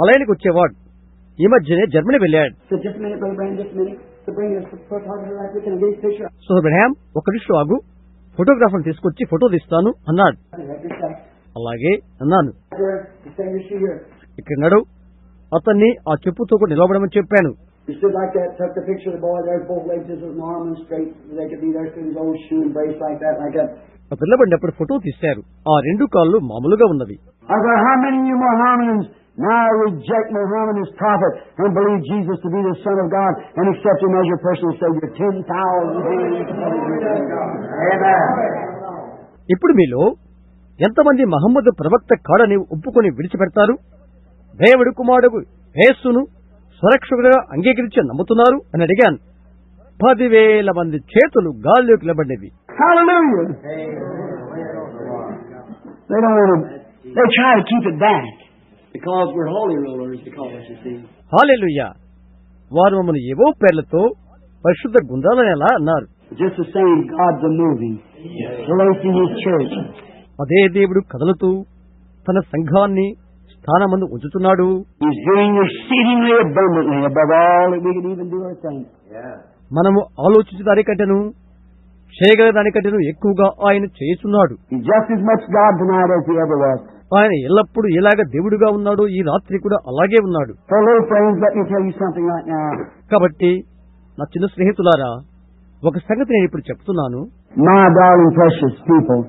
ఆలయానికి వచ్చేవాడు. ఈ మధ్యనే జర్మనీ వెళ్ళాడు. So just a minute, Brother Brandon, just a minute. To bring us to photographer right quick and get his picture. So బ్రహ్యాం ఒక నిమిషం ఆగు, ఫోటోగ్రాఫర్ తీసుకొచ్చి ఫోటో తీస్తాను అన్నాడు. అలాగే అన్నాను. ఇక్కడ నడు, అతన్ని ఆ చెప్పుతో కూడా నిలబడమని చెప్పాను. He stood like that, took the picture of the boy. There's both legs, just with an arm and straight. They could be there through his old shoe and brace like that. ఆ పిల్లబడినప్పుడు ఫోటో తీశారు. ఆ రెండు కాళ్ళు మామూలుగా ఉన్నవి. I said, "How many of you Mohammedans now reject Muhammad as prophet and believe Jesus to be the Son of God and accept him as your personal Savior?" 10,000 hands. Amen. ఇప్పుడు మీలో ఎంతమంది మహమ్మద్ ప్రవక్త కాడని ఒప్పుకొని విడిచిపెడతారు, దేవుడు కుమారుడు యేసును స్వరక్షకుడిగా అంగీకరించి నమ్ముతున్నారు అని అడిగాను. 10,000 మంది చేతులు గాల్లోకి నిలబడినవి. Hallelujah. They don't want to. They try to keep it back because we're holy rulers. Because you see. హల్లెలూయా. వారు మమ్మల్ని ఏవో పేర్లతో పరిశుద్ధ గుండాలని ఎలా అన్నారు. Just the same, God's a moving, releasing His church. అదే దేవుడు కదలుతూ తన సంఘాన్ని స్థానమందు ఉంచుతున్నాడు. He's doing exceedingly abundantly above all that we can even do or think. మనము ఆలోచించే దానికంటేను చేయగల దానికంటేను ఎక్కువగా ఆయన చేస్తున్నాడు. He's just as much God tonight as He ever was. ఆయన ఎల్లప్పుడూ ఎలాగ దేవుడుగా ఉన్నాడో ఈ రాత్రి కూడా అలాగే ఉన్నాడు. So little friends, let me tell you something right now. కాబట్టి నా చిన్న స్నేహితులారా, ఒక సంగతి నేను ఇప్పుడు చెప్తున్నాను. My darling precious people,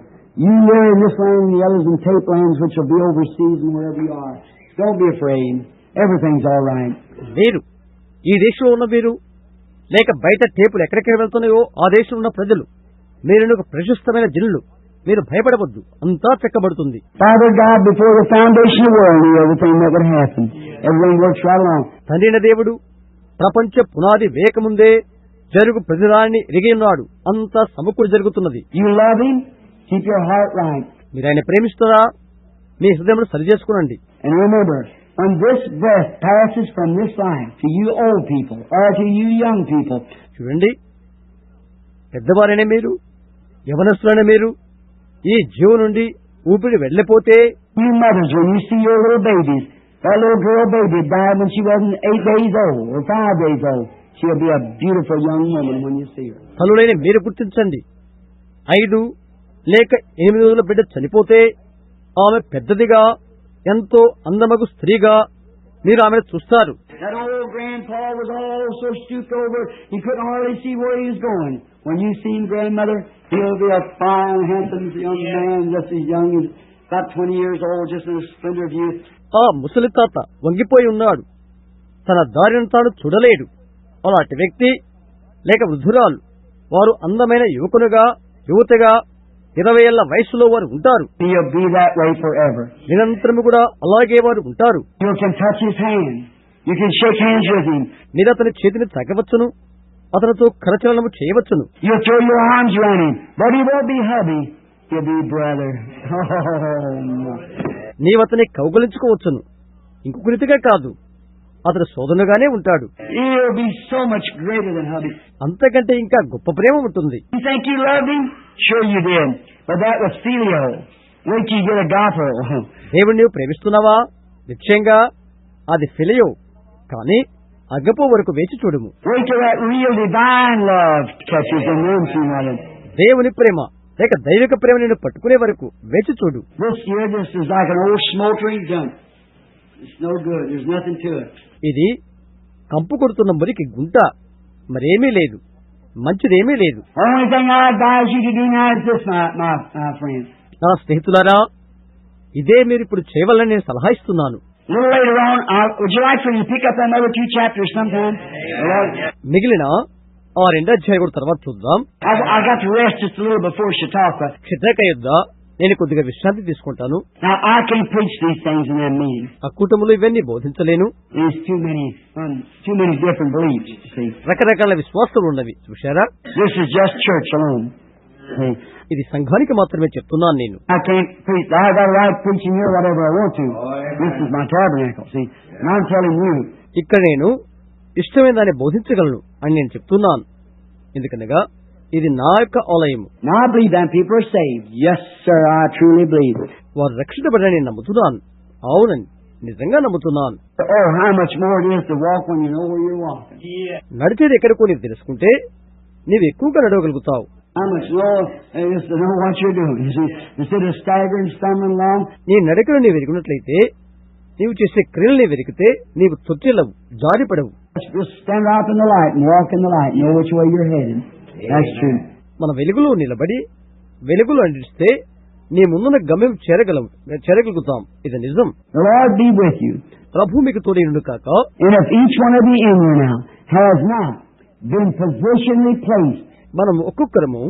you live in this land and the others in tape lands which will be overseas and wherever you are. Don't be afraid. Everything's all right. మీరు ఈ దేశంలో ఉన్న మీరు, లేక బయట టేపులు ఎక్కడెక్కడ వెళ్తున్నాయో ఆ దేశంలో ఉన్న ప్రజలు, మీరు ఒక ప్రశస్తమైన జనులు, మీరు భయపడవద్దు, అంతా చెక్కబడుతుంది. Father God, before the foundation of the world knew everything that would happen. Everything works right along. తండ్రిన దేవుడు ప్రపంచ పునాది వేయకముందే జరుగు ప్రతిదాన్ని ఎరిగి ఉన్నాడు. అంతా సమకూడి జరుగుతున్నది. You love Him? Keep your heart right. మీరు ఆయన ప్రేమిస్తారా? మీ హృదయమును సరిచేసుకోనండి. And remember, when this breath passes from this life to you old people or to you young people, చూడండి, పెద్దవారైన మీరు, యవనస్తులైన మీరు, ఈ జీవం నుండి ఊపిరి వెళ్ళిపోతే, you mothers, when you see your little babies, that little girl baby died when she wasn't 8 days old or 5 days old. She'll be a beautiful young woman when you see her. తల్లులైన మీరు గుర్తించండి, 5 లేక 8 రోజుల బిడ్డ చనిపోతే ఆమె పెద్దదిగా ఎంతో అందమగు స్త్రీగా మీరు ఆమెను చూస్తారు. That old grandpa was all so stooped over he couldn't hardly see where he was going. When you see him, grandmother, he'll be a fine, handsome young man, just as young as about 20 years old, just in the splendor of youth. ఆ ముసలి తాత వంగిపోయి ఉన్నాడు, తన దారిని తాను చూడలేడు. అలాంటి వ్యక్తి లేక వృద్ధురాలు, వారు అందమైన యువకునిగా, యువతిగా 20 ఏళ్ల వయసులో వారు ఉంటారు. He'll be that way forever. నిరంతరము కూడా అలాగే వారు ఉంటారు. You can touch his hand. You can shake hands with him. మీరు అతని చేతిని తాకవచ్చును, అతనితో కరచలనము చేయవచ్చును. You throw your arms around him, but he won't be hubby. He'll be brother. నీవతని కౌగలించుకోవచ్చును, ఇంకొక రీతిగా కాదు, అతడు సోదరుగానే ఉంటాడు. He'll be so much greater than hubby. అంతకంటే ఇంకా గొప్ప ప్రేమ ఉంటుంది. You think you loved him? Sure you did. But that was filio. Wait till you get agape. దేవుణ్ణి నీవు ప్రేమిస్తున్నావా? నిశ్చయంగా అది ఫిలియో. కానీ అగపో వరకు వేచి చూడుము. Wait till that real divine love catches and runs through mother. దేవుని ప్రేమ లేక దైవిక ప్రేమ నిన్ను పట్టుకునే వరకు వేచి చూడు. This year, this is like an old smoldering junk. It's no good. There's nothing to it. ఇది కంపు కొడుతున్న మురికి గుంట, మరేమీ లేదు. మంచిదేమీ లేదు. Only thing I advise you to do now is this, my friends. నా స్నేహితులారా, ఇదే మీరు ఇప్పుడు చేయవాలని నేను సలహా ఇస్తున్నాను. A little later on, would you like for me to pick up another 2 chapters sometime? మిగిలిన ఆ 2 అధ్యాయాలు కూడా తర్వాత చూద్దాం. I got to rest just a little before Chautauqua. క్షత్రక యుద్ధ నేను కొద్దిగా విశ్రాంతి తీసుకుంటాను. Now I can't preach these things in that meeting. ఆ కుటుంబంలో ఇవన్నీ బోధించలేను. There's too many different beliefs. See, రకరకాల విశ్వాసాలు ఉన్నవి చూశారా. this is just church alone. See, ఇది సంఘానికి మాత్రమే చెప్తున్నాను నేను. I can't preach. I got a right preaching here whatever I want to. This is my tabernacle. See, and I'm telling you. ఇక్కడ నేను ఇష్టమైన దాన్ని బోధించగలను అని నేను చెప్తున్నాను. ఎందుకనగా ఇది నా యొక్క ఆలయము. Now I believe that people are saved. Yes, sir, I truly believe it. వారు రక్షించబడని నేను నమ్ముతున్నాను. అవునండి, నిజంగా నమ్ముతున్నాను. Oh, how much more it is to walk when you know where you're walking. నడిచేది ఎక్కడికో నీకు తెలుసుకుంటే నీవు ఎక్కువగా నడవగలుగుతావు. How much more it is to know what you're doing. You see, instead of staggering, stumbling along. నీ నడకను నీవు వెరిగినట్లయితే, నీవు చేసే క్రియల్ని వెరిగితే నీవు తొట్టిల్లవు, జారిపడవు. Just stand out in the light and walk in the light. Know which way you're headed. That's true. మన వెలుగులో నిలబడి వెలుగులో నడిస్తే నీ ముందున్న గమ్యం చేరగలుగుతాం. ఇది నిజం. The Lord be with you. ప్రభు మీకు తోడైయుండు కాక. And if each one of you in here now has not been positionally placed, మనం ఒక్కొక్కరము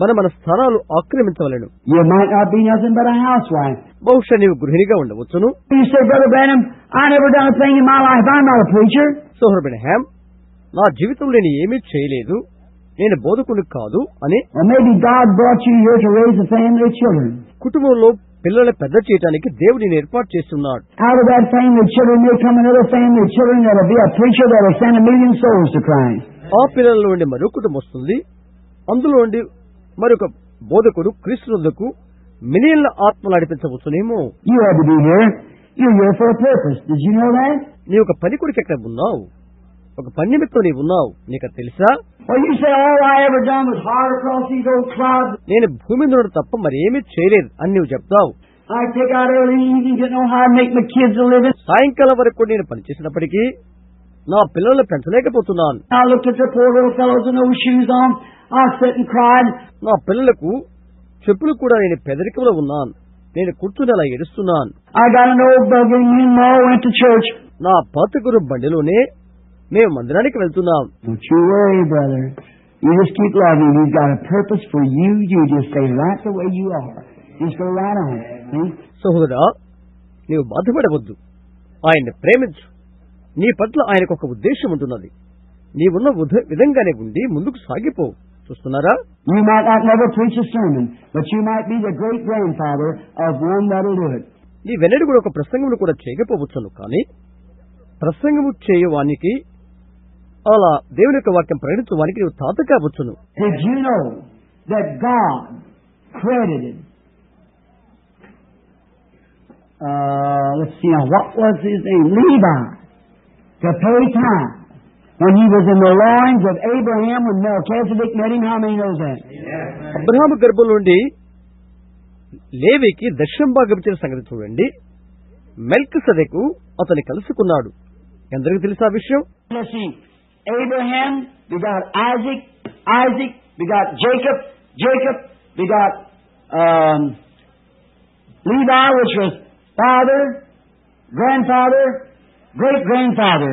మన స్థానాలు ఆక్రమించవలెను. You might not be nothing but a housewife. బహుశా నీవు గృహిణిగా ఉండవచ్చును. You say, Brother Branham, I never done a thing in my life. I'm not a preacher. సోదరుడు బ్రహ్మాం, నా జీవితంలో నేను ఏమీ చేయలేదు, నేను బోధకుని కాదు అని. Or maybe God brought you here to raise a family of children. కుటుంబంలో పిల్లల్ని పెద్ద చేయడానికి దేవుడు నేను ఏర్పాటు చేస్తున్నాడు. Out of that family of children may come another family of children that will be a preacher that will send 1,000,000 souls to Christ. ఆ పిల్లల నుండి మరొక కుటుంబం వస్తుంది. అందులో నుండి మరొక బోధకుడు క్రీస్తునందుకు మిలియన్ల ఆత్మలు నడిపించవచ్చునేమో. You ought to be here. You're here for a purpose. Did you know that? నీ ఒక పని కొరకు ఎక్కడ ఉన్నావు, ఒక పని నిమిత్తం నీవు ఉన్నావు, నీకు తెలుసా? Well, you say all I ever done was hard across these old clouds. నేను భూమి మీద తప్ప మరేమీ చేయలేదు అని నువ్వు చెప్తావు. I take out early evening to know how to make my kids a living. సాయంకాలం వరకు నేను పనిచేసినప్పటికీ నా పిల్లల్ని పెంచలేకపోతున్నాను. I looked at the poor little fellows with no shoes on. I sat and cried. నా పిల్లలకు చెప్పులు కూడా నేను పెదరికలో ఉన్నాను. నేను కూర్చుని అలా ఏడుస్తున్నాను. I got an old buggy and me and Ma went to church. నా పాతగురు బండిలోనే మేము మందిరానికి వెళ్తున్నాం. Don't you worry, brother. You just keep loving. He's got a purpose for you. You just stay right the way you are. Just go right on. See? సహోదరా, నీవు బాధపడవద్దు. ఆయన్ని ప్రేమించు. నీ పట్ల ఆయనకు ఒక ఉద్దేశం ఉంటున్నది. నీవున్న విధంగానే ఉండి ముందుకు సాగిపో. చూస్తున్నారా? You might not never preach a sermon, but you might be the great grandfather of one that'll do it. నీ వెన్నడి కూడా ఒక ప్రసంగమును కూడా చేయకపోవచ్చును, కానీ ప్రసంగము చేయవానికి అలా దేవుని యొక్క వాక్యం ప్రకటించడానికి నీవు తాత కావచ్చును. Did you know that God credited let's see now, what was his name? Levi, to pay time when he was in the loins of Abraham when Melchizedek met him? How many knows that? Abraham గర్భంలో నుండి లేవికి దక్షిణ భాగం ఇచ్చిన సంగతి చూడండి. మెల్కిసెదెకు అతన్ని కలుసుకున్నాడు. ఎందరికి తెలుసా విషయం? Let's see. Abraham begot Isaac. Isaac begot Jacob. Jacob begot Levi, which was father, grandfather, great-grandfather.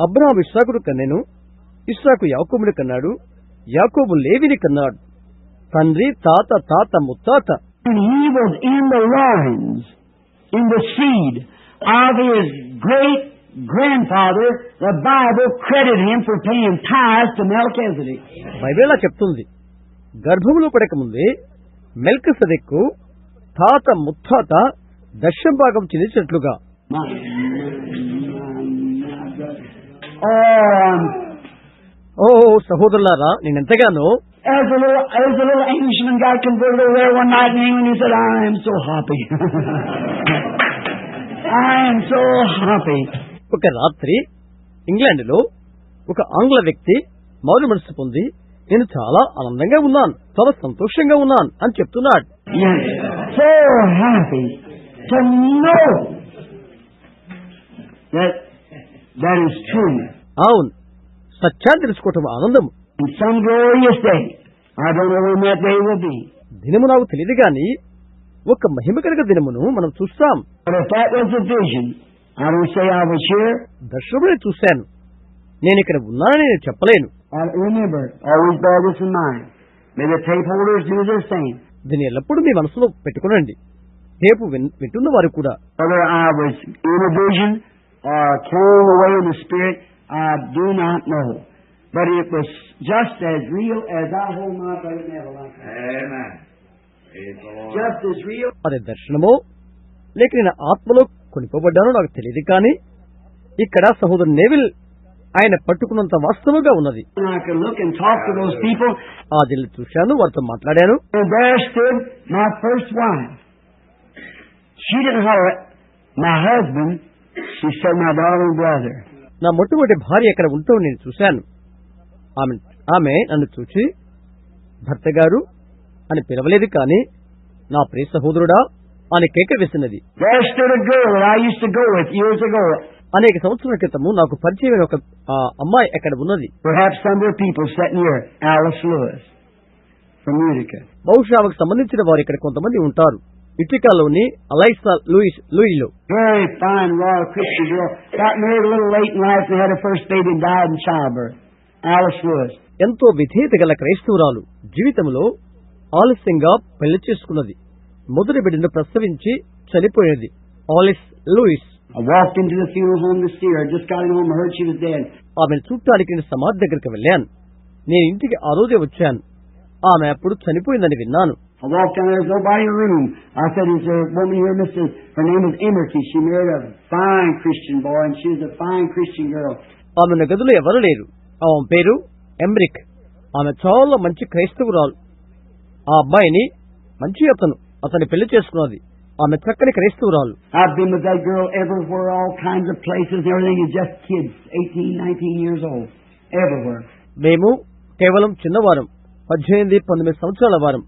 Abraham ఇస్సాకును కన్నెను, ఇస్సాకు యాకోబుని కన్నాడు, యాకోబు లేవిని కన్నాడు. తండ్రి, తాత, తాత, ముత్తాత. And he was in the loins, in the seed of his great-grandfather. The Bible credited him for paying tithes to Melchizedek. Bible అలా చెప్తుంది. గర్భములో పడకముందే మెల్కిసెదెకు తాత ముత్తాత దక్షిణ భాగం చెల్లించినట్లుగా. ఓ సహోదరులారా, నేనెంతగానో As a little Englishman got converted over there one night in England, he said, I am so happy. I am so happy. ఒక రాత్రి ఇంగ్లాండ్లో ఒక ఆంగ్ల వ్యక్తి మారు మనసు పొంది, నేను చాలా ఆనందంగా ఉన్నాను, చాలా సంతోషంగా ఉన్నాను అని చెప్తున్నాడు. Yes, so happy to know that is true. అవును, సత్యాన్ని తెలుసుకోవటం ఆనందం. In some glorious day. I don't know when that day will be. దినము నాకు తెలియదు గాని ఒక మహిమ కలిగ దినమును మనం చూస్తాం. But if that was a vision, I don't say I was here. దర్శనమునే చూశాను, నేను ఇక్కడ ఉన్నానని నేను చెప్పలేను. Remember, always bear this in mind. May the tape holders do the same. దీన్ని ఎల్లప్పుడూ మీ మనసులో పెట్టుకునండి. టేపు వింటున్న వారు కూడా. Whether I was in a vision or carrying away in the spirit, I do not know. But it was just as real as I hold my brother Neville like that. Amen. Just as real. అది దర్శనమో లేక నేను ఆత్మలో కొనిపోబడ్డానో నాకు తెలియదు కానీ ఇక్కడ సహోదరు నెవిల్ ఆయన పట్టుకున్నంత వాస్తవంగా ఉన్నది. I could look and talk to those people. ఆ జిల్లు చూశాను, వారితో మాట్లాడాను. And there stood my first wife. She didn't holler at my husband. She said, my darling brother. నా మొట్టమొదటి భార్య ఎక్కడ ఉంటూ నేను చూశాను. ఆమె నన్ను చూసి భర్త గారు అని పిలవలేదు కానీ నా ప్రియ సహోదరుడా అని కేక వేసినది. There stood a girl that I used to go with years ago. అనేక సంవత్సరాల క్రితము నాకు పరిచయమైన ఒక అమ్మాయి ఎక్కడ ఉన్నది. Perhaps some of the people sitting here, Alice Lewis from Utica. బహుశా ఆమెకు సంబంధించిన వారు ఇక్కడ కొంతమంది ఉంటారు. ఇటికాలోని అలైసా లూయిలో. Very fine, royal Christian girl. Got married a little late in life and had her first baby and died in childbirth. Alice Lewis. ఎంతో విధేయత గల క్రైస్తవురాలు జీవితంలో ఆలస్యంగా పెళ్లి చేసుకున్నది. మొదటి బిడ్డను ప్రసవించి చనిపోయినది. Alice Lewis. I walked into the funeral home to see her. Just got home and heard she was dead. ఆమెను చూడటానికి నేను సమాధి దగ్గరికి వెళ్ళాను. నేను ఇంటికి ఆ రోజే వచ్చాను. ఆమె అప్పుడు చనిపోయిందని విన్నాను. I walked down there, there's nobody in the room. I said, is there a woman here, Mrs. Her name is Emerke. She married a fine Christian boy and she was a fine Christian girl. ఆమె గదిలో ఎవరు లేరు. ఆమె పేరు ఎమ్రిక్. ఆమె చాలా మంచి క్రైస్తవురాలు. ఆ అబ్బాయిని మంచి అతని పెళ్లి చేసుకున్నది. ఆమె చక్కని క్రైస్తవురాలు. I've been with that girl everywhere, all kinds of places and everything, is just kids, 18, 19 years old, everywhere. మేము కేవలం చిన్నవారం, 18, 19 సంవత్సరాల వారం.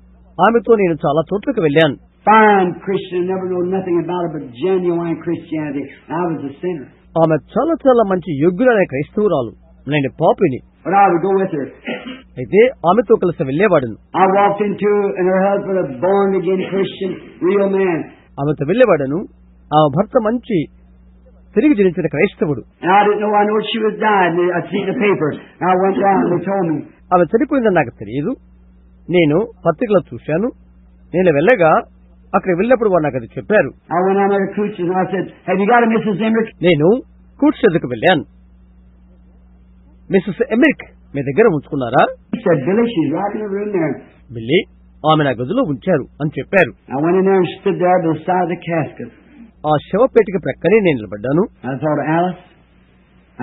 ఆమెతో నేను చాలా చోట్లకు వెళ్ళాను. Fine Christian, never know nothing about it but genuine Christianity. I was a sinner. ఆమె చాలా మంచి యోగ్యులైన క్రైస్తవురాలు. నేను పాపిని. But I would go with her. అయితే ఆమెతో కలిసి వెళ్ళేవాడును. I walked into and her husband, a born again Christian, real man. ఆమెతో వెళ్ళేవాడును. ఆమె భర్త మంచి తిరిగి జనించిన క్రైస్తవుడు. And I didn't know. I know she was died. I'd seen the papers. And I went down and they told me. ఆమె చనిపోయిందని నాకు తెలియదు. నేను పత్రికలో చూశాను. నేను వెళ్ళగా అక్కడ వెళ్ళినప్పుడు వారు నాకు అది చెప్పారు. I went on there to Cooch and I said, have you got a Mrs. Emmerich? నేను కూర్చ్ ఎదుకు వెళ్ళాను. మిస్సెస్ ఎమ్రిక్ మీ దగ్గర ఉంచుకున్నారా? He said, Billy, she's right in the room there. Billy, ఆమె నా గదిలో ఉంచారు అని చెప్పారు. I went in there and stood there beside the casket. ఆ శవపేటిక ప్రక్కనే నేను నిలబడ్డాను. I thought, Alice,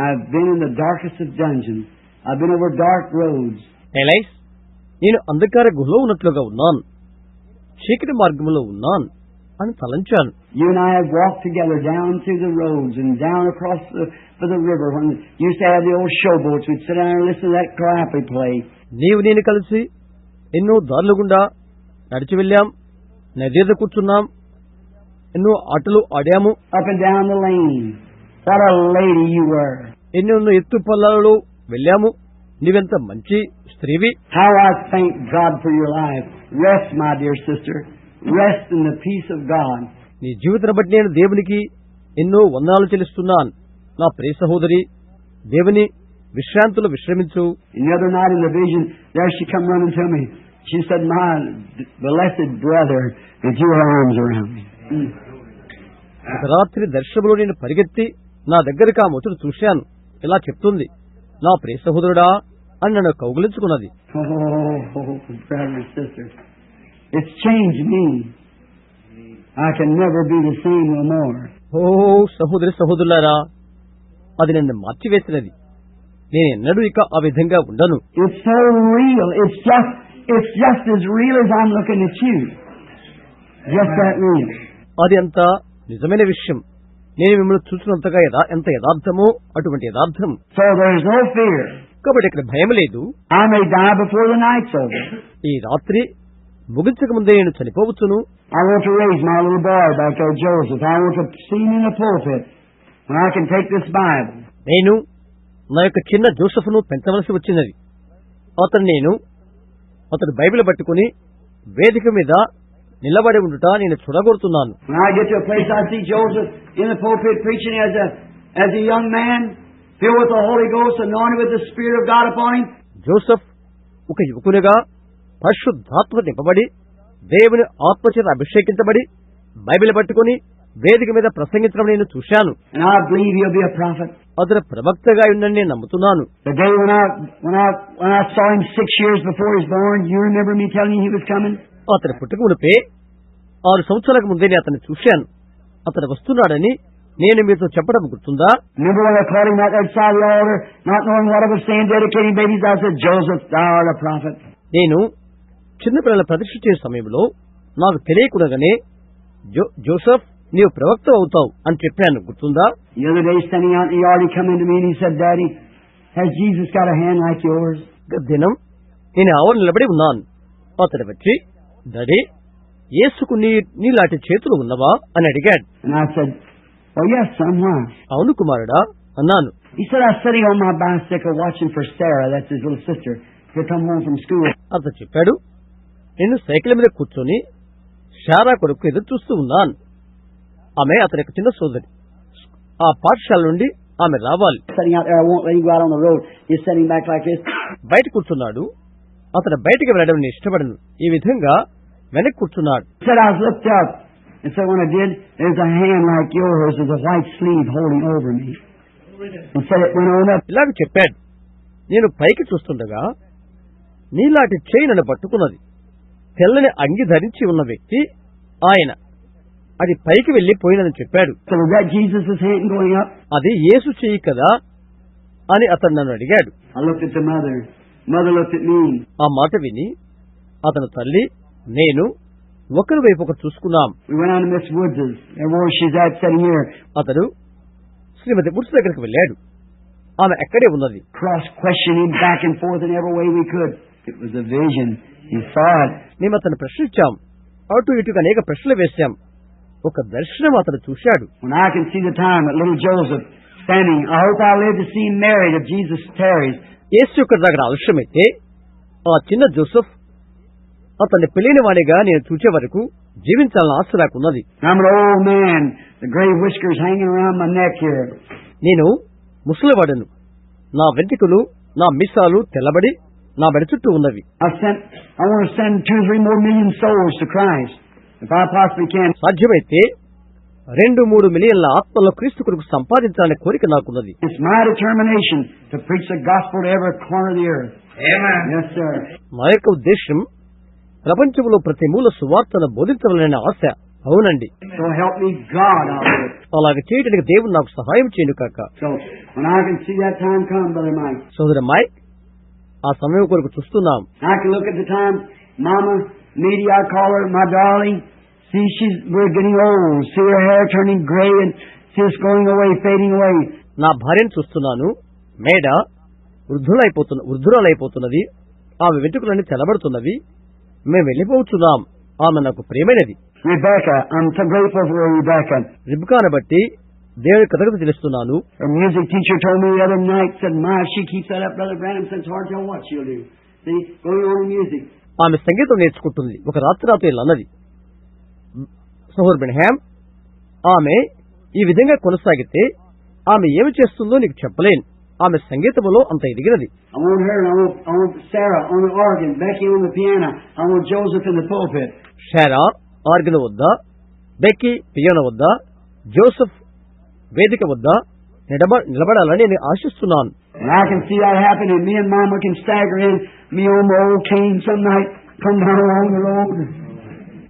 I've been in the darkest of dungeons. I've been over dark roads. Allies, నేను అంధకార గుహలో ఉన్నట్లుగా ఉన్నాను, చీకటి మార్గంలో ఉన్నాను అని తలంచాను. You and I have walked together down through the roads and down across the river when you used to have the old showboats. We'd sit down and listen to that crappy play. నీవు నేను కలిసి ఎన్నో దారుల గుండా నడిచి వెళ్ళాం, నది మీద కూర్చున్నాం, ఎన్నో ఆటలు ఆడాము. Up and down the lane. What a lady you were. ఎన్నెన్నో ఎత్తు పల్లాలలో వెళ్ళాము. నీవెంత మంచి స్త్రీవి. How I thank God for your life. Rest, my dear sister. Rest in the peace of God. నీ జీవితాన్ని బట్టి నేను దేవునికి ఎన్నో వందనాలు చెల్లిస్తున్నాను. నా ప్రియ సహోదరి, దేవుని విశ్రాంతిలో విశ్రమించు. And the other night in the vision, there she come running to me. She said, my blessed brother, and your arms around me. ఒక రాత్రి దర్శనంలో నేను పరిగెత్తి నా దగ్గరికి ఆ ముచ్చట చూశాను. ఇలా చెప్తుంది, నా ప్రియ సహోదరుడా అని నన్ను కౌగిలించుకున్నది. Oh, brother and sister, it's changed me. I can never be the same no more. ఓ సహోదరులారా, అది నన్ను మార్చివేసినది. నేను ఎన్నడూ ఇక ఆ విధంగా ఉండను. It's so real. It's just as real as I'm looking at you. Just that real. అది అంత నిజమైన విషయం. నేను మిమ్మల్ని చూసినంతగా ఎంత యథార్థమో అటువంటి యథార్థం. So there's no fear. కాబట్టి ఇక్కడ భయం లేదు. I may die before the night's over. ఈ రాత్రి ముగించక ముందే నేను చనిపోవచ్చును. I want to raise my little boy back there, Joseph. I want to see him in the pulpit when I can take this Bible. నేను నా యొక్క చిన్న జోసెఫ్ను పెంచవలసి వచ్చినది. అతడు బైబిల్ పట్టుకుని వేదిక మీద నిలబడి ఉండుట నేను చూడగొడుతున్నాను. When I get to a place, I see Joseph in the pulpit preaching as a young man, filled with the Holy Ghost, anointed with the Spirit of God upon him. Joseph ఒక యువకునిగా పరిశుద్ధాత్మ నింపబడి దేవుని ఆత్మచేత అభిషేకించబడి బైబిల్ పట్టుకుని వేదిక మీద ప్రసంగించడం నేను చూశాను. And I believe he'll be a prophet. అతను ప్రవక్తగా ఉందని నేను నమ్ముతున్నాను. The day when I saw him 6 years before he was born, you remember me telling you he was coming? అతని పుట్టుక మునిపే 6 సంవత్సరాలకు ముందే నేను అతన్ని చూశాను. అతను వస్తున్నాడని నేను మీతో చెప్పడం గుర్తుందా? Remember when I called him out that side of the altar, not knowing what I was saying, dedicating babies, I said, Joseph, thou art a prophet. నేను చిన్నపిల్లల ప్రదర్శించే సమయంలో నాకు తెలియకుండానే జోసెఫ్ నీవు ప్రవక్త అవుతావు అని చెప్పాను, గుర్తుందా? The other day, standing out in the yard, he come into me and he said, Daddy, has Jesus got a hand like yours? దినం నేను ఆవరణ నిలబడి ఉన్నాను. అతడు వచ్చి, డాడీ, యేసుకు నీలాంటి చేతులు ఉన్నవా అని అడిగాడు. And I said, oh yes, son, why? అవును కుమారుడా అన్నాను. He said, I was sitting on my bicycle watching for Sarah, that's his little sister, to come home from school. అతను చెప్పాడు, నేను సైకిల్ మీద కూర్చొని శారా కొరకు ఎదురు చూస్తూ ఉన్నాను. ఆమె అతని యొక్క చిన్న సోదరి. ఆ పాఠశాల నుండి ఆమె రావాలి. Sitting out there, I won't let him go out on the road. He's sitting back like this. బయట కూర్చున్నాడు. అతను బయటికి వెళ్ళడం నేను ఇష్టపడను. ఈ విధంగా వెనక్కి కూర్చున్నాడు. He said, I was looked up. And so when I did, there's a hand like yours with a white sleeve holding over me. And said it went on up. ఇలాగ చెప్పాడు. నేను పైకి చూస్తుండగా నీలాంటి చేయి నన్ను పట్టుకున్నది. తెల్లని అంగి ధరించి ఉన్న వ్యక్తి ఆయన. అది పైకి వెళ్లిపోయినని చెప్పాడు. So was that Jesus' hand going up? అది యేసు చెయ్యి కదా అని అతను నన్ను అడిగాడు. I looked at the mother. Mother looked at me. ఆ మాట విని అతను తల్లి నేను ఒకరి వైపు ఒకరు చూసుకున్నాం. We went on to Miss Woods'. There where she's at, sitting here. అతడు శ్రీమతి వుడ్స్ దగ్గరికి వెళ్ళాడు. ఆమె అక్కడే ఉన్నది. Cross-questioning back and forth in every way we could. It was a vision. He saw it. మేము అతను ప్రశ్నించాం. అటు ఇటుగా అనేక ప్రశ్నలు వేశాం. ఒక దర్శనం అతను చూశాడు. When I can see the time that little Joseph standing, I hope I live to see married if Jesus tarries. యేసు యొక్క దగ్గర ఆలస్యమైతే ఆ చిన్న జోసెఫ్ అతన్ని పెళ్లిన వాడిగా నేను చూసే వరకు జీవించాలని ఆశ నాకున్నది. I'm an old man, the gray whiskers hanging around my neck here. నేను ముసలివాడను. నా వెంట్రుకలు నా మీసాలు తెల్లబడి నా మెడ చుట్టూ ఉన్నవి. I want to send 2 or 3 more million souls to Christ, if I possibly can. సాధ్యమైతే 2-3 మిలియన్ల ఆత్మల క్రీస్తు కొరకు సంపాదించాలనే కోరిక నాకున్నది. It's my determination to preach the gospel to every corner of the earth. Amen. Yes, sir. నా యొక్క ఉద్దేశం ప్రపంచంలో ప్రతి మూల సువార్తను బోధించవాలనే ఆశ. అవునండి. So help me God, I'll do it. అలాగే చేయడానికి దేవుడు నాకు సహాయం చేయను కాక. So when I can see that time come, Brother Mike. సోదర మైక్, ఆ సమయం కొరకు చూస్తున్నాం. I can look at the time, Mama, Media, I call her, my darling. See, we're getting old. See her hair turning gray and see us going away, fading away. నా భార్యను చూస్తున్నాను. మేడ వృద్ధురాలైపోతున్నది. ఆమె వెంట్రుకలన్నీ తెల్లబడుతున్నవి. మేము వెళ్ళిపోతున్నాం. ఆమె నాకు ప్రియమైనది. Rebecca, I'm so grateful for Rebecca. రిబ్కాను బట్టి దేవుని కృతజ్ఞత తెలుస్తున్నాను. Her music teacher told me the other night, said, "My, she keeps that up, Brother Branham says, hard to tell what she'll do." See, going on in music. ఆమె సంగీతం నేర్చుకుంటుంది. ఒక రాత్రి నాతో ఇలా అన్నది, సోదర్ బ్రహ్యామ్, ఆమె ఈ విధంగా కొనసాగితే ఆమె ఏమి చేస్తుందో నీకు చెప్పలేను. ఆమె సంగీతంలో అంత ఎదిగినది. I want her, I want Sarah on the organ, Becky on the piano, I want Joseph in the pulpit. Sarah organ వద్ద, బెక్కీ పియానో వద్ద, జోసెఫ్ వేదిక వద్ద నిలబడాలని నేను ఆశిస్తున్నాను. And I can see that happening. Me and Mama can stagger in, me on my old cane some night, come down along the road.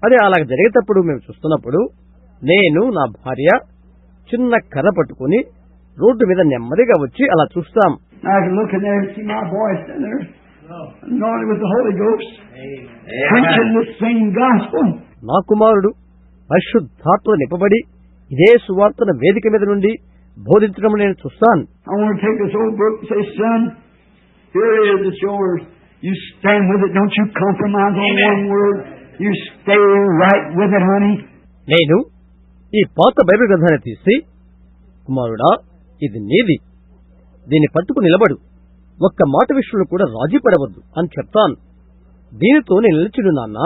అదే అలా జరిగేటప్పుడు మేము చూస్తున్నప్పుడు నేను నా భార్య చిన్న కర్ర పట్టుకుని రోడ్డు మీద నెమ్మదిగా వచ్చి అలా చూస్తాం. I can look in there and see my boy standing there, anointed with the Holy Ghost, preaching the same gospel. నా కుమారుడు పరిశుద్ధాత్మతో నింపబడి ఇదే సువార్తను వేదిక మీద నుండి బోధించడం నేను చూస్తాను. I want to take this old book and say, son, here it is, it's yours. You stand with it. Don't you compromise on one word. You stay right with it, honey. నేను ఈ పాత బైబిల్ గ్రంథాన్ని తీసి, కుమారుడా, ఇది నీది, దీన్ని పట్టుకు నిలబడు, ఒక్క మాట విషయంలో కూడా రాజీ పడవద్దు అని చెప్తాను. దీనితో నేను నిలిచిడు నాన్న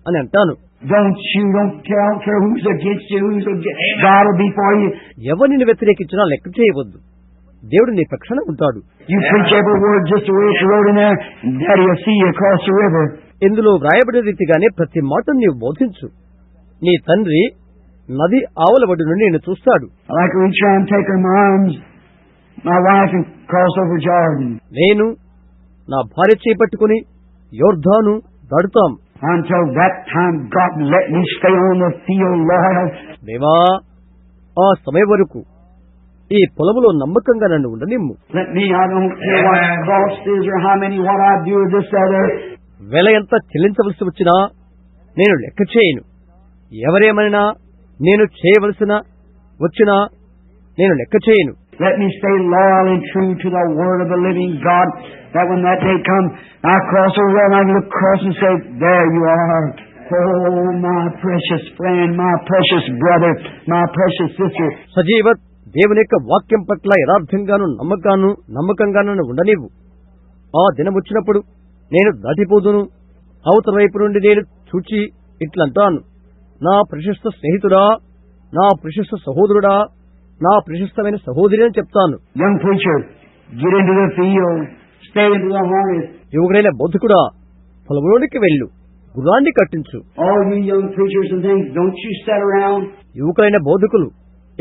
అని అంటాను. Don't care who's against you, God will be for you. ఎవరిని వ్యతిరేకించినా లెక్క చేయవద్దు. దేవుడు నీ పక్షాన ఉంటాడు. You preach every word just the way it's wrote in there, and Daddy will see you across the river. ఇందులో వ్రాయబడిన రీతిగానే ప్రతి మాటను నీవు బోధించు. నీ తండ్రి నది ఆవల ఒడ్డు నుండి నిన్ను చూస్తాడు. I like to reach around and take her in my arms, my wife, and cross over Jordan. నేను నా భార్య చేపట్టుకుని యోర్దాను దాడుతాం. Until that time, God let me stay on the field loyal. దేవా, ఆ సమయం వరకు ఈ పొలములో నమ్మకంగా నన్ను ఉండనిమ్ము. Let me, I don't care what cost is or how many, what I do or this other. వెల ఎంత చెల్లించవలసి వచ్చినా నేను లెక్క చేయను. ఎవరేమనినా నేను చేయవలసిన వచ్చినా నేను లెక్క చేయను. Let me stay loyal and true to the word of the living God, that when that day comes, I cross over and I look across and say, there you are. Oh, my precious friend, my precious brother, my precious sister. సజీవ దేవుని యొక్క వాక్యం పట్ల యథార్థంగాను నమ్మకంగాను ఉండనివ్వు. ఆ దినం వచ్చినప్పుడు నేను దాటిపోదును. అవతల వైపు నుండి నేను చూచి ఇట్లంటాను, నా ప్రశస్త స్నేహితుడా, నా ప్రశస్త సహోదరుడా, నా ప్రశస్తమైన సహోదరి అని చెప్తాను. Young preacher, get into the field, stay into the harness. యువకుడైన బౌద్ధకుడా, పొలంలోనికి వెళ్ళు, గుర్రాన్ని కట్టించు. All you young preachers and things, don't you sit around. యువకులైన బౌద్ధకులు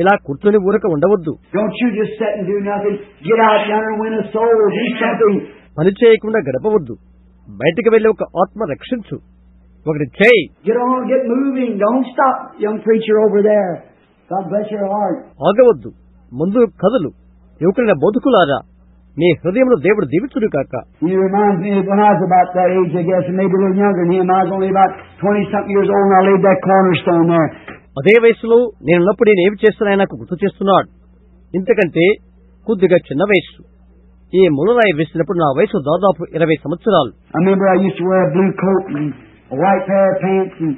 ఇలా కూర్చొని ఊరక ఉండవద్దు. Don't you just sit and do nothing. Get out yonder and win a soul. Do something. పని చేయకుండా గడపవద్దు. బయటికి వెళ్లి ఒక ఆత్మ రక్షించు. ఒకటి చేయి. Get on, get moving. Don't stop, young preacher over there. God bless your heart. ఆగవద్దు, ముందు కదలు. యువకులైన బౌద్ధకులారా, మీ హృదయంలో దేవుడు దీవించుడు కాక. He reminds me of when I was about that age, I guess, and maybe a little younger than him. I was only about 20-something years old, and I laid that cornerstone there. అదే వయసులో నేనున్నప్పుడు నేను ఏమి చేస్తున్నాయో నాకు గుర్తు చేస్తున్నాడు. ఇంతకంటే కొద్దిగా చిన్న వయస్సు. ఈ ములరాయి వేసినప్పుడు నా వయసు దాదాపు 20 సంవత్సరాలు. I remember I used to wear a blue coat and a white pair of pants and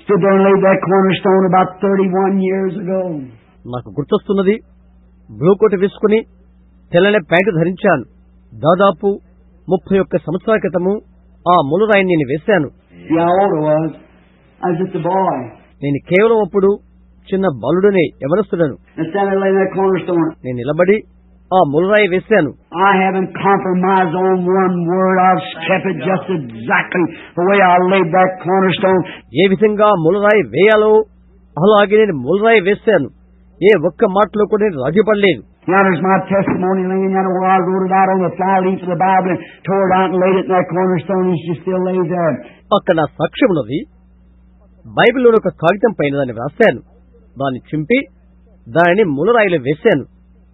stood there and laid that cornerstone about 31 years ago. నాకు గుర్తొస్తున్నది, బ్లూ కోట్ వేసుకుని తెల్లని ప్యాంటు ధరించాను. దాదాపు 31 సంవత్సరాల క్రితము ఆ ములరాయిని నేను వేశాను. See how old I was. I was just a boy. నేను కేవలం అప్పుడు చిన్న బాలుడనే, యవనస్తుడను. And standing laying that cornerstone. నేను నిలబడి ఆ ములరాయి వేశాను. I haven't compromised on one word. I've kept it just exactly the way I laid that cornerstone. ఏ విధంగా ములరాయి వేయాలో అలాగే నేను ములరాయి వేశాను. ఏ ఒక్క మాటలో కూడా నేను రాజీపడలేదు. Yonder's my testimony laying yonder where I wrote it out on the fly leaf of the Bible and tore it out and laid it in that cornerstone, and she still lays there. అక్కడ నా సాక్ష్యం ఉన్నది. బైబిల్లోని ఒక కాగితం పైన దాన్ని వ్రాశాను. దాన్ని చింపి దానిని ములరాయిలో వేశాను.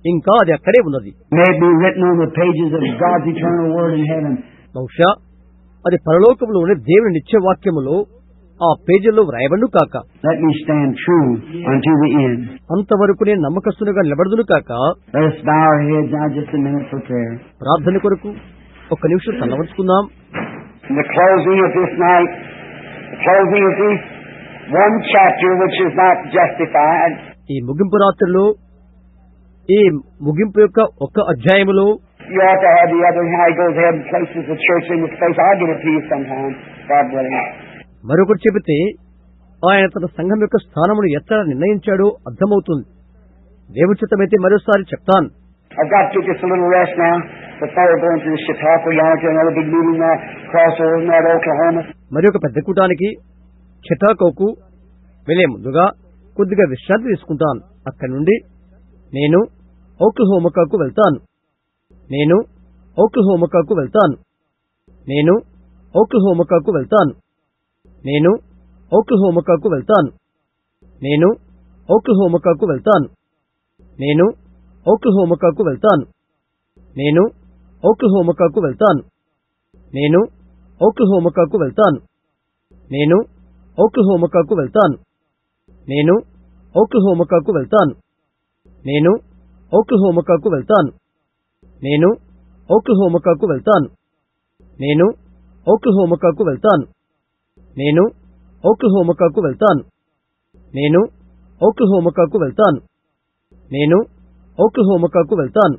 ఇంకా అది అక్కడే ఉన్నది. May it be written on the pages of God's eternal word in heaven. బహుశా అది పరలోకములోని దేవుని నిత్యవాక్యములో ఆ పేజీల్లో వ్రాయబడును కాక. Let me stand true unto the end. అంతవరకు నేను నమ్మకస్తునిగా నిలబడదును కాక. Let us bow our heads now just a minute for prayer. ప్రార్థన కొరకు ఒక్క నిమిషం తలవంచుకుందాం. In the closing of this night, the closing of this one chapter which is not justified. ఈ ముగింపు రాత్రిలో, ఈ ముగింపు యొక్క ఒక్క అధ్యాయములో You ought to have the other, how he goes ahead and places the church in its place. I'll give it to you sometime, God willing. మరొకటి చెబితే ఆయన తన సంఘం యొక్క స్థానమును ఎక్కడ నిర్ణయించాడో అర్థమవుతుంది. దేవుచిత్తమైతే మరోసారి చెప్తాను. I've got to take just a little rest now before going to the Chautauqua yard to another big meeting there, cross over in that Oklahoma. మరి ఒక పెద్ద కూటానికి చిటాకోకు వెళ్లే ముందుగా కొద్దిగా విశ్రాంతి తీసుకుంటాను. అక్కడి నుండి నేను ఓక్లహోమాకు వెళ్తాను. నేను ఓక్లహోమాకు వెళ్తాను. నేను ఓక్లహోమాకు వెళ్తాను. నేను ఓక్లహోమాకు వెళ్తాను. నేను ఓక్లహోమాకు వెళ్తాను. నేను ఓక్లహోమాకు వెళ్తాను. నేను ఓక్లహోమాకు వెళ్తాను. నేను ఓక్లహోమాకు వెళ్తాను. నేను ఓక్లహోమాకు వెళ్తాను. నేను ఓక్లహోమాకు వెళ్తాను. నేను ఓక్లహోమాకు వెళ్తాను. నేను ఓక్లహోమాకు వెళ్తాను. నేను ఓక్లహోమాకు వెళ్తాను. నేను ఓక్లహోమాకు వెళ్తాను. నేను ఓక్లహోమాకు వెళ్తాను. నేను ఓక్లహోమాకు వెళ్తాను.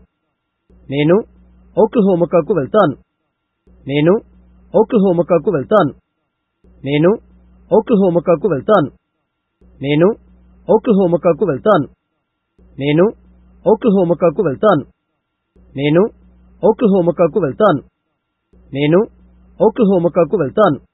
నేను ఓక్లహోమాకు వెళ్తాను. నేను ఓక్లహోమాకు వెళ్తాను. నేను ఓక్లహోమాకు వెళ్తాను. నేను ఓక్లహోమాకు వెళ్తాను. నేను ఓక్లహోమాకు వెళ్తాను. నేను ఓక్లహోమాకు వెళ్తాను. నేను ఓక్లహోమాకు వెళ్తాను.